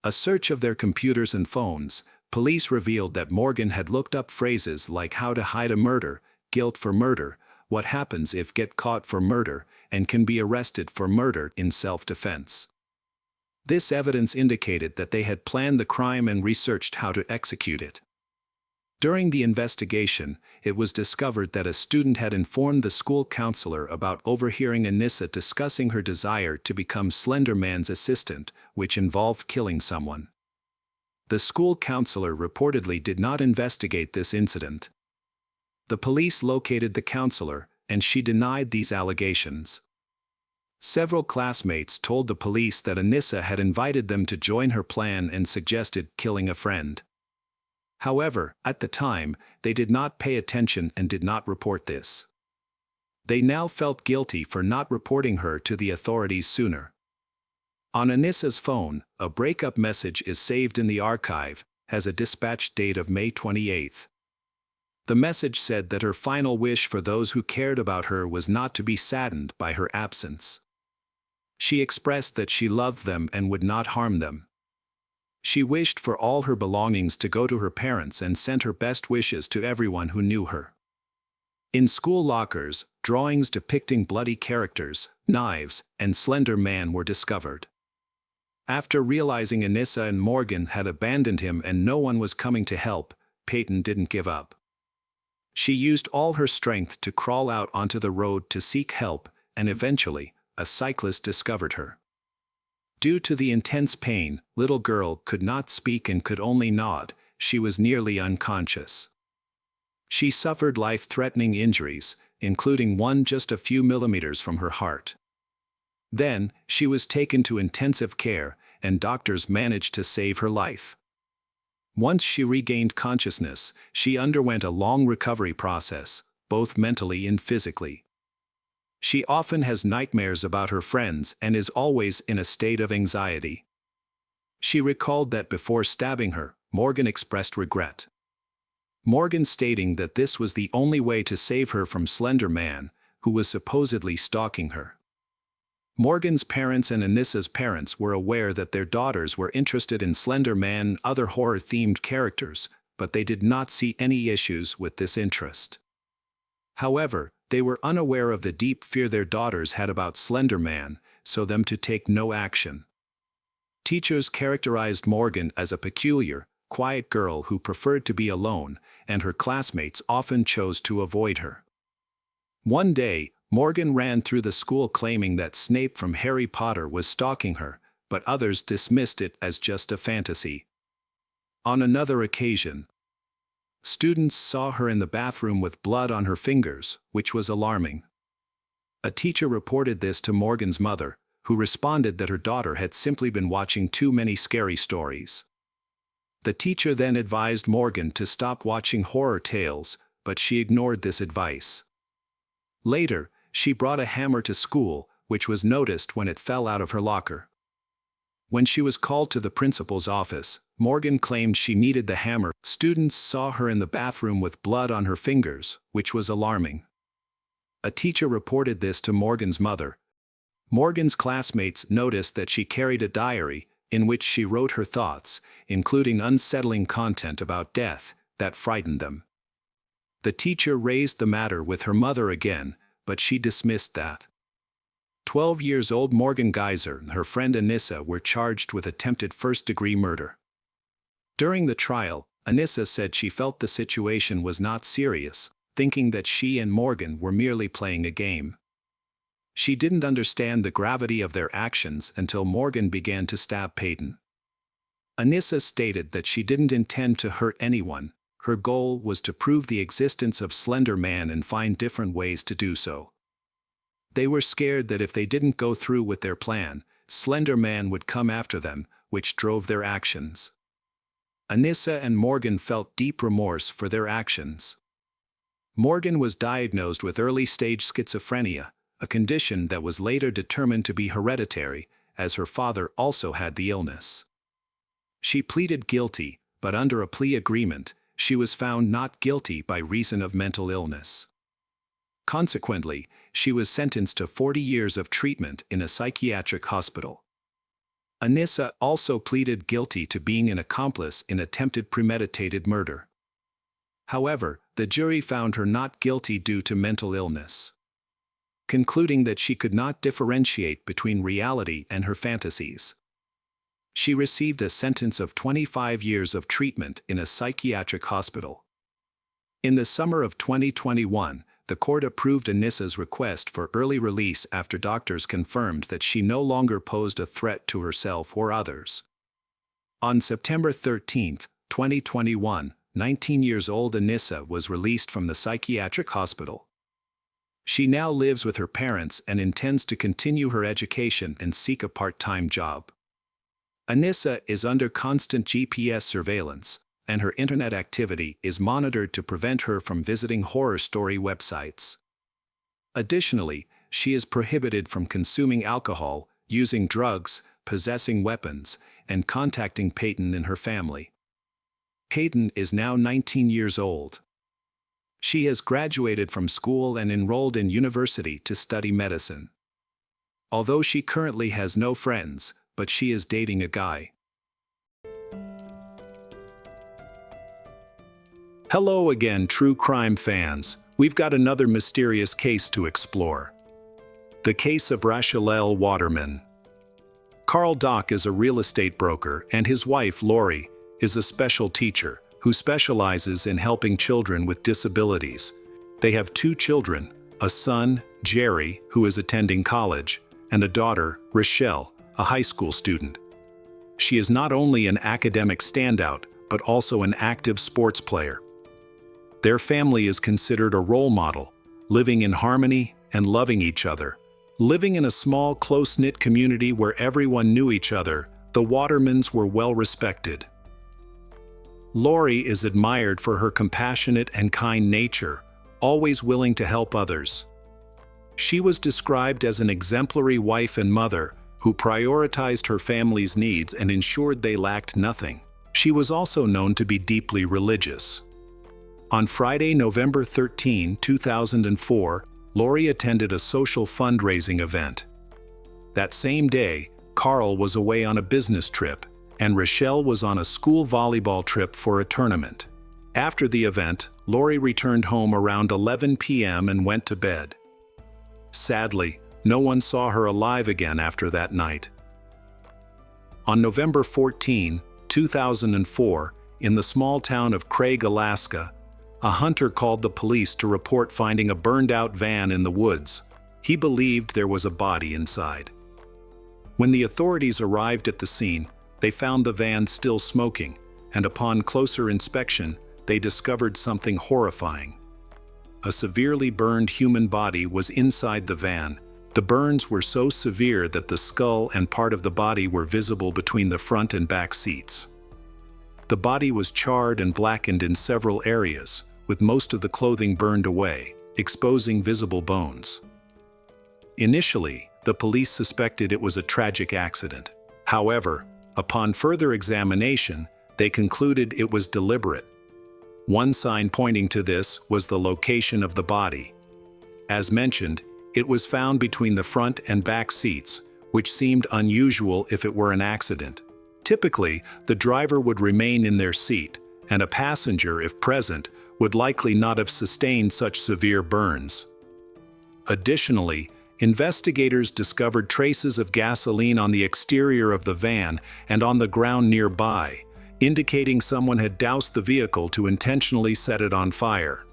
A search of their computers and phones, police revealed that Morgan had looked up phrases like how to hide a murder, guilt for murder, what happens if get caught for murder, and can be arrested for murder in self-defense. This evidence indicated that they had planned the crime and researched how to execute it. During the investigation, it was discovered that a student had informed the school counselor about overhearing Anissa discussing her desire to become Slender Man's assistant, which involved killing someone. The school counselor reportedly did not investigate this incident. The police located the counselor, and she denied these allegations. Several classmates told the police that Anissa had invited them to join her plan and suggested killing a friend. However, at the time, they did not pay attention and did not report this. They now felt guilty for not reporting her to the authorities sooner. On Anissa's phone, a breakup message is saved in the archive, has a dispatch date of May 28. The message said that her final wish for those who cared about her was not to be saddened by her absence. She expressed that she loved them and would not harm them. She wished for all her belongings to go to her parents and sent her best wishes to everyone who knew her. In school lockers, drawings depicting bloody characters, knives, and Slender Man were discovered. After realizing Anissa and Morgan had abandoned him and no one was coming to help, Peyton didn't give up. She used all her strength to crawl out onto the road to seek help, and eventually, a cyclist discovered her. Due to the intense pain, little girl could not speak and could only nod. She was nearly unconscious. She suffered life-threatening injuries, including one just a few millimeters from her heart. Then, she was taken to intensive care, and doctors managed to save her life. Once she regained consciousness, she underwent a long recovery process, both mentally and physically. She often has nightmares about her friends and is always in a state of anxiety. She recalled that before stabbing her, Morgan expressed regret. Morgan stating that this was the only way to save her from Slender Man, who was supposedly stalking her. Morgan's parents and Anissa's parents were aware that their daughters were interested in Slender Man and other horror-themed characters, but they did not see any issues with this interest. However, they were unaware of the deep fear their daughters had about Slender Man, so them to take no action. Teachers characterized Morgan as a peculiar, quiet girl who preferred to be alone, and her classmates often chose to avoid her. One day, Morgan ran through the school claiming that Snape from Harry Potter was stalking her, but others dismissed it as just a fantasy. On another occasion, students saw her in the bathroom with blood on her fingers, which was alarming. A teacher reported this to Morgan's mother, who responded that her daughter had simply been watching too many scary stories. The teacher then advised Morgan to stop watching horror tales, but she ignored this advice. Later, she brought a hammer to school, which was noticed when it fell out of her locker. When she was called to the principal's office, Morgan claimed she needed the hammer. Students saw her in the bathroom with blood on her fingers, which was alarming. A teacher reported this to Morgan's mother. Morgan's classmates noticed that she carried a diary, in which she wrote her thoughts, including unsettling content about death, that frightened them. The teacher raised the matter with her mother again, but she dismissed that. 12-year-old Morgan Geyser and her friend Anissa were charged with attempted first-degree murder. During the trial, Anissa said she felt the situation was not serious, thinking that she and Morgan were merely playing a game. She didn't understand the gravity of their actions until Morgan began to stab Peyton. Anissa stated that she didn't intend to hurt anyone. Her goal was to prove the existence of Slender Man and find different ways to do so. They were scared that if they didn't go through with their plan, Slender Man would come after them, which drove their actions. Anissa and Morgan felt deep remorse for their actions. Morgan was diagnosed with early-stage schizophrenia, a condition that was later determined to be hereditary, as her father also had the illness. She pleaded guilty, but under a plea agreement, she was found not guilty by reason of mental illness. Consequently, she was sentenced to 40 years of treatment in a psychiatric hospital. Anissa also pleaded guilty to being an accomplice in attempted premeditated murder. However, the jury found her not guilty due to mental illness, concluding that she could not differentiate between reality and her fantasies. She received a sentence of 25 years of treatment in a psychiatric hospital. In the summer of 2021, the court approved Anissa's request for early release after doctors confirmed that she no longer posed a threat to herself or others. On September 13, 2021, 19-year-old Anissa was released from the psychiatric hospital. She now lives with her parents and intends to continue her education and seek a part-time job. Anissa is under constant GPS surveillance, and her internet activity is monitored to prevent her from visiting horror story websites. Additionally, she is prohibited from consuming alcohol, using drugs, possessing weapons, and contacting Peyton and her family. Peyton is now 19 years old. She has graduated from school and enrolled in university to study medicine. Although she currently has no friends, but she is dating a guy. Hello again, true crime fans. We've got another mysterious case to explore. The case of Rachel Waterman. Carl Dock is a real estate broker, and his wife, Lori, is a special teacher who specializes in helping children with disabilities. They have 2 children, a son, Jerry, who is attending college, and a daughter, Rochelle, a high school student. She is not only an academic standout, but also an active sports player. Their family is considered a role model, living in harmony and loving each other. Living in a small, close-knit community where everyone knew each other, the Watermans were well respected. Lori is admired for her compassionate and kind nature, always willing to help others. She was described as an exemplary wife and mother who prioritized her family's needs and ensured they lacked nothing. She was also known to be deeply religious. On Friday, November 13, 2004, Lori attended a social fundraising event. That same day, Carl was away on a business trip, and Rochelle was on a school volleyball trip for a tournament. After the event, Lori returned home around 11 p.m. and went to bed. Sadly, no one saw her alive again after that night. On November 14, 2004, in the small town of Craig, Alaska, a hunter called the police to report finding a burned-out van in the woods. He believed there was a body inside. When the authorities arrived at the scene, they found the van still smoking, and upon closer inspection, they discovered something horrifying. A severely burned human body was inside the van. The burns were so severe that the skull and part of the body were visible between the front and back seats. The body was charred and blackened in several areas, with most of the clothing burned away, exposing visible bones. Initially, the police suspected it was a tragic accident. However, upon further examination, they concluded it was deliberate. One sign pointing to this was the location of the body. As mentioned, it was found between the front and back seats, which seemed unusual if it were an accident. Typically, the driver would remain in their seat, and a passenger, if present, would likely not have sustained such severe burns. Additionally, investigators discovered traces of gasoline on the exterior of the van and on the ground nearby, indicating someone had doused the vehicle to intentionally set it on fire.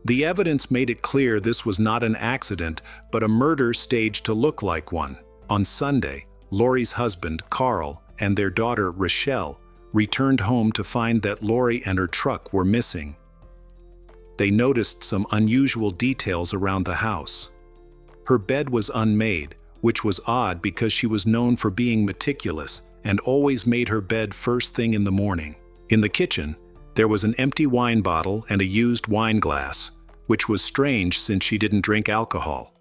The evidence made it clear this was not an accident, but a murder staged to look like one. On Sunday, Lori's husband, Carl, and their daughter, Rochelle, returned home to find that Lori and her truck were missing. They noticed some unusual details around the house. Her bed was unmade, which was odd because she was known for being meticulous and always made her bed first thing in the morning. In the kitchen, there was an empty wine bottle and a used wine glass, which was strange since she didn't drink alcohol.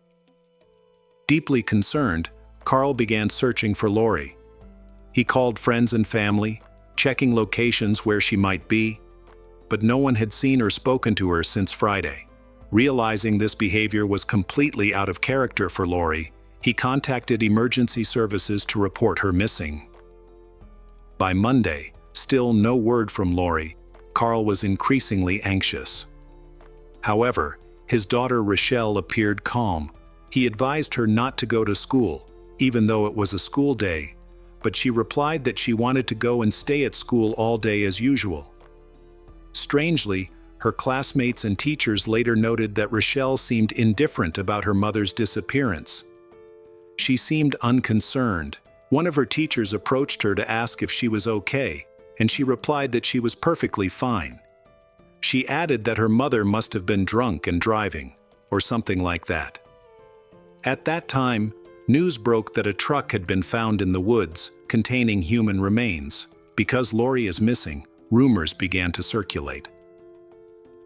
Deeply concerned, Carl began searching for Lori. He called friends and family, checking locations where she might be, but no one had seen or spoken to her since Friday. Realizing this behavior was completely out of character for Lori, he contacted emergency services to report her missing. By Monday, still no word from Lori. Carl was increasingly anxious. However, his daughter Rochelle appeared calm. He advised her not to go to school, even though it was a school day, but she replied that she wanted to go and stay at school all day as usual. Strangely, her classmates and teachers later noted that Rochelle seemed indifferent about her mother's disappearance. She seemed unconcerned. One of her teachers approached her to ask if she was okay, and she replied that she was perfectly fine. She added that her mother must have been drunk and driving, or something like that. At that time, news broke that a truck had been found in the woods containing human remains. Because Lori is missing, rumors began to circulate.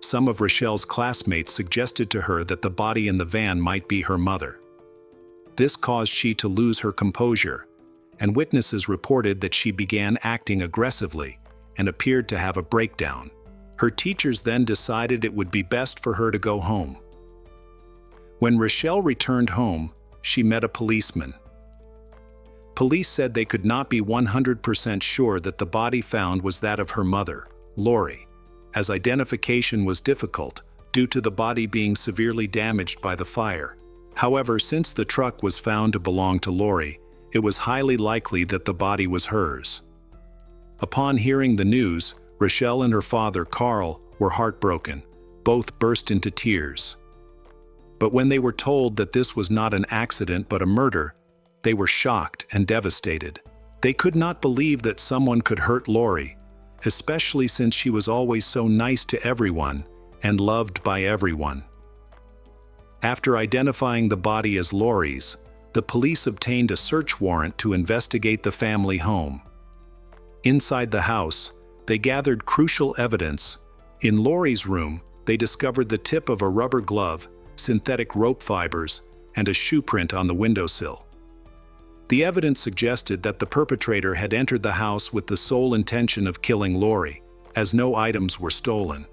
Some of Rochelle's classmates suggested to her that the body in the van might be her mother. This caused she to lose her composure, and witnesses reported that she began acting aggressively and appeared to have a breakdown. Her teachers then decided it would be best for her to go home. When Rochelle returned home, she met a policeman. Police said they could not be 100% sure that the body found was that of her mother, Lori, as identification was difficult due to the body being severely damaged by the fire. However, since the truck was found to belong to Lori, it was highly likely that the body was hers. Upon hearing the news, Rochelle and her father, Carl, were heartbroken. Both burst into tears. But when they were told that this was not an accident but a murder, they were shocked and devastated. They could not believe that someone could hurt Lori, especially since she was always so nice to everyone and loved by everyone. After identifying the body as Lori's, the police obtained a search warrant to investigate the family home. Inside the house, they gathered crucial evidence. In Lori's room, they discovered the tip of a rubber glove, synthetic rope fibers, and a shoe print on the windowsill. The evidence suggested that the perpetrator had entered the house with the sole intention of killing Lori, as no items were stolen.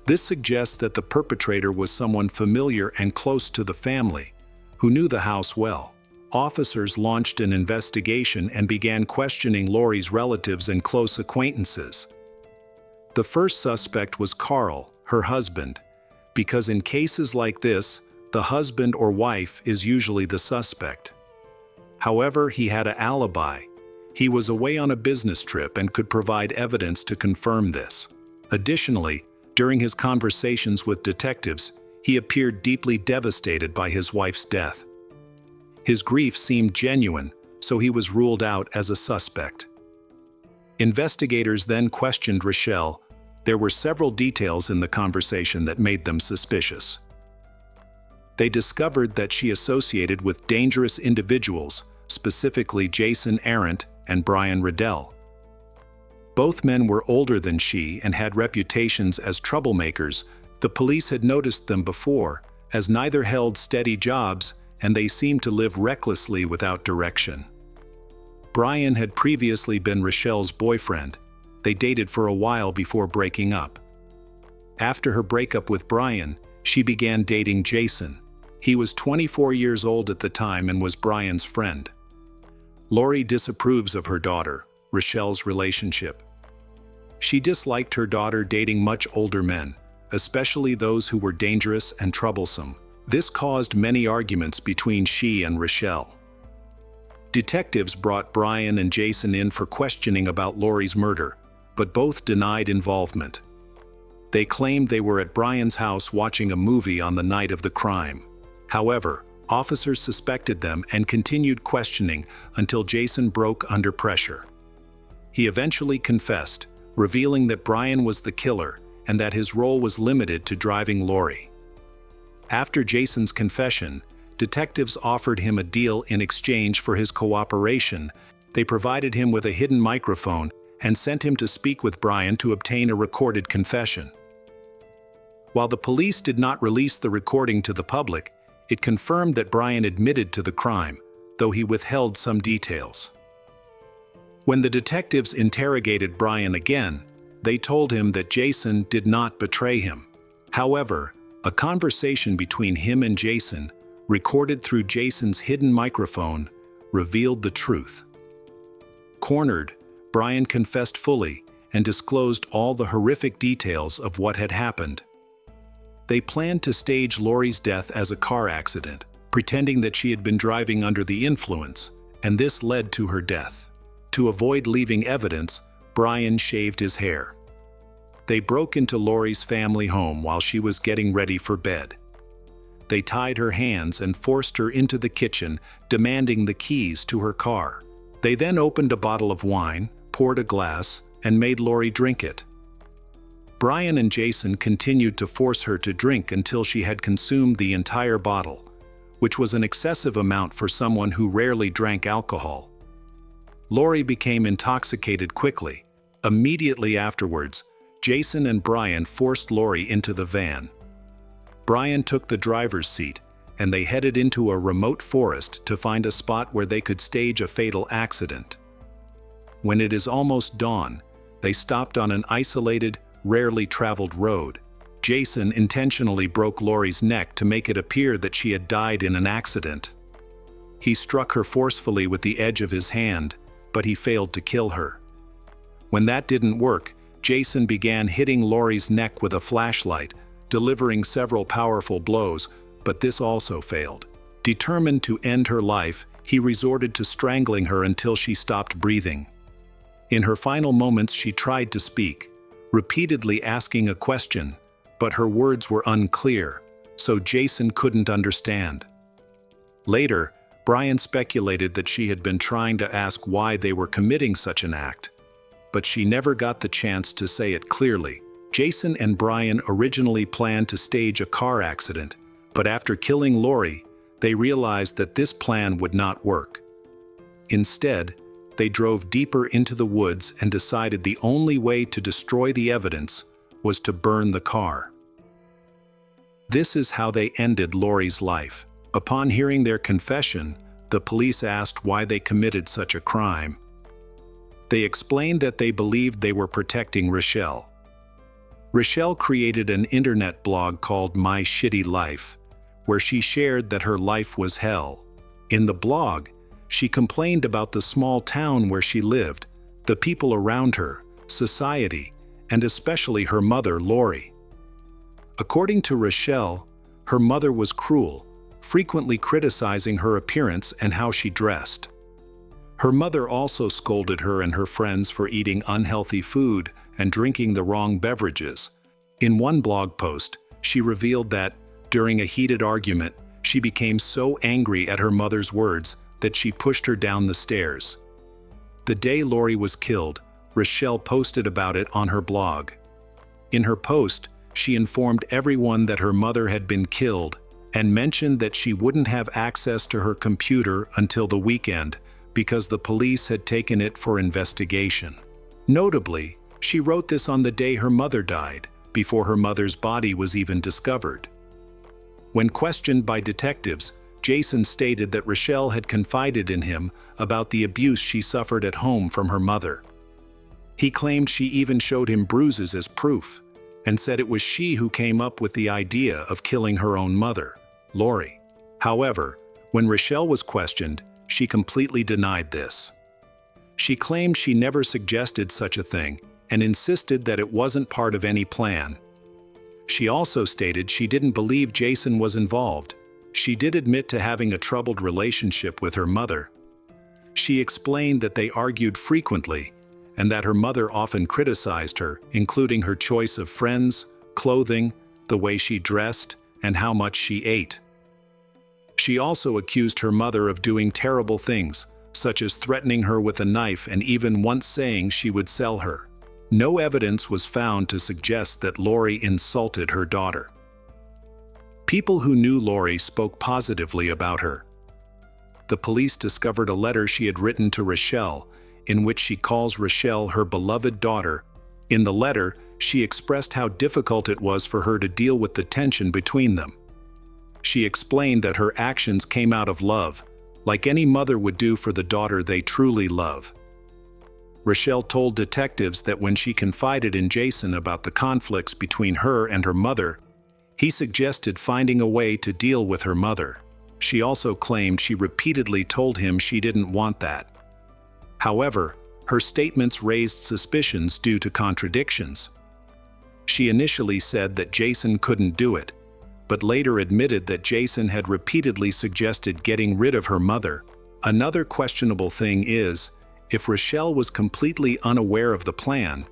This suggests that the perpetrator was someone familiar and close to the family, who knew the house well. Officers launched an investigation and began questioning Lori's relatives and close acquaintances. The first suspect was Carl, her husband, because in cases like this, the husband or wife is usually the suspect. However, he had an alibi. He was away on a business trip and could provide evidence to confirm this. Additionally, during his conversations with detectives, he appeared deeply devastated by his wife's death. His grief seemed genuine, so he was ruled out as a suspect. Investigators then questioned Rochelle. There were several details in the conversation that made them suspicious. They discovered that she associated with dangerous individuals, specifically Jason Arendt and Brian Riddell. Both men were older than she and had reputations as troublemakers. The police had noticed them before, as neither held steady jobs, and they seemed to live recklessly without direction. Brian had previously been Rochelle's boyfriend. They dated for a while before breaking up. After her breakup with Brian, she began dating Jason. He was 24 years old at the time and was Brian's friend. Lori disapproves of her daughter, Rochelle's relationship. She disliked her daughter dating much older men, especially those who were dangerous and troublesome. This caused many arguments between she and Rochelle. Detectives brought Brian and Jason in for questioning about Lori's murder, but both denied involvement. They claimed they were at Brian's house watching a movie on the night of the crime. However, officers suspected them and continued questioning until Jason broke under pressure. He eventually confessed, revealing that Brian was the killer and that his role was limited to driving Lori. After Jason's confession, detectives offered him a deal in exchange for his cooperation. They provided him with a hidden microphone and sent him to speak with Brian to obtain a recorded confession. While the police did not release the recording to the public, it confirmed that Brian admitted to the crime, though he withheld some details. When the detectives interrogated Brian again, they told him that Jason did not betray him. However, a conversation between him and Jason, recorded through Jason's hidden microphone, revealed the truth. Cornered, Brian confessed fully and disclosed all the horrific details of what had happened. They planned to stage Lori's death as a car accident, pretending that she had been driving under the influence, and this led to her death. To avoid leaving evidence, Brian shaved his hair. They broke into Lori's family home while she was getting ready for bed. They tied her hands and forced her into the kitchen, demanding the keys to her car. They then opened a bottle of wine, poured a glass, and made Lori drink it. Brian and Jason continued to force her to drink until she had consumed the entire bottle, which was an excessive amount for someone who rarely drank alcohol. Lori became intoxicated quickly. Immediately afterwards, Jason and Brian forced Lori into the van. Brian took the driver's seat, and they headed into a remote forest to find a spot where they could stage a fatal accident. When it is almost dawn, they stopped on an isolated, rarely traveled road. Jason intentionally broke Lori's neck to make it appear that she had died in an accident. He struck her forcefully with the edge of his hand, but he failed to kill her. When that didn't work, Jason began hitting Lori's neck with a flashlight, delivering several powerful blows, but this also failed. Determined to end her life, he resorted to strangling her until she stopped breathing. In her final moments, she tried to speak, repeatedly asking a question, but her words were unclear, so Jason couldn't understand. Later, Brian speculated that she had been trying to ask why they were committing such an act, but she never got the chance to say it clearly. Jason and Brian originally planned to stage a car accident, but after killing Lori, they realized that this plan would not work. Instead, they drove deeper into the woods and decided the only way to destroy the evidence was to burn the car. This is how they ended Lori's life. Upon hearing their confession, the police asked why they committed such a crime. They explained that they believed they were protecting Rochelle. Rochelle created an internet blog called My Shitty Life, where she shared that her life was hell. In the blog, she complained about the small town where she lived, the people around her, society, and especially her mother, Lori. According to Rochelle, her mother was cruel, frequently criticizing her appearance and how she dressed. Her mother also scolded her and her friends for eating unhealthy food and drinking the wrong beverages. In one blog post, she revealed that, during a heated argument, she became so angry at her mother's words that she pushed her down the stairs. The day Lori was killed, Rochelle posted about it on her blog. In her post, she informed everyone that her mother had been killed and mentioned that she wouldn't have access to her computer until the weekend because the police had taken it for investigation. Notably, she wrote this on the day her mother died, before her mother's body was even discovered. When questioned by detectives, Jason stated that Rochelle had confided in him about the abuse she suffered at home from her mother. He claimed she even showed him bruises as proof, and said it was she who came up with the idea of killing her own mother, Lori. However, when Rochelle was questioned, she completely denied this. She claimed she never suggested such a thing and insisted that it wasn't part of any plan. She also stated she didn't believe Jason was involved. She did admit to having a troubled relationship with her mother. She explained that they argued frequently and that her mother often criticized her, including her choice of friends, clothing, the way she dressed, and how much she ate. She also accused her mother of doing terrible things, such as threatening her with a knife and even once saying she would sell her. No evidence was found to suggest that Lori insulted her daughter. People who knew Lori spoke positively about her. The police discovered a letter she had written to Rochelle, in which she calls Rochelle her beloved daughter. In the letter, she expressed how difficult it was for her to deal with the tension between them. She explained that her actions came out of love, like any mother would do for the daughter they truly love. Rochelle told detectives that when she confided in Jason about the conflicts between her and her mother, he suggested finding a way to deal with her mother. She also claimed she repeatedly told him she didn't want that. However, her statements raised suspicions due to contradictions. She initially said that Jason couldn't do it, but later admitted that Jason had repeatedly suggested getting rid of her mother. Another questionable thing is, if Rochelle was completely unaware of the plan,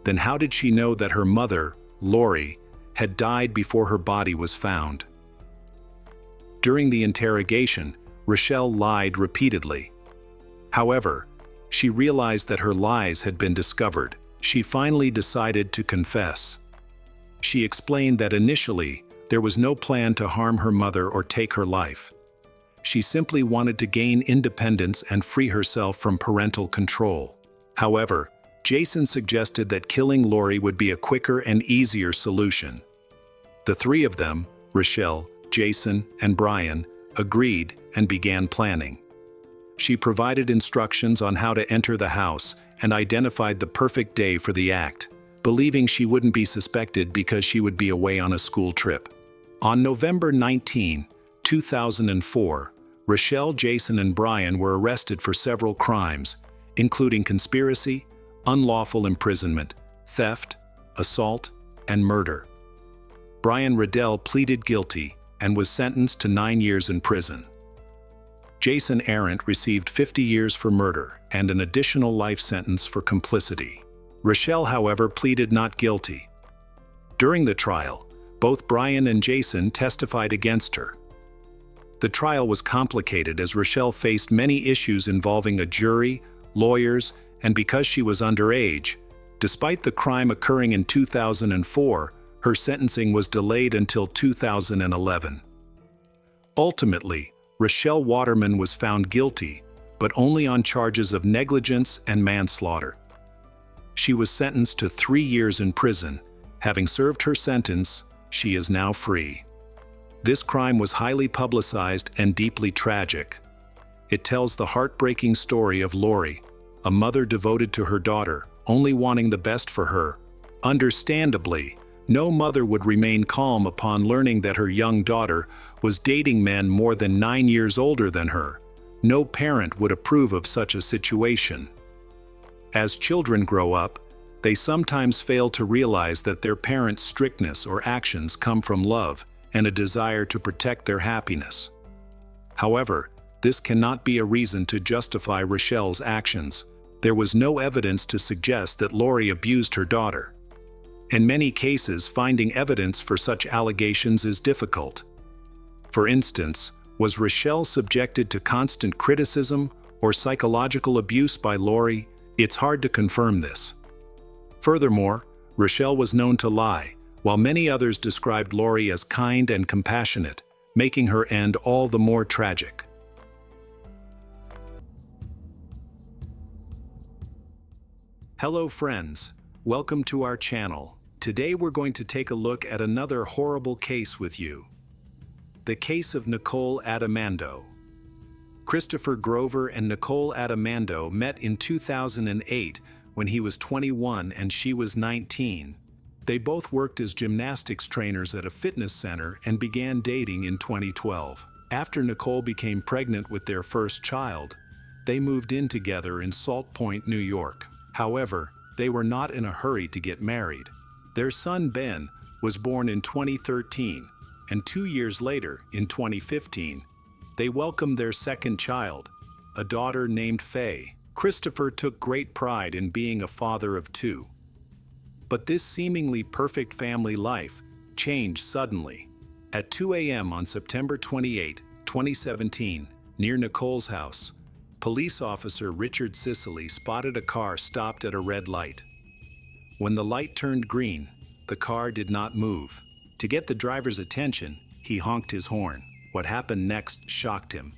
then how did she know that her mother, Lori, had died before her body was found? During the interrogation, Rochelle lied repeatedly. However, she realized that her lies had been discovered. She finally decided to confess. She explained that initially, there was no plan to harm her mother or take her life. She simply wanted to gain independence and free herself from parental control. However, Jason suggested that killing Lori would be a quicker and easier solution. The three of them, Rochelle, Jason, and Brian, agreed and began planning. She provided instructions on how to enter the house and identified the perfect day for the act, believing she wouldn't be suspected because she would be away on a school trip. On November 19, 2004, Rochelle, Jason, and Brian were arrested for several crimes, including conspiracy, unlawful imprisonment, theft, assault, and murder. Brian Riddell pleaded guilty and was sentenced to 9 years in prison. Jason Arendt received 50 years for murder and an additional life sentence for complicity. Rochelle, however, pleaded not guilty. During the trial, both Brian and Jason testified against her. The trial was complicated as Rochelle faced many issues involving a jury, lawyers, and because she was underage. Despite the crime occurring in 2004, her sentencing was delayed until 2011. Ultimately, Rochelle Waterman was found guilty, but only on charges of negligence and manslaughter. She was sentenced to 3 years in prison. Having served her sentence, she is now free. This crime was highly publicized and deeply tragic. It tells the heartbreaking story of Lori, a mother devoted to her daughter, only wanting the best for her. Understandably, no mother would remain calm upon learning that her young daughter was dating men more than 9 years older than her. No parent would approve of such a situation. As children grow up, they sometimes fail to realize that their parents' strictness or actions come from love and a desire to protect their happiness. However, this cannot be a reason to justify Rochelle's actions. There was no evidence to suggest that Lori abused her daughter. In many cases, finding evidence for such allegations is difficult. For instance, was Rochelle subjected to constant criticism or psychological abuse by Lori? It's hard to confirm this. Furthermore, Rochelle was known to lie, while many others described Lori as kind and compassionate, making her end all the more tragic. Hello friends, welcome to our channel. Today we're going to take a look at another horrible case with you. The case of Nicole Adamando. Christopher Grover and Nicole Adamando met in 2008 when he was 21 and she was 19. They both worked as gymnastics trainers at a fitness center and began dating in 2012. After Nicole became pregnant with their first child, they moved in together in Salt Point, New York. However, they were not in a hurry to get married. Their son Ben was born in 2013, and 2 years later, in 2015, they welcomed their second child, a daughter named Faye. Christopher took great pride in being a father of two. But this seemingly perfect family life changed suddenly. At 2 a.m. on September 28, 2017, near Nicole's house, police officer Richard Sicily spotted a car stopped at a red light. When the light turned green, the car did not move. To get the driver's attention, he honked his horn. What happened next shocked him.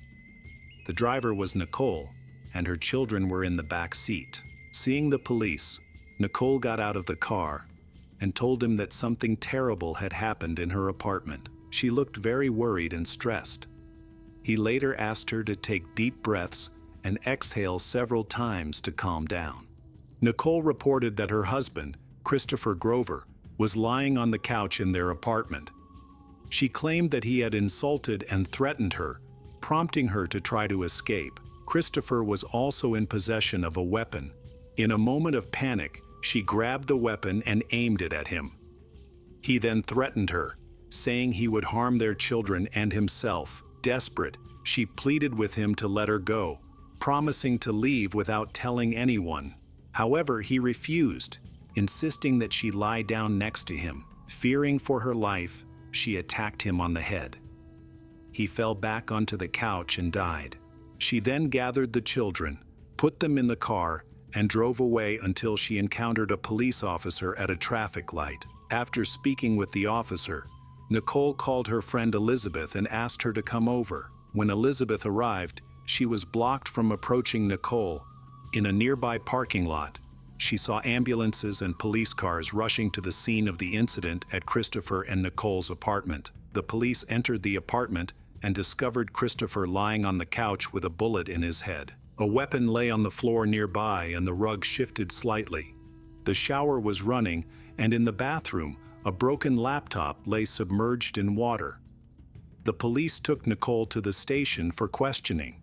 The driver was Nicole, and her children were in the back seat. Seeing the police, Nicole got out of the car and told him that something terrible had happened in her apartment. She looked very worried and stressed. He later asked her to take deep breaths and exhale several times to calm down. Nicole reported that her husband, Christopher Grover, was lying on the couch in their apartment. She claimed that he had insulted and threatened her, prompting her to try to escape. Christopher was also in possession of a weapon. In a moment of panic, she grabbed the weapon and aimed it at him. He then threatened her, saying he would harm their children and himself. Desperate, she pleaded with him to let her go, promising to leave without telling anyone. However, he refused, insisting that she lie down next to him. Fearing for her life, she attacked him on the head. He fell back onto the couch and died. She then gathered the children, put them in the car, and drove away until she encountered a police officer at a traffic light. After speaking with the officer, Nicole called her friend Elizabeth and asked her to come over. When Elizabeth arrived, she was blocked from approaching Nicole. In a nearby parking lot, she saw ambulances and police cars rushing to the scene of the incident at Christopher and Nicole's apartment. The police entered the apartment and discovered Christopher lying on the couch with a bullet in his head. A weapon lay on the floor nearby and the rug shifted slightly. The shower was running, and in the bathroom, a broken laptop lay submerged in water. The police took Nicole to the station for questioning.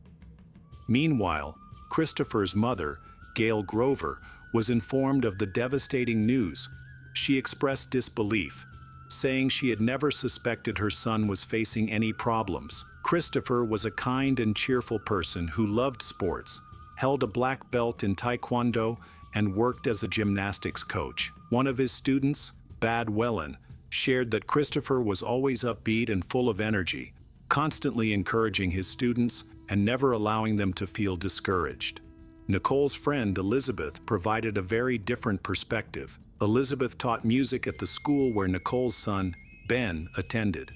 Meanwhile, Christopher's mother, Gail Grover, was informed of the devastating news. She expressed disbelief, saying she had never suspected her son was facing any problems. Christopher was a kind and cheerful person who loved sports, held a black belt in Taekwondo, and worked as a gymnastics coach. One of his students, Bad Wellen, shared that Christopher was always upbeat and full of energy, constantly encouraging his students and never allowing them to feel discouraged. Nicole's friend Elizabeth provided a very different perspective. Elizabeth taught music at the school where Nicole's son, Ben, attended.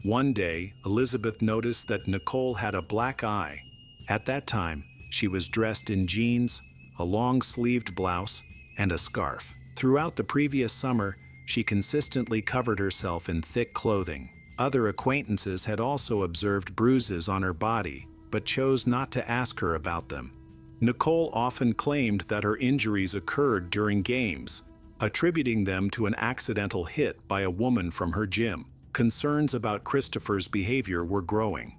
One day, Elizabeth noticed that Nicole had a black eye. At that time, she was dressed in jeans, a long-sleeved blouse, and a scarf. Throughout the previous summer, she consistently covered herself in thick clothing. Other acquaintances had also observed bruises on her body, but chose not to ask her about them. Nicole often claimed that her injuries occurred during games, attributing them to an accidental hit by a woman from her gym. Concerns about Christopher's behavior were growing.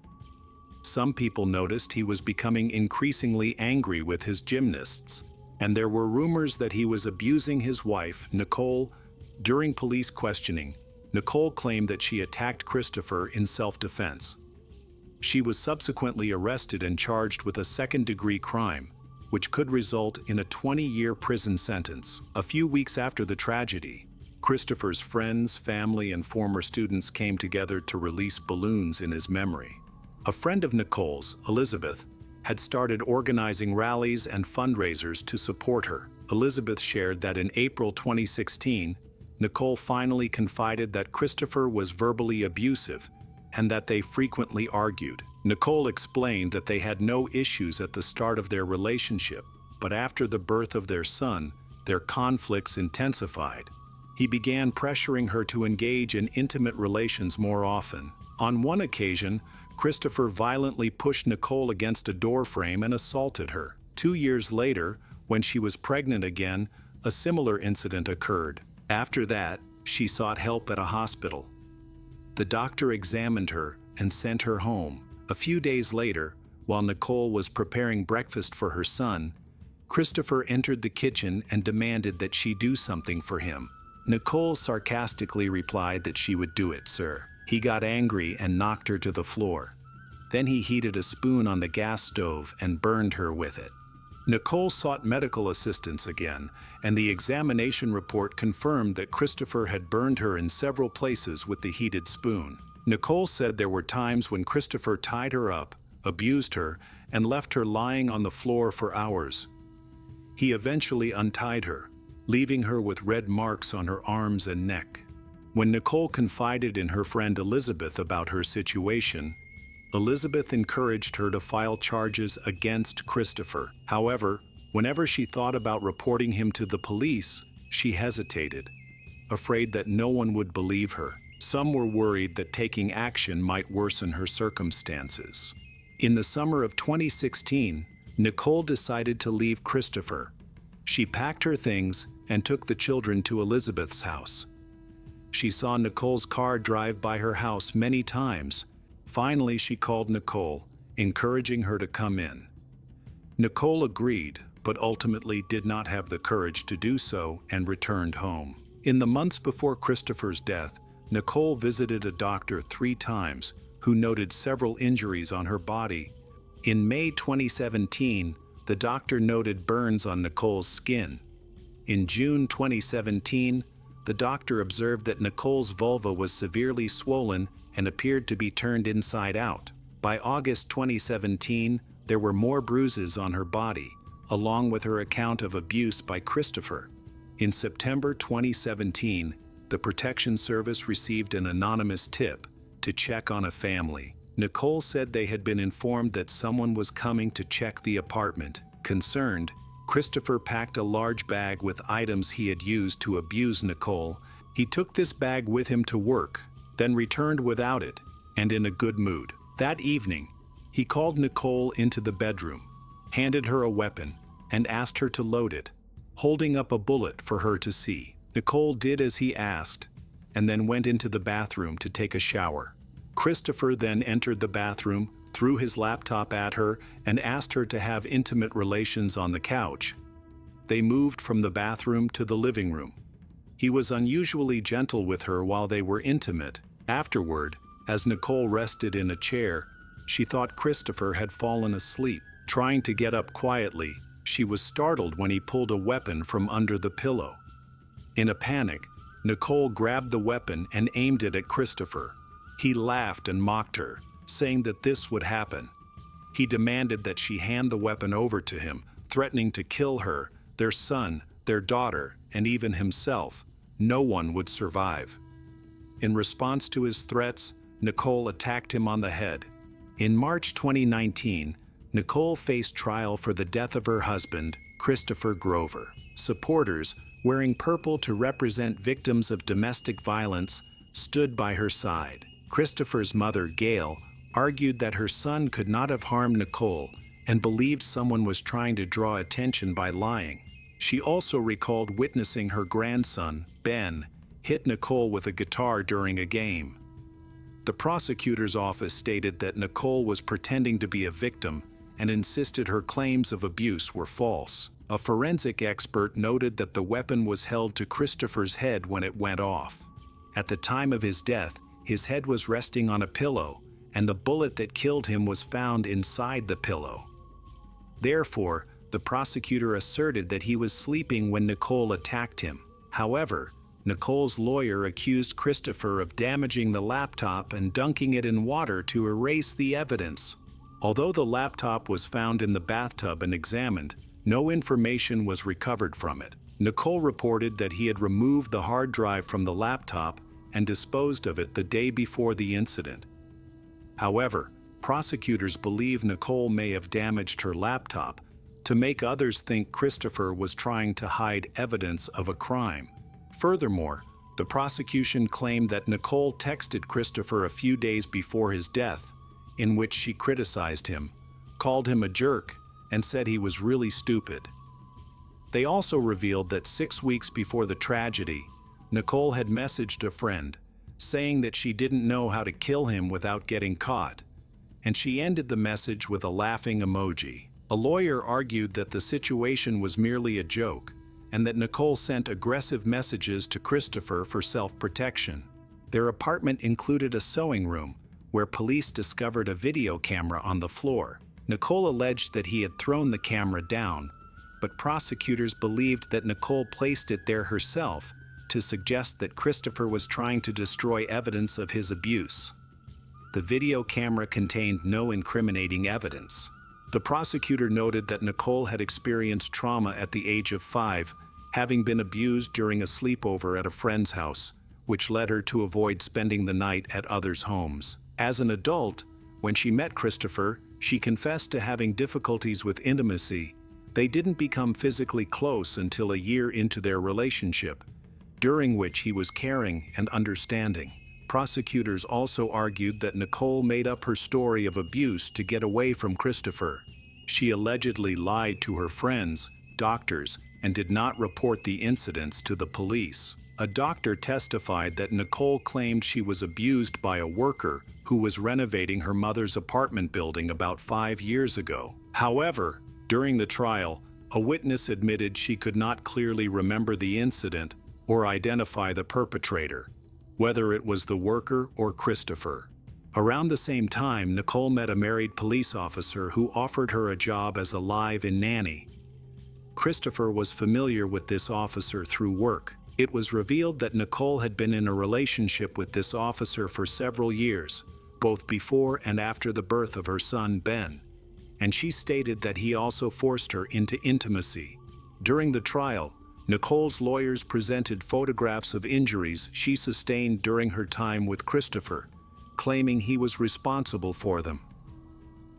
Some people noticed he was becoming increasingly angry with his gymnasts, and there were rumors that he was abusing his wife, Nicole. During police questioning, Nicole claimed that she attacked Christopher in self-defense. She was subsequently arrested and charged with a second-degree crime, which could result in a 20-year prison sentence. A few weeks after the tragedy, Christopher's friends, family, and former students came together to release balloons in his memory. A friend of Nicole's, Elizabeth, had started organizing rallies and fundraisers to support her. Elizabeth shared that in April 2016, Nicole finally confided that Christopher was verbally abusive and that they frequently argued. Nicole explained that they had no issues at the start of their relationship, but after the birth of their son, their conflicts intensified. He began pressuring her to engage in intimate relations more often. On one occasion, Christopher violently pushed Nicole against a doorframe and assaulted her. 2 years later, when she was pregnant again, a similar incident occurred. After that, she sought help at a hospital. The doctor examined her and sent her home. A few days later, while Nicole was preparing breakfast for her son, Christopher entered the kitchen and demanded that she do something for him. Nicole sarcastically replied that she would do it, sir. He got angry and knocked her to the floor. Then he heated a spoon on the gas stove and burned her with it. Nicole sought medical assistance again, and the examination report confirmed that Christopher had burned her in several places with the heated spoon. Nicole said there were times when Christopher tied her up, abused her, and left her lying on the floor for hours. He eventually untied her, leaving her with red marks on her arms and neck. When Nicole confided in her friend Elizabeth about her situation, Elizabeth encouraged her to file charges against Christopher. However, whenever she thought about reporting him to the police, she hesitated, afraid that no one would believe her. Some were worried that taking action might worsen her circumstances. In the summer of 2016, Nicole decided to leave Christopher. She packed her things and took the children to Elizabeth's house. She saw Nicole's car drive by her house many times. Finally, she called Nicole, encouraging her to come in. Nicole agreed, but ultimately did not have the courage to do so and returned home. In the months before Christopher's death, Nicole visited a doctor 3 times who noted several injuries on her body. In May 2017, the doctor noted burns on Nicole's skin. In June 2017, the doctor observed that Nicole's vulva was severely swollen and appeared to be turned inside out. By August 2017, there were more bruises on her body, along with her account of abuse by Christopher. In September 2017, the Protection Service received an anonymous tip to check on a family. Nicole said they had been informed that someone was coming to check the apartment. Concerned, Christopher packed a large bag with items he had used to abuse Nicole. He took this bag with him to work, then returned without it, and in a good mood. That evening, he called Nicole into the bedroom, handed her a weapon, and asked her to load it, holding up a bullet for her to see. Nicole did as he asked, and then went into the bathroom to take a shower. Christopher then entered the bathroom, threw his laptop at her, and asked her to have intimate relations on the couch. They moved from the bathroom to the living room. He was unusually gentle with her while they were intimate. Afterward, as Nicole rested in a chair, she thought Christopher had fallen asleep. Trying to get up quietly, she was startled when he pulled a weapon from under the pillow. In a panic, Nicole grabbed the weapon and aimed it at Christopher. He laughed and mocked her, saying that this would happen. He demanded that she hand the weapon over to him, threatening to kill her, their son, their daughter, and even himself. No one would survive. In response to his threats, Nicole attacked him on the head. In March 2019, Nicole faced trial for the death of her husband, Christopher Grover. Supporters, wearing purple to represent victims of domestic violence, stood by her side. Christopher's mother, Gail, argued that her son could not have harmed Nicole and believed someone was trying to draw attention by lying. She also recalled witnessing her grandson, Ben, hit Nicole with a guitar during a game. The prosecutor's office stated that Nicole was pretending to be a victim and insisted her claims of abuse were false. A forensic expert noted that the weapon was held to Christopher's head when it went off. At the time of his death, his head was resting on a pillow, and the bullet that killed him was found inside the pillow. Therefore, the prosecutor asserted that he was sleeping when Nicole attacked him. However, Nicole's lawyer accused Christopher of damaging the laptop and dunking it in water to erase the evidence. Although the laptop was found in the bathtub and examined, no information was recovered from it. Nicole reported that he had removed the hard drive from the laptop and disposed of it the day before the incident. However, prosecutors believe Nicole may have damaged her laptop to make others think Christopher was trying to hide evidence of a crime. Furthermore, the prosecution claimed that Nicole texted Christopher a few days before his death, in which she criticized him, called him a jerk, and said he was really stupid. They also revealed that 6 weeks before the tragedy, Nicole had messaged a friend, saying that she didn't know how to kill him without getting caught, and she ended the message with a laughing emoji. A lawyer argued that the situation was merely a joke, and that Nicole sent aggressive messages to Christopher for self-protection. Their apartment included a sewing room, where police discovered a video camera on the floor. Nicole alleged that he had thrown the camera down, but prosecutors believed that Nicole placed it there herself to suggest that Christopher was trying to destroy evidence of his abuse. The video camera contained no incriminating evidence. The prosecutor noted that Nicole had experienced trauma at the age of 5, having been abused during a sleepover at a friend's house, which led her to avoid spending the night at others' homes. As an adult, when she met Christopher, she confessed to having difficulties with intimacy. They didn't become physically close until a year into their relationship, during which he was caring and understanding. Prosecutors also argued that Nicole made up her story of abuse to get away from Christopher. She allegedly lied to her friends, doctors, and did not report the incidents to the police. A doctor testified that Nicole claimed she was abused by a worker who was renovating her mother's apartment building about 5 years ago. However, during the trial, a witness admitted she could not clearly remember the incident or identify the perpetrator, whether it was the worker or Christopher. Around the same time, Nicole met a married police officer who offered her a job as a live-in nanny. Christopher was familiar with this officer through work. It was revealed that Nicole had been in a relationship with this officer for several years, both before and after the birth of her son, Ben, and she stated that he also forced her into intimacy. During the trial, Nicole's lawyers presented photographs of injuries she sustained during her time with Christopher, claiming he was responsible for them.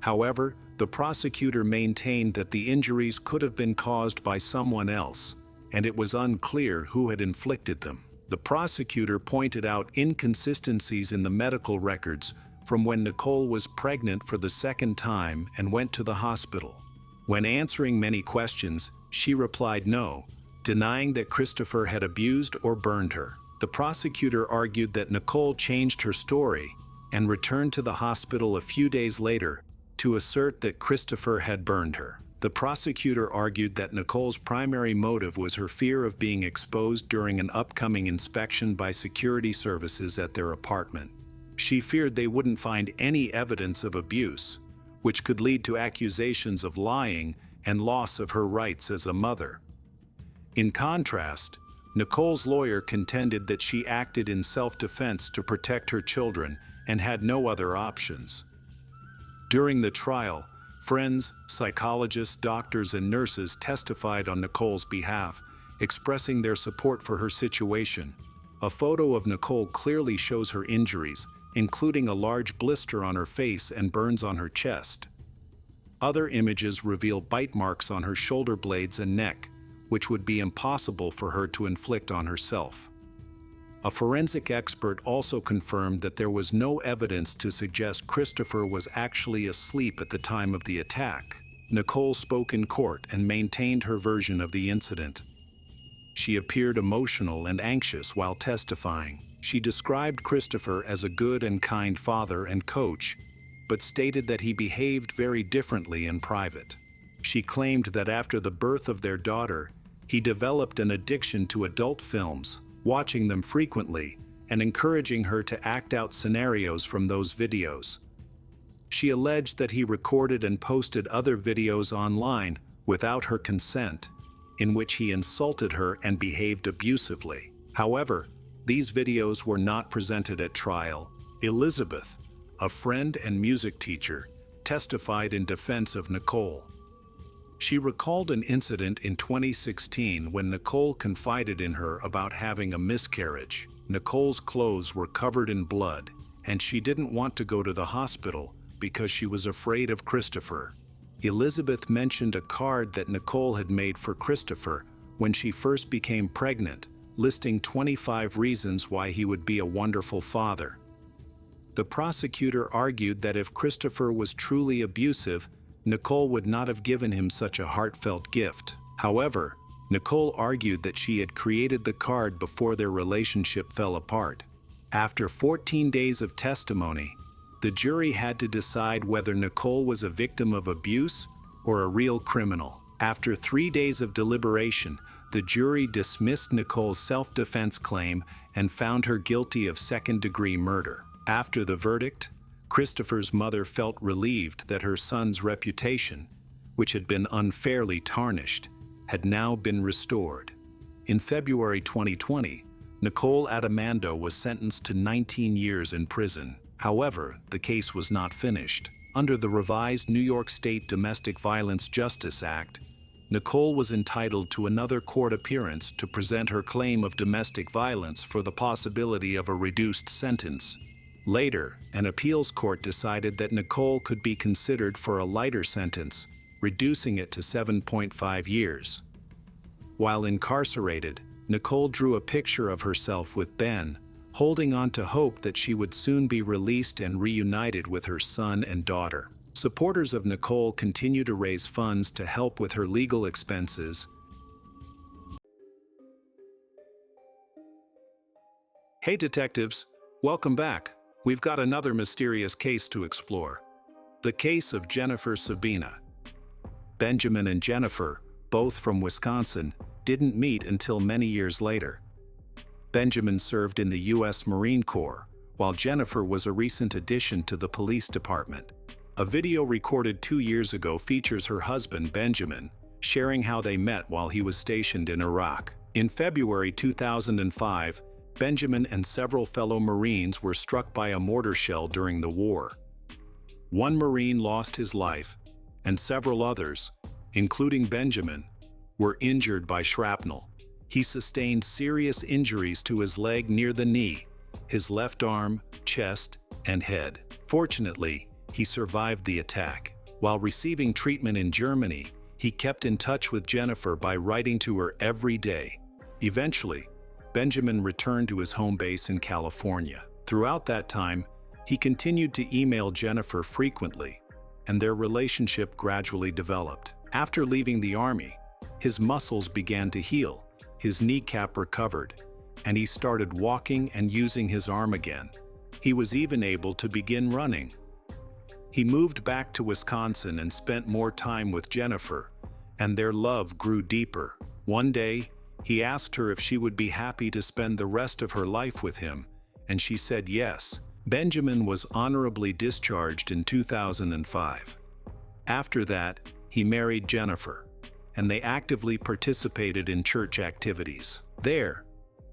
However, the prosecutor maintained that the injuries could have been caused by someone else, and it was unclear who had inflicted them. The prosecutor pointed out inconsistencies in the medical records from when Nicole was pregnant for the second time and went to the hospital. When answering many questions, she replied no, denying that Christopher had abused or burned her. The prosecutor argued that Nicole changed her story and returned to the hospital a few days later to assert that Christopher had burned her. The prosecutor argued that Nicole's primary motive was her fear of being exposed during an upcoming inspection by security services at their apartment. She feared they wouldn't find any evidence of abuse, which could lead to accusations of lying and loss of her rights as a mother. In contrast, Nicole's lawyer contended that she acted in self-defense to protect her children and had no other options. During the trial, friends, psychologists, doctors, and nurses testified on Nicole's behalf, expressing their support for her situation. A photo of Nicole clearly shows her injuries, including a large blister on her face and burns on her chest. Other images reveal bite marks on her shoulder blades and neck, which would be impossible for her to inflict on herself. A forensic expert also confirmed that there was no evidence to suggest Christopher was actually asleep at the time of the attack. Nicole spoke in court and maintained her version of the incident. She appeared emotional and anxious while testifying. She described Christopher as a good and kind father and coach, but stated that he behaved very differently in private. She claimed that after the birth of their daughter, he developed an addiction to adult films, watching them frequently and encouraging her to act out scenarios from those videos. She alleged that he recorded and posted other videos online without her consent, in which he insulted her and behaved abusively. However, these videos were not presented at trial. Elizabeth, a friend and music teacher, testified in defense of Nicole. She recalled an incident in 2016 when Nicole confided in her about having a miscarriage. Nicole's clothes were covered in blood, and she didn't want to go to the hospital because she was afraid of Christopher. Elizabeth mentioned a card that Nicole had made for Christopher when she first became pregnant, listing 25 reasons why he would be a wonderful father. The prosecutor argued that if Christopher was truly abusive, Nicole would not have given him such a heartfelt gift. However, Nicole argued that she had created the card before their relationship fell apart. After 14 days of testimony, the jury had to decide whether Nicole was a victim of abuse or a real criminal. After 3 days of deliberation, the jury dismissed Nicole's self-defense claim and found her guilty of second-degree murder. After the verdict, Christopher's mother felt relieved that her son's reputation, which had been unfairly tarnished, had now been restored. In February 2020, Nicole Adamando was sentenced to 19 years in prison. However, the case was not finished. Under the revised New York State Domestic Violence Justice Act, Nicole was entitled to another court appearance to present her claim of domestic violence for the possibility of a reduced sentence. Later, an appeals court decided that Nicole could be considered for a lighter sentence, reducing it to 7.5 years. While incarcerated, Nicole drew a picture of herself with Ben, holding on to hope that she would soon be released and reunited with her son and daughter. Supporters of Nicole continue to raise funds to help with her legal expenses. Hey detectives, welcome back. We've got another mysterious case to explore. The case of Jennifer Sabina. Benjamin and Jennifer, both from Wisconsin, didn't meet until many years later. Benjamin served in the U.S. Marine Corps, while Jennifer was a recent addition to the police department. A video recorded 2 years ago features her husband, Benjamin, sharing how they met while he was stationed in Iraq. In February 2005, Benjamin and several fellow Marines were struck by a mortar shell during the war. One Marine lost his life, and several others, including Benjamin, were injured by shrapnel. He sustained serious injuries to his leg near the knee, his left arm, chest, and head. Fortunately, he survived the attack. While receiving treatment in Germany, he kept in touch with Jennifer by writing to her every day. Eventually, Benjamin returned to his home base in California. Throughout that time, he continued to email Jennifer frequently, and their relationship gradually developed. After leaving the Army, his muscles began to heal, his kneecap recovered, and he started walking and using his arm again. He was even able to begin running. He moved back to Wisconsin and spent more time with Jennifer, and their love grew deeper. One day, he asked her if she would be happy to spend the rest of her life with him, and she said yes. Benjamin was honorably discharged in 2005. After that, he married Jennifer, and they actively participated in church activities. There,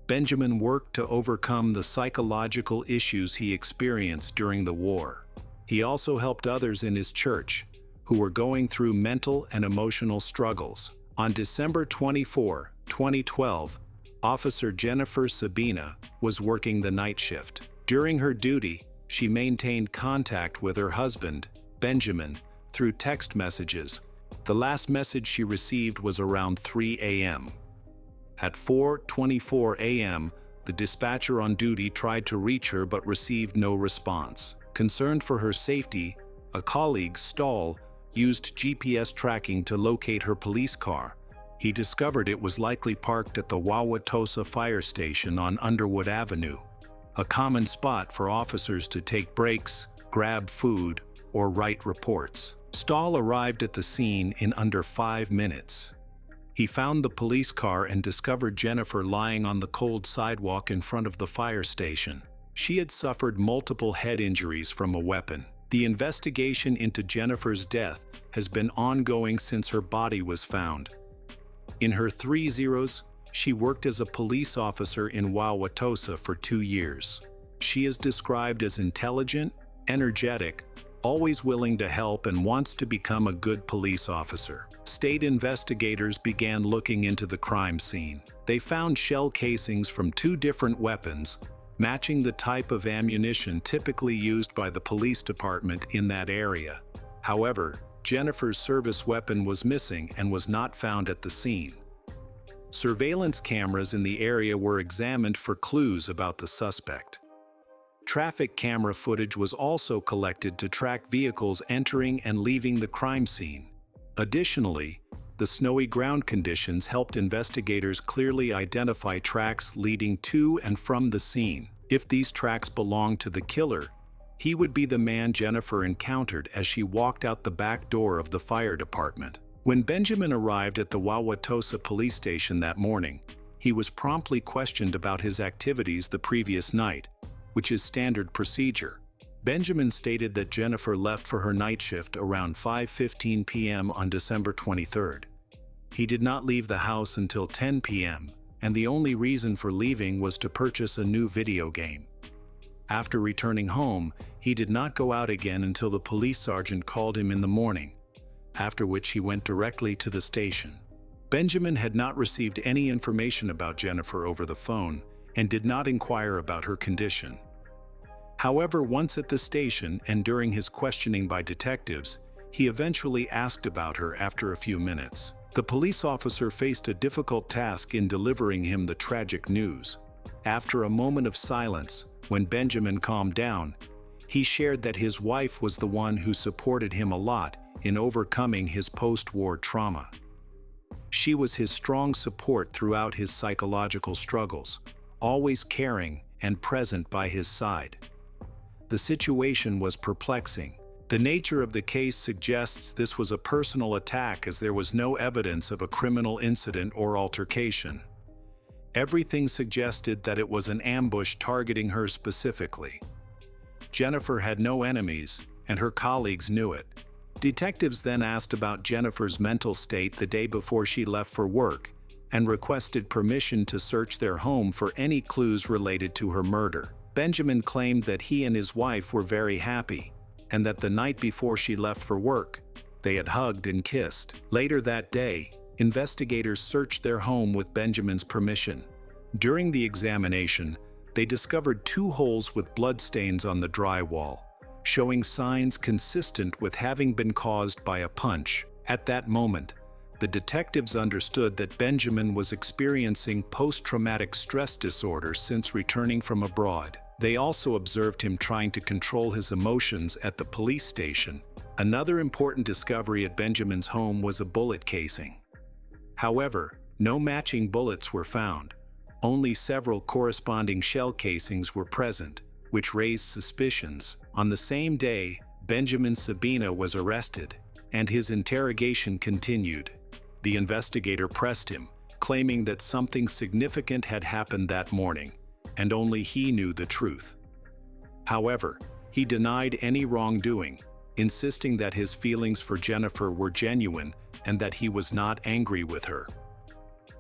Benjamin worked to overcome the psychological issues he experienced during the war. He also helped others in his church who were going through mental and emotional struggles. On December 24, 2012, Officer Jennifer Sabina was working the night shift. During her duty, she maintained contact with her husband, Benjamin, through text messages. The last message she received was around 3 a.m. At 4:24 a.m., the dispatcher on duty tried to reach her but received no response. Concerned for her safety, a colleague, Stahl, used GPS tracking to locate her police car. He discovered it was likely parked at the Wauwatosa Fire Station on Underwood Avenue, a common spot for officers to take breaks, grab food, or write reports. Stahl arrived at the scene in under 5 minutes. He found the police car and discovered Jennifer lying on the cold sidewalk in front of the fire station. She had suffered multiple head injuries from a weapon. The investigation into Jennifer's death has been ongoing since her body was found. In her 30s, she worked as a police officer in Wauwatosa for 2 years. She is described as intelligent, energetic, always willing to help, and wants to become a good police officer. State investigators began looking into the crime scene. They found shell casings from 2 different weapons, matching the type of ammunition typically used by the police department in that area. However, Jennifer's service weapon was missing and was not found at the scene. Surveillance cameras in the area were examined for clues about the suspect. Traffic camera footage was also collected to track vehicles entering and leaving the crime scene. Additionally, the snowy ground conditions helped investigators clearly identify tracks leading to and from the scene. If these tracks belonged to the killer, he would be the man Jennifer encountered as she walked out the back door of the fire department. When Benjamin arrived at the Wauwatosa police station that morning, he was promptly questioned about his activities the previous night, which is standard procedure. Benjamin stated that Jennifer left for her night shift around 5:15 p.m. on December 23rd. He did not leave the house until 10 p.m., and the only reason for leaving was to purchase a new video game. After returning home, he did not go out again until the police sergeant called him in the morning, after which he went directly to the station. Benjamin had not received any information about Jennifer over the phone and did not inquire about her condition. However, once at the station and during his questioning by detectives, he eventually asked about her after a few minutes. The police officer faced a difficult task in delivering him the tragic news. After a moment of silence, when Benjamin calmed down, he shared that his wife was the one who supported him a lot in overcoming his post-war trauma. She was his strong support throughout his psychological struggles, always caring and present by his side. The situation was perplexing. The nature of the case suggests this was a personal attack, as there was no evidence of a criminal incident or altercation. Everything suggested that it was an ambush targeting her specifically. Jennifer had no enemies, and her colleagues knew it. Detectives then asked about Jennifer's mental state the day before she left for work, and requested permission to search their home for any clues related to her murder. Benjamin claimed that he and his wife were very happy, and that the night before she left for work, they had hugged and kissed. Later that day, investigators searched their home with Benjamin's permission. During the examination, they discovered 2 holes with bloodstains on the drywall, showing signs consistent with having been caused by a punch. At that moment, the detectives understood that Benjamin was experiencing post-traumatic stress disorder since returning from abroad. They also observed him trying to control his emotions at the police station. Another important discovery at Benjamin's home was a bullet casing. However, no matching bullets were found. Only several corresponding shell casings were present, which raised suspicions. On the same day, Benjamin Sabina was arrested, and his interrogation continued. The investigator pressed him, claiming that something significant had happened that morning, and only he knew the truth. However, he denied any wrongdoing, insisting that his feelings for Jennifer were genuine and that he was not angry with her.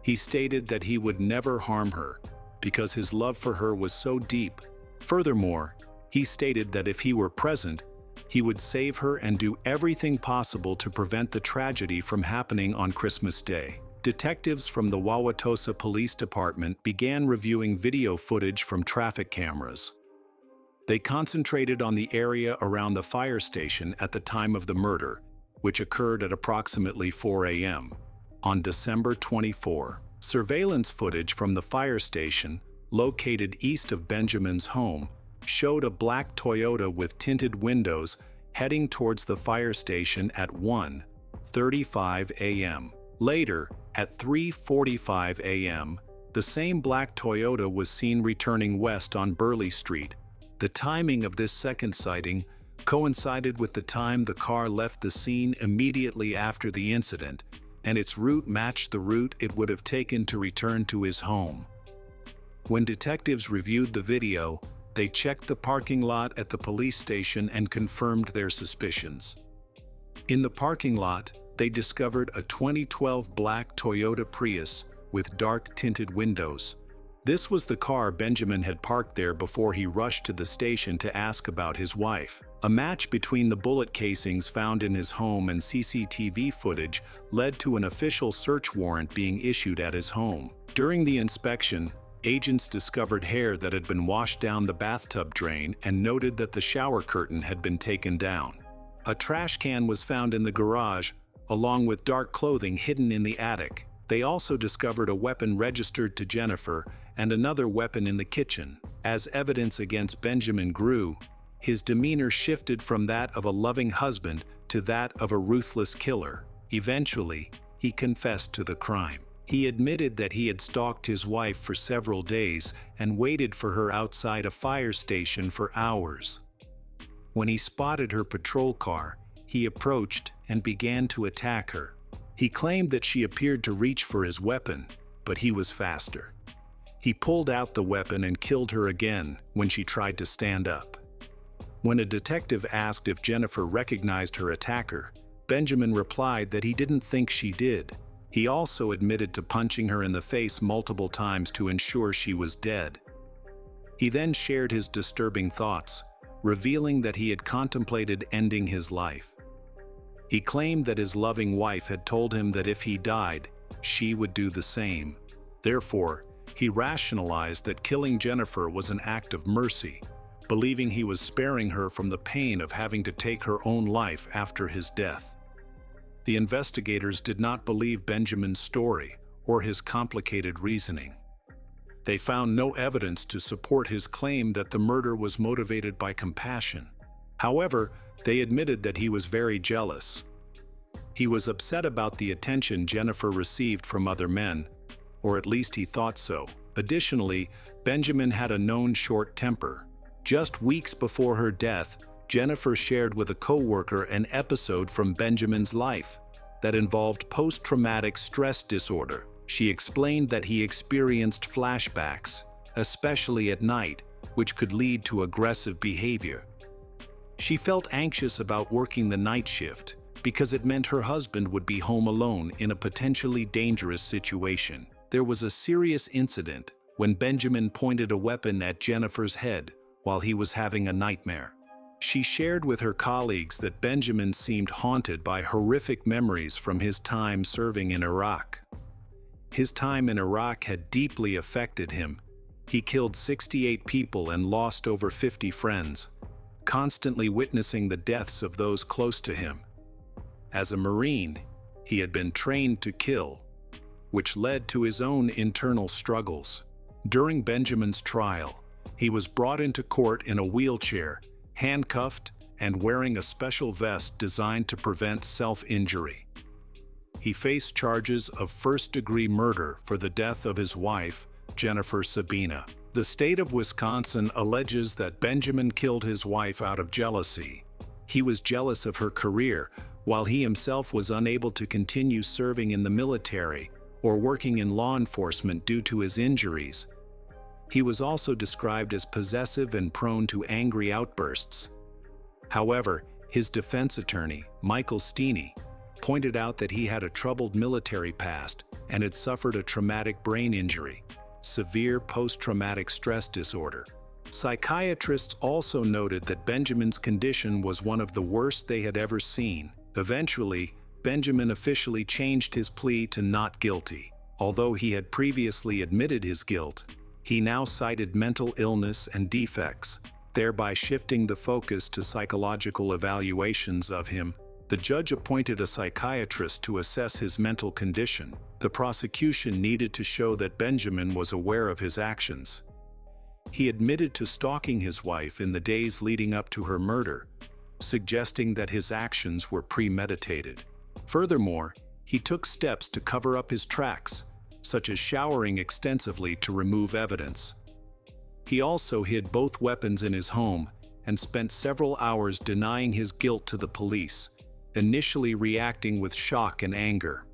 He stated that he would never harm her, because his love for her was so deep. Furthermore, he stated that if he were present, he would save her and do everything possible to prevent the tragedy from happening on Christmas Day. Detectives from the Wauwatosa Police Department began reviewing video footage from traffic cameras. They concentrated on the area around the fire station at the time of the murder, which occurred at approximately 4 a.m. on December 24. Surveillance footage from the fire station, located east of Benjamin's home, showed a black Toyota with tinted windows heading towards the fire station at 1:35 a.m. Later, at 3:45 a.m., the same black Toyota was seen returning west on Burley Street. The timing of this second sighting coincided with the time the car left the scene immediately after the incident, and its route matched the route it would have taken to return to his home. When detectives reviewed the video, They checked the parking lot at the police station and confirmed their suspicions. In the parking lot, they discovered a 2012 black Toyota Prius with dark tinted windows. This was the car Benjamin had parked there before he rushed to the station to ask about his wife. A match between the bullet casings found in his home and CCTV footage led to an official search warrant being issued at his home. During the inspection, agents discovered hair that had been washed down the bathtub drain and noted that the shower curtain had been taken down. A trash can was found in the garage, along with dark clothing hidden in the attic. They also discovered a weapon registered to Jennifer and another weapon in the kitchen. As evidence against Benjamin grew, his demeanor shifted from that of a loving husband to that of a ruthless killer. Eventually, he confessed to the crime. He admitted that he had stalked his wife for several days and waited for her outside a fire station for hours. When he spotted her patrol car, he approached and began to attack her. He claimed that she appeared to reach for his weapon, but he was faster. He pulled out the weapon and killed her again when she tried to stand up. When a detective asked if Jennifer recognized her attacker, Benjamin replied that he didn't think she did. He also admitted to punching her in the face multiple times to ensure she was dead. He then shared his disturbing thoughts, revealing that he had contemplated ending his life. He claimed that his loving wife had told him that if he died, she would do the same. Therefore, he rationalized that killing Jennifer was an act of mercy, believing he was sparing her from the pain of having to take her own life after his death. The investigators did not believe Benjamin's story or his complicated reasoning. They found no evidence to support his claim that the murder was motivated by compassion. However, they admitted that he was very jealous. He was upset about the attention Jennifer received from other men, or at least he thought so. Additionally, Benjamin had a known short temper. Just weeks before her death, Jennifer shared with a co-worker an episode from Benjamin's life that involved post-traumatic stress disorder. She explained that he experienced flashbacks, especially at night, which could lead to aggressive behavior. She felt anxious about working the night shift because it meant her husband would be home alone in a potentially dangerous situation. There was a serious incident when Benjamin pointed a weapon at Jennifer's head while he was having a nightmare. She shared with her colleagues that Benjamin seemed haunted by horrific memories from his time serving in Iraq. His time in Iraq had deeply affected him. He killed 68 people and lost over 50 friends, constantly witnessing the deaths of those close to him. As a Marine, he had been trained to kill, which led to his own internal struggles. During Benjamin's trial, he was brought into court in a wheelchair, handcuffed, and wearing a special vest designed to prevent self-injury. He faced charges of first-degree murder for the death of his wife, Jennifer Sabina. The state of Wisconsin alleges that Benjamin killed his wife out of jealousy. He was jealous of her career, while he himself was unable to continue serving in the military or working in law enforcement due to his injuries. He was also described as possessive and prone to angry outbursts. However, his defense attorney, Michael Steeney, pointed out that he had a troubled military past and had suffered a traumatic brain injury, severe post-traumatic stress disorder. Psychiatrists also noted that Benjamin's condition was one of the worst they had ever seen. Eventually, Benjamin officially changed his plea to not guilty. Although he had previously admitted his guilt, he now cited mental illness and defects, thereby shifting the focus to psychological evaluations of him. The judge appointed a psychiatrist to assess his mental condition. The prosecution needed to show that Benjamin was aware of his actions. He admitted to stalking his wife in the days leading up to her murder, suggesting that his actions were premeditated. Furthermore, he took steps to cover up his tracks, such as showering extensively to remove evidence. He also hid both weapons in his home and spent several hours denying his guilt to the police, initially reacting with shock and anger.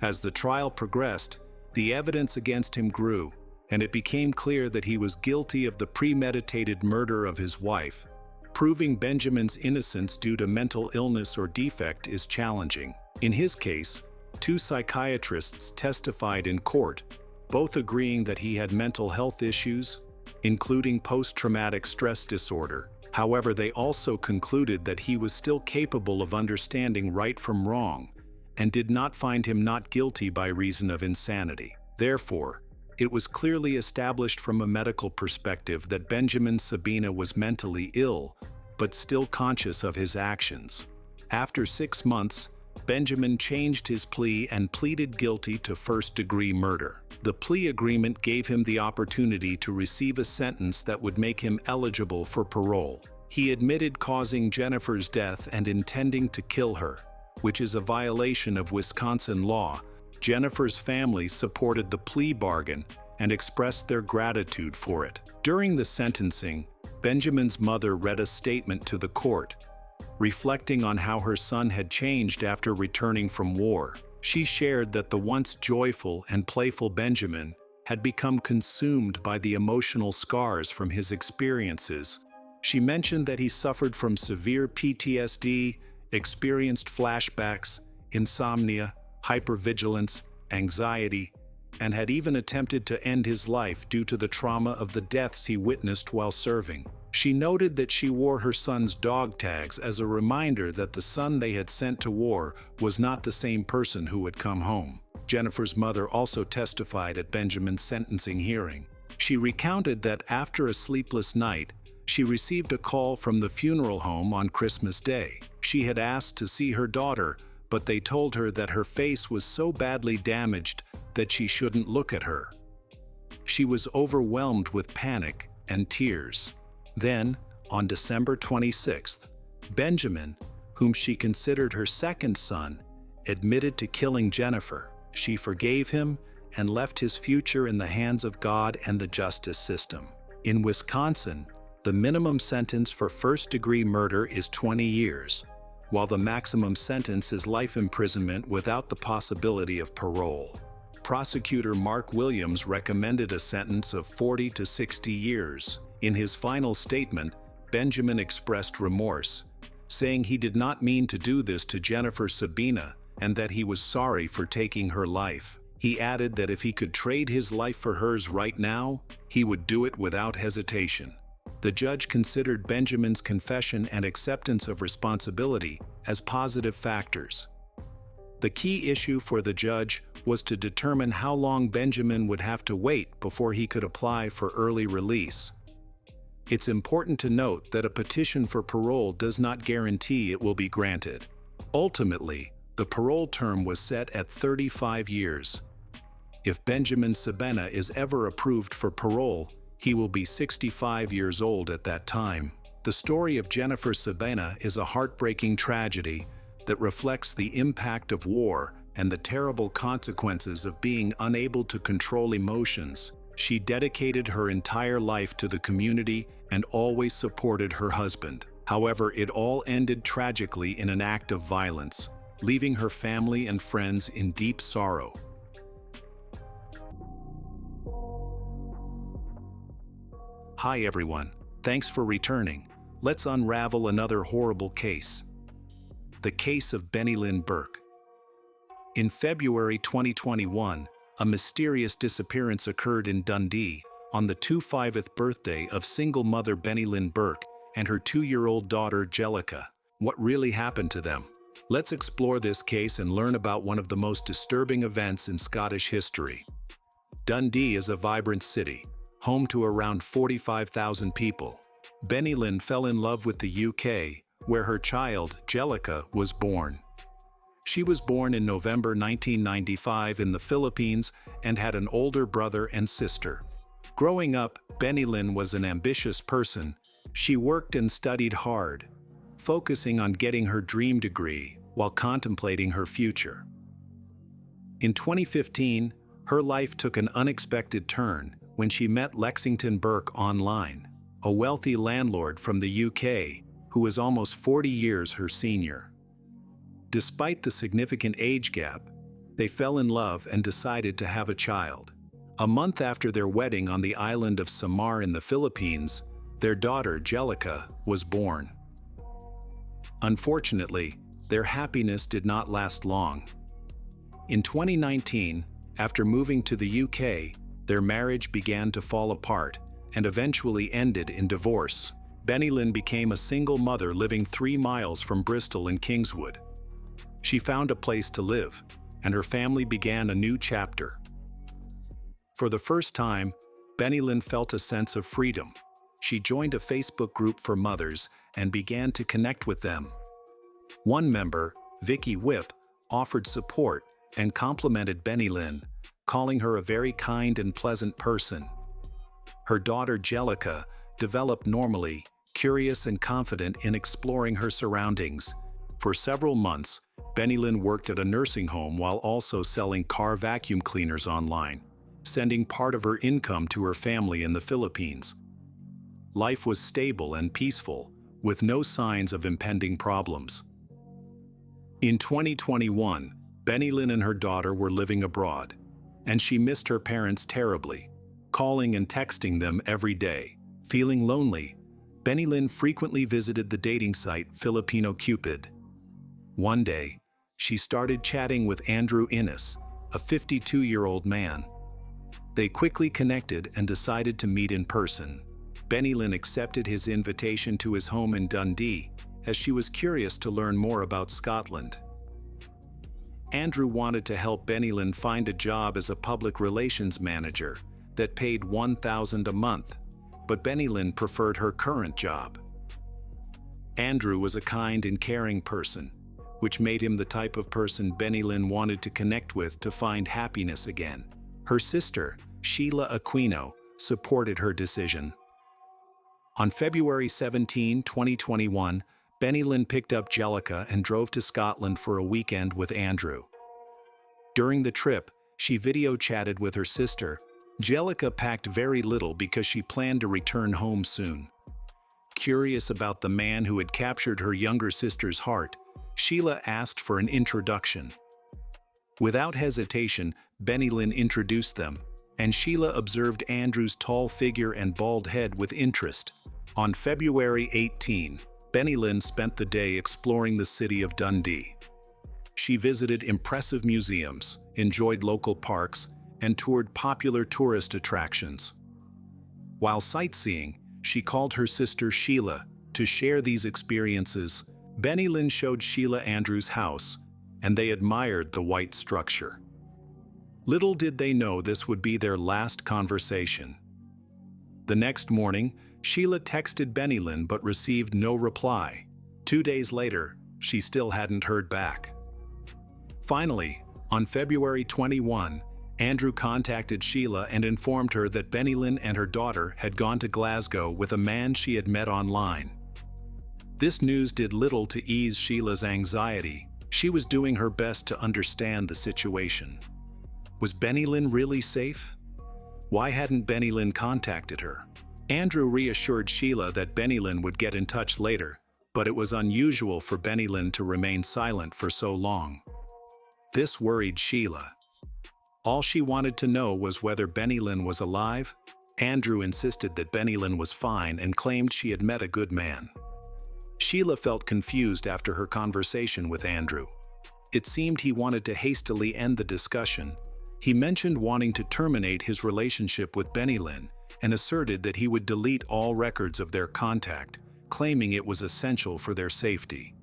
As the trial progressed, the evidence against him grew, and it became clear that he was guilty of the premeditated murder of his wife. Proving Benjamin's innocence due to mental illness or defect is challenging. In his case, 2 psychiatrists testified in court, both agreeing that he had mental health issues, including post-traumatic stress disorder. However, they also concluded that he was still capable of understanding right from wrong, and did not find him not guilty by reason of insanity. Therefore, it was clearly established from a medical perspective that Benjamin Sabina was mentally ill, but still conscious of his actions. After 6 months, Benjamin changed his plea and pleaded guilty to first-degree murder. The plea agreement gave him the opportunity to receive a sentence that would make him eligible for parole. He admitted causing Jennifer's death and intending to kill her, which is a violation of Wisconsin law. Jennifer's family supported the plea bargain and expressed their gratitude for it. During the sentencing, Benjamin's mother read a statement to the court, reflecting on how her son had changed after returning from war. She shared that the once joyful and playful Benjamin had become consumed by the emotional scars from his experiences. She mentioned that he suffered from severe PTSD, experienced flashbacks, insomnia, hypervigilance, anxiety, and had even attempted to end his life due to the trauma of the deaths he witnessed while serving. She noted that she wore her son's dog tags as a reminder that the son they had sent to war was not the same person who had come home. Jennifer's mother also testified at Benjamin's sentencing hearing. She recounted that after a sleepless night, she received a call from the funeral home on Christmas Day. She had asked to see her daughter, but they told her that her face was so badly damaged that she shouldn't look at her. She was overwhelmed with panic and tears. Then, on December 26th, Benjamin, whom she considered her second son, admitted to killing Jennifer. She forgave him and left his future in the hands of God and the justice system. In Wisconsin, the minimum sentence for first-degree murder is 20 years, while the maximum sentence is life imprisonment without the possibility of parole. Prosecutor Mark Williams recommended a sentence of 40 to 60 years. In his final statement, Benjamin expressed remorse, saying he did not mean to do this to Jennifer Sabina and that he was sorry for taking her life. He added that if he could trade his life for hers right now, he would do it without hesitation. The judge considered Benjamin's confession and acceptance of responsibility as positive factors. The key issue for the judge was to determine how long Benjamin would have to wait before he could apply for early release. It's important to note that a petition for parole does not guarantee it will be granted. Ultimately, the parole term was set at 35 years. If Benjamin Sabina is ever approved for parole, he will be 65 years old at that time. The story of Jennifer Sabina is a heartbreaking tragedy that reflects the impact of war and the terrible consequences of being unable to control emotions. She dedicated her entire life to the community and always supported her husband. However, it all ended tragically in an act of violence, leaving her family and friends in deep sorrow. Hi everyone, thanks for returning. Let's unravel another horrible case. The case of Benny Lynn Burke. In February 2021, a mysterious disappearance occurred in Dundee on the 250th birthday of single mother Benny Lynn Burke and her 2-year-old daughter Jellica. What really happened to them? Let's explore this case and learn about one of the most disturbing events in Scottish history. Dundee is a vibrant city, home to around 45,000 people. Benny Lynn fell in love with the UK, where her child, Jellica, was born. She was born in November 1995 in the Philippines and had an older brother and sister. Growing up, Benny Lynn was an ambitious person. She worked and studied hard, focusing on getting her dream degree while contemplating her future. In 2015, her life took an unexpected turn when she met Lexington Burke online, a wealthy landlord from the UK who was almost 40 years her senior. Despite the significant age gap, they fell in love and decided to have a child. A month after their wedding on the island of Samar in the Philippines, their daughter, Jellica, was born. Unfortunately, their happiness did not last long. In 2019, after moving to the UK, their marriage began to fall apart and eventually ended in divorce. Benny-Lynn became a single mother living 3 miles from Bristol in Kingswood. She found a place to live, and her family began a new chapter. For the first time, Benny-Lynn felt a sense of freedom. She joined a Facebook group for mothers and began to connect with them. One member, Vicky Whip, offered support and complimented Benny-Lynn, calling her a very kind and pleasant person. Her daughter Jellica developed normally, curious and confident in exploring her surroundings. For several months, Benny-Lynn worked at a nursing home while also selling car vacuum cleaners online, sending part of her income to her family in the Philippines. Life was stable and peaceful, with no signs of impending problems. In 2021, Benny-Lynn and her daughter were living abroad, and she missed her parents terribly, calling and texting them every day. Feeling lonely, Benny-Lynn frequently visited the dating site Filipino Cupid. One day, she started chatting with Andrew Innes, a 52-year-old man. They quickly connected and decided to meet in person. Benny-Lynn accepted his invitation to his home in Dundee, as she was curious to learn more about Scotland. Andrew wanted to help Benny-Lynn find a job as a public relations manager that paid $1,000 a month, but Benny-Lynn preferred her current job. Andrew was a kind and caring person, which made him the type of person Benny-Lynn wanted to connect with to find happiness again. Her sister, Sheila Aquino, supported her decision. On February 17, 2021, Benny-Lynn picked up Jellica and drove to Scotland for a weekend with Andrew. During the trip, she video chatted with her sister. Jellica packed very little because she planned to return home soon. Curious about the man who had captured her younger sister's heart, Sheila asked for an introduction. Without hesitation, Benny-Lynn introduced them, and Sheila observed Andrew's tall figure and bald head with interest. On February 18, Benny-Lynn spent the day exploring the city of Dundee. She visited impressive museums, enjoyed local parks, and toured popular tourist attractions. While sightseeing, she called her sister Sheila to share these experiences. Benny-Lynn showed Sheila Andrew's house, and they admired the white structure. Little did they know this would be their last conversation. The next morning, Sheila texted Benny-Lynn but received no reply. 2 days later, she still hadn't heard back. Finally, on February 21, Andrew contacted Sheila and informed her that Benny-Lynn and her daughter had gone to Glasgow with a man she had met online. This news did little to ease Sheila's anxiety. She was doing her best to understand the situation. Was Benny-Lynn really safe? Why hadn't Benny-Lynn contacted her? Andrew reassured Sheila that Benny-Lynn would get in touch later, but it was unusual for Benny-Lynn to remain silent for so long. This worried Sheila. All she wanted to know was whether Benny-Lynn was alive. Andrew insisted that Benny-Lynn was fine and claimed she had met a good man. Sheila felt confused after her conversation with Andrew. It seemed he wanted to hastily end the discussion. He mentioned wanting to terminate his relationship with Benny-Lynn and asserted that he would delete all records of their contact, claiming it was essential for their safety.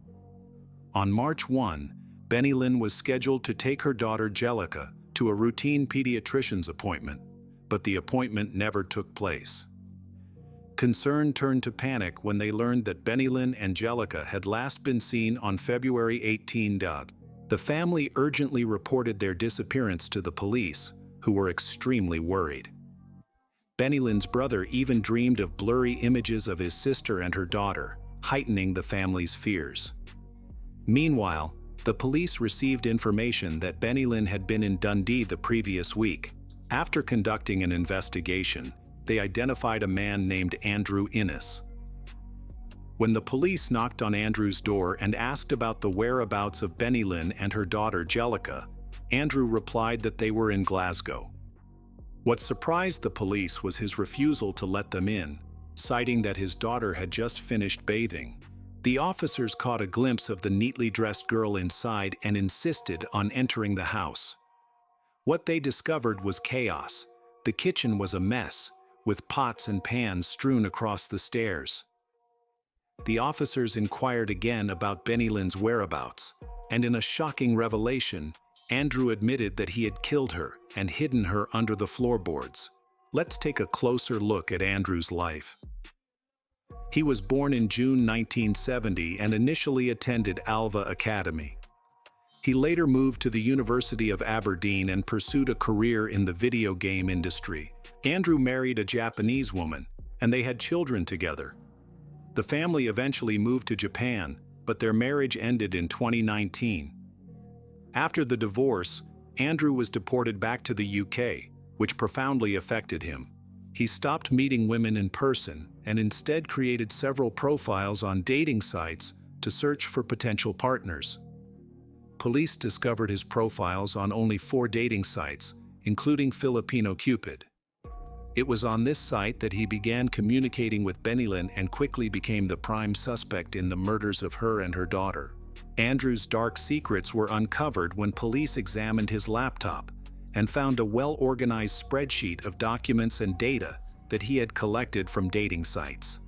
On March 1, Benny-Lynn was scheduled to take her daughter Jellica to a routine pediatrician's appointment, but the appointment never took place. Concern turned to panic when they learned that Benny-Lynn and Jellica had last been seen on February 18. The family urgently reported their disappearance to the police, who were extremely worried. Benny-Lynn's brother even dreamed of blurry images of his sister and her daughter, heightening the family's fears. Meanwhile, the police received information that Benny-Lynn had been in Dundee the previous week. After conducting an investigation, they identified a man named Andrew Innes. When the police knocked on Andrew's door and asked about the whereabouts of Benny-Lynn and her daughter Jellica, Andrew replied that they were in Glasgow. What surprised the police was his refusal to let them in, citing that his daughter had just finished bathing. The officers caught a glimpse of the neatly dressed girl inside and insisted on entering the house. What they discovered was chaos. The kitchen was a mess, with pots and pans strewn across the stairs. The officers inquired again about Benny Lynn's whereabouts, and in a shocking revelation, Andrew admitted that he had killed her and hidden her under the floorboards. Let's take a closer look at Andrew's life. He was born in June 1970 and initially attended Alva Academy. He later moved to the University of Aberdeen and pursued a career in the video game industry. Andrew married a Japanese woman, and they had children together. The family eventually moved to Japan, but their marriage ended in 2019. After the divorce, Andrew was deported back to the UK, which profoundly affected him. He stopped meeting women in person and instead created several profiles on dating sites to search for potential partners. Police discovered his profiles on only 4 dating sites, including Filipino Cupid. It was on this site that he began communicating with Benny Lynn and quickly became the prime suspect in the murders of her and her daughter. Andrew's dark secrets were uncovered when police examined his laptop and found a well-organized spreadsheet of documents and data that he had collected from dating sites.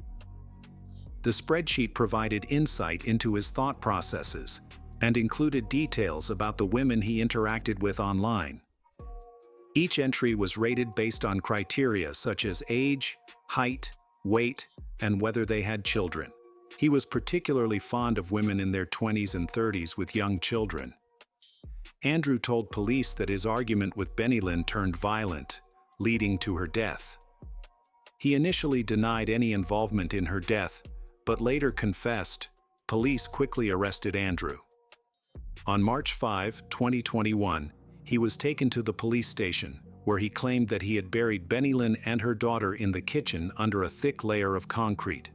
The spreadsheet provided insight into his thought processes and included details about the women he interacted with online. Each entry was rated based on criteria such as age, height, weight, and whether they had children. He was particularly fond of women in their 20s and 30s with young children. Andrew told police that his argument with Benny Lynn turned violent, leading to her death. He initially denied any involvement in her death, but later confessed. Police quickly arrested Andrew. On March 5, 2021, he was taken to the police station, where he claimed that he had buried Benny Lynn and her daughter in the kitchen under a thick layer of concrete.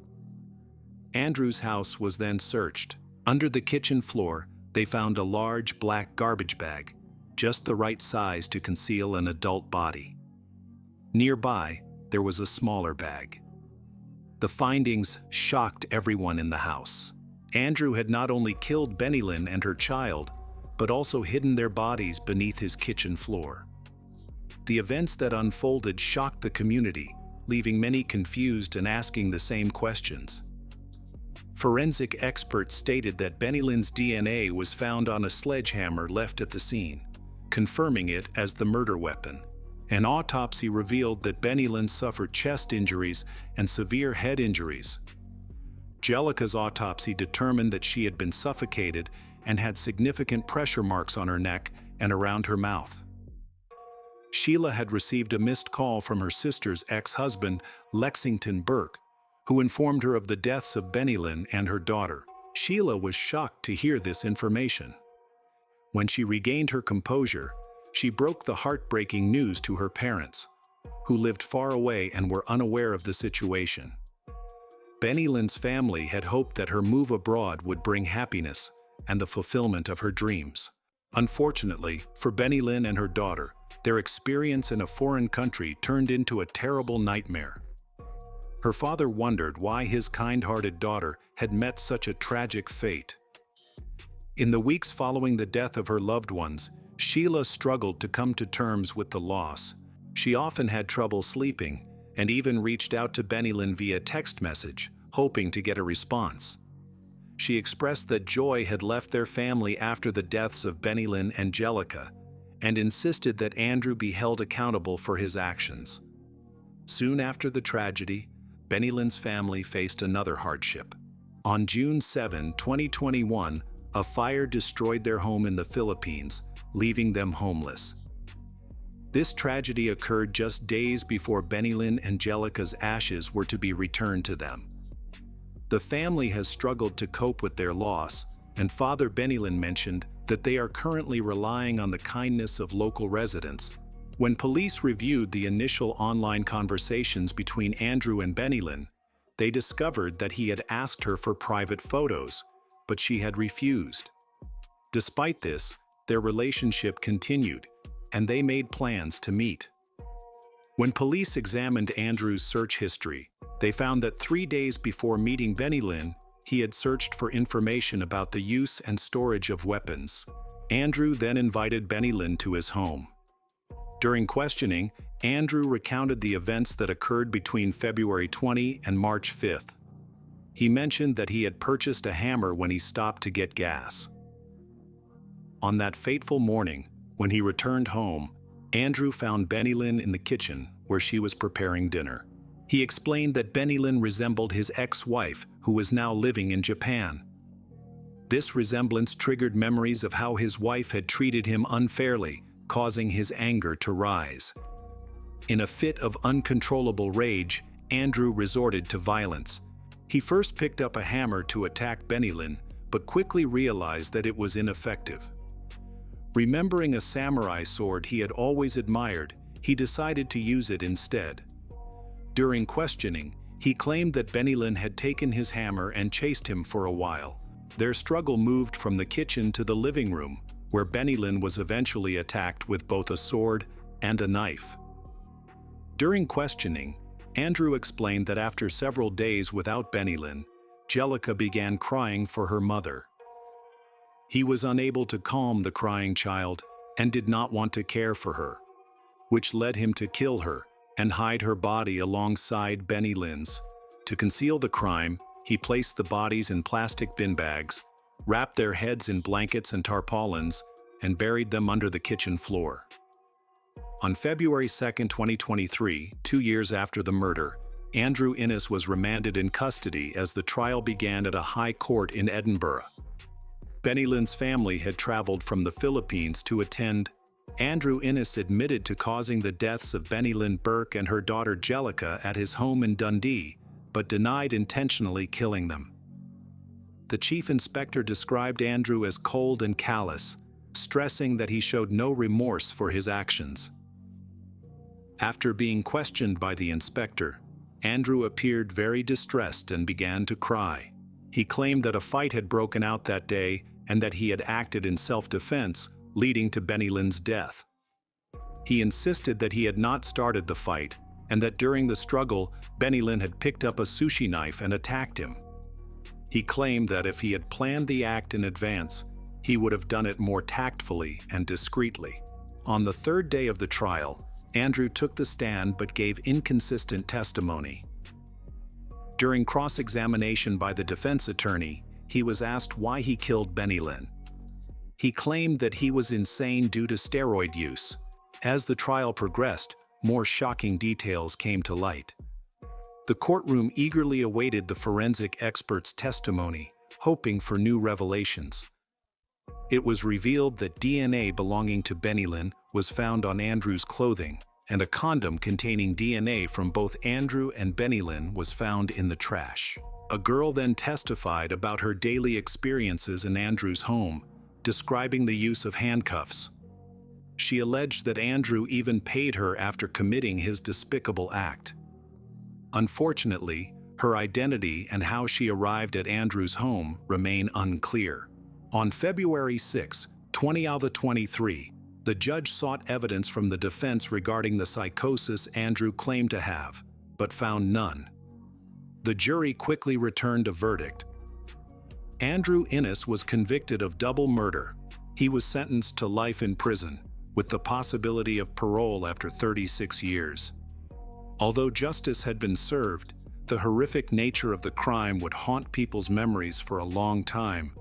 Andrew's house was then searched. Under the kitchen floor, they found a large black garbage bag, just the right size to conceal an adult body. Nearby, there was a smaller bag. The findings shocked everyone in the house. Andrew had not only killed Benny Lynn and her child, but also hidden their bodies beneath his kitchen floor. The events that unfolded shocked the community, leaving many confused and asking the same questions. Forensic experts stated that Benny Lynn's DNA was found on a sledgehammer left at the scene, confirming it as the murder weapon. An autopsy revealed that Benny Lynn suffered chest injuries and severe head injuries. Jellica's autopsy determined that she had been suffocated and had significant pressure marks on her neck and around her mouth. Sheila had received a missed call from her sister's ex-husband, Lexington Burke, who informed her of the deaths of Benny Lynn and her daughter. Sheila was shocked to hear this information. When she regained her composure, she broke the heartbreaking news to her parents, who lived far away and were unaware of the situation. Benny Lynn's family had hoped that her move abroad would bring happiness and the fulfillment of her dreams. Unfortunately, for Benny Lynn and her daughter, their experience in a foreign country turned into a terrible nightmare. Her father wondered why his kind-hearted daughter had met such a tragic fate. In the weeks following the death of her loved ones, Sheila struggled to come to terms with the loss. She often had trouble sleeping and even reached out to Benny Lynn via text message, hoping to get a response. She expressed that joy had left their family after the deaths of Benny Lynn and Jellica, and insisted that Andrew be held accountable for his actions. Soon after the tragedy, Benny Lynn's family faced another hardship. On June 7, 2021, a fire destroyed their home in the Philippines, leaving them homeless. This tragedy occurred just days before Benny Lynn and Jellica's ashes were to be returned to them. The family has struggled to cope with their loss, and Father Benny Lynn mentioned that they are currently relying on the kindness of local residents. When police reviewed the initial online conversations between Andrew and Benny Lynn, they discovered that he had asked her for private photos, but she had refused. Despite this, their relationship continued, and they made plans to meet. When police examined Andrew's search history, they found that 3 days before meeting Benny Lynn, he had searched for information about the use and storage of weapons. Andrew then invited Benny Lynn to his home. During questioning, Andrew recounted the events that occurred between February 20 and March 5th. He mentioned that he had purchased a hammer when he stopped to get gas. On that fateful morning, when he returned home, Andrew found Benny Lynn in the kitchen where she was preparing dinner. He explained that Benny Lynn resembled his ex-wife, who was now living in Japan. This resemblance triggered memories of how his wife had treated him unfairly, causing his anger to rise. In a fit of uncontrollable rage, Andrew resorted to violence. He first picked up a hammer to attack Benny Lynn, but quickly realized that it was ineffective. Remembering a samurai sword he had always admired, he decided to use it instead. During questioning, he claimed that Benny Lynn had taken his hammer and chased him for a while. Their struggle moved from the kitchen to the living room, where Benny Lynn was eventually attacked with both a sword and a knife. During questioning, Andrew explained that after several days without Benny Lynn, Jellica began crying for her mother. He was unable to calm the crying child and did not want to care for her, which led him to kill her and hide her body alongside Benny Lynn's. To conceal the crime, he placed the bodies in plastic bin bags, wrapped their heads in blankets and tarpaulins, and buried them under the kitchen floor. On February 2, 2023, 2 years after the murder, Andrew Innes was remanded in custody as the trial began at a high court in Edinburgh. Benny Lynn's family had traveled from the Philippines to attend. Andrew Innes admitted to causing the deaths of Benny Lynn Burke and her daughter Jellica at his home in Dundee, but denied intentionally killing them. The chief inspector described Andrew as cold and callous, stressing that he showed no remorse for his actions. After being questioned by the inspector, Andrew appeared very distressed and began to cry. He claimed that a fight had broken out that day and that he had acted in self-defense, leading to Benny Lynn's death. He insisted that he had not started the fight and that during the struggle, Benny Lynn had picked up a sushi knife and attacked him. He claimed that if he had planned the act in advance, he would have done it more tactfully and discreetly. On the third day of the trial, Andrew took the stand but gave inconsistent testimony. During cross-examination by the defense attorney, he was asked why he killed Benny Lynn. He claimed that he was insane due to steroid use. As the trial progressed, more shocking details came to light. The courtroom eagerly awaited the forensic expert's testimony, hoping for new revelations. It was revealed that DNA belonging to Benny Lynn was found on Andrew's clothing, and a condom containing DNA from both Andrew and Benny Lynn was found in the trash. A girl then testified about her daily experiences in Andrew's home, describing the use of handcuffs. She alleged that Andrew even paid her after committing his despicable act. Unfortunately, her identity and how she arrived at Andrew's home remain unclear. On February 6, 2023, the judge sought evidence from the defense regarding the psychosis Andrew claimed to have, but found none. The jury quickly returned a verdict. Andrew Innes was convicted of double murder. He was sentenced to life in prison, with the possibility of parole after 36 years. Although justice had been served, the horrific nature of the crime would haunt people's memories for a long time.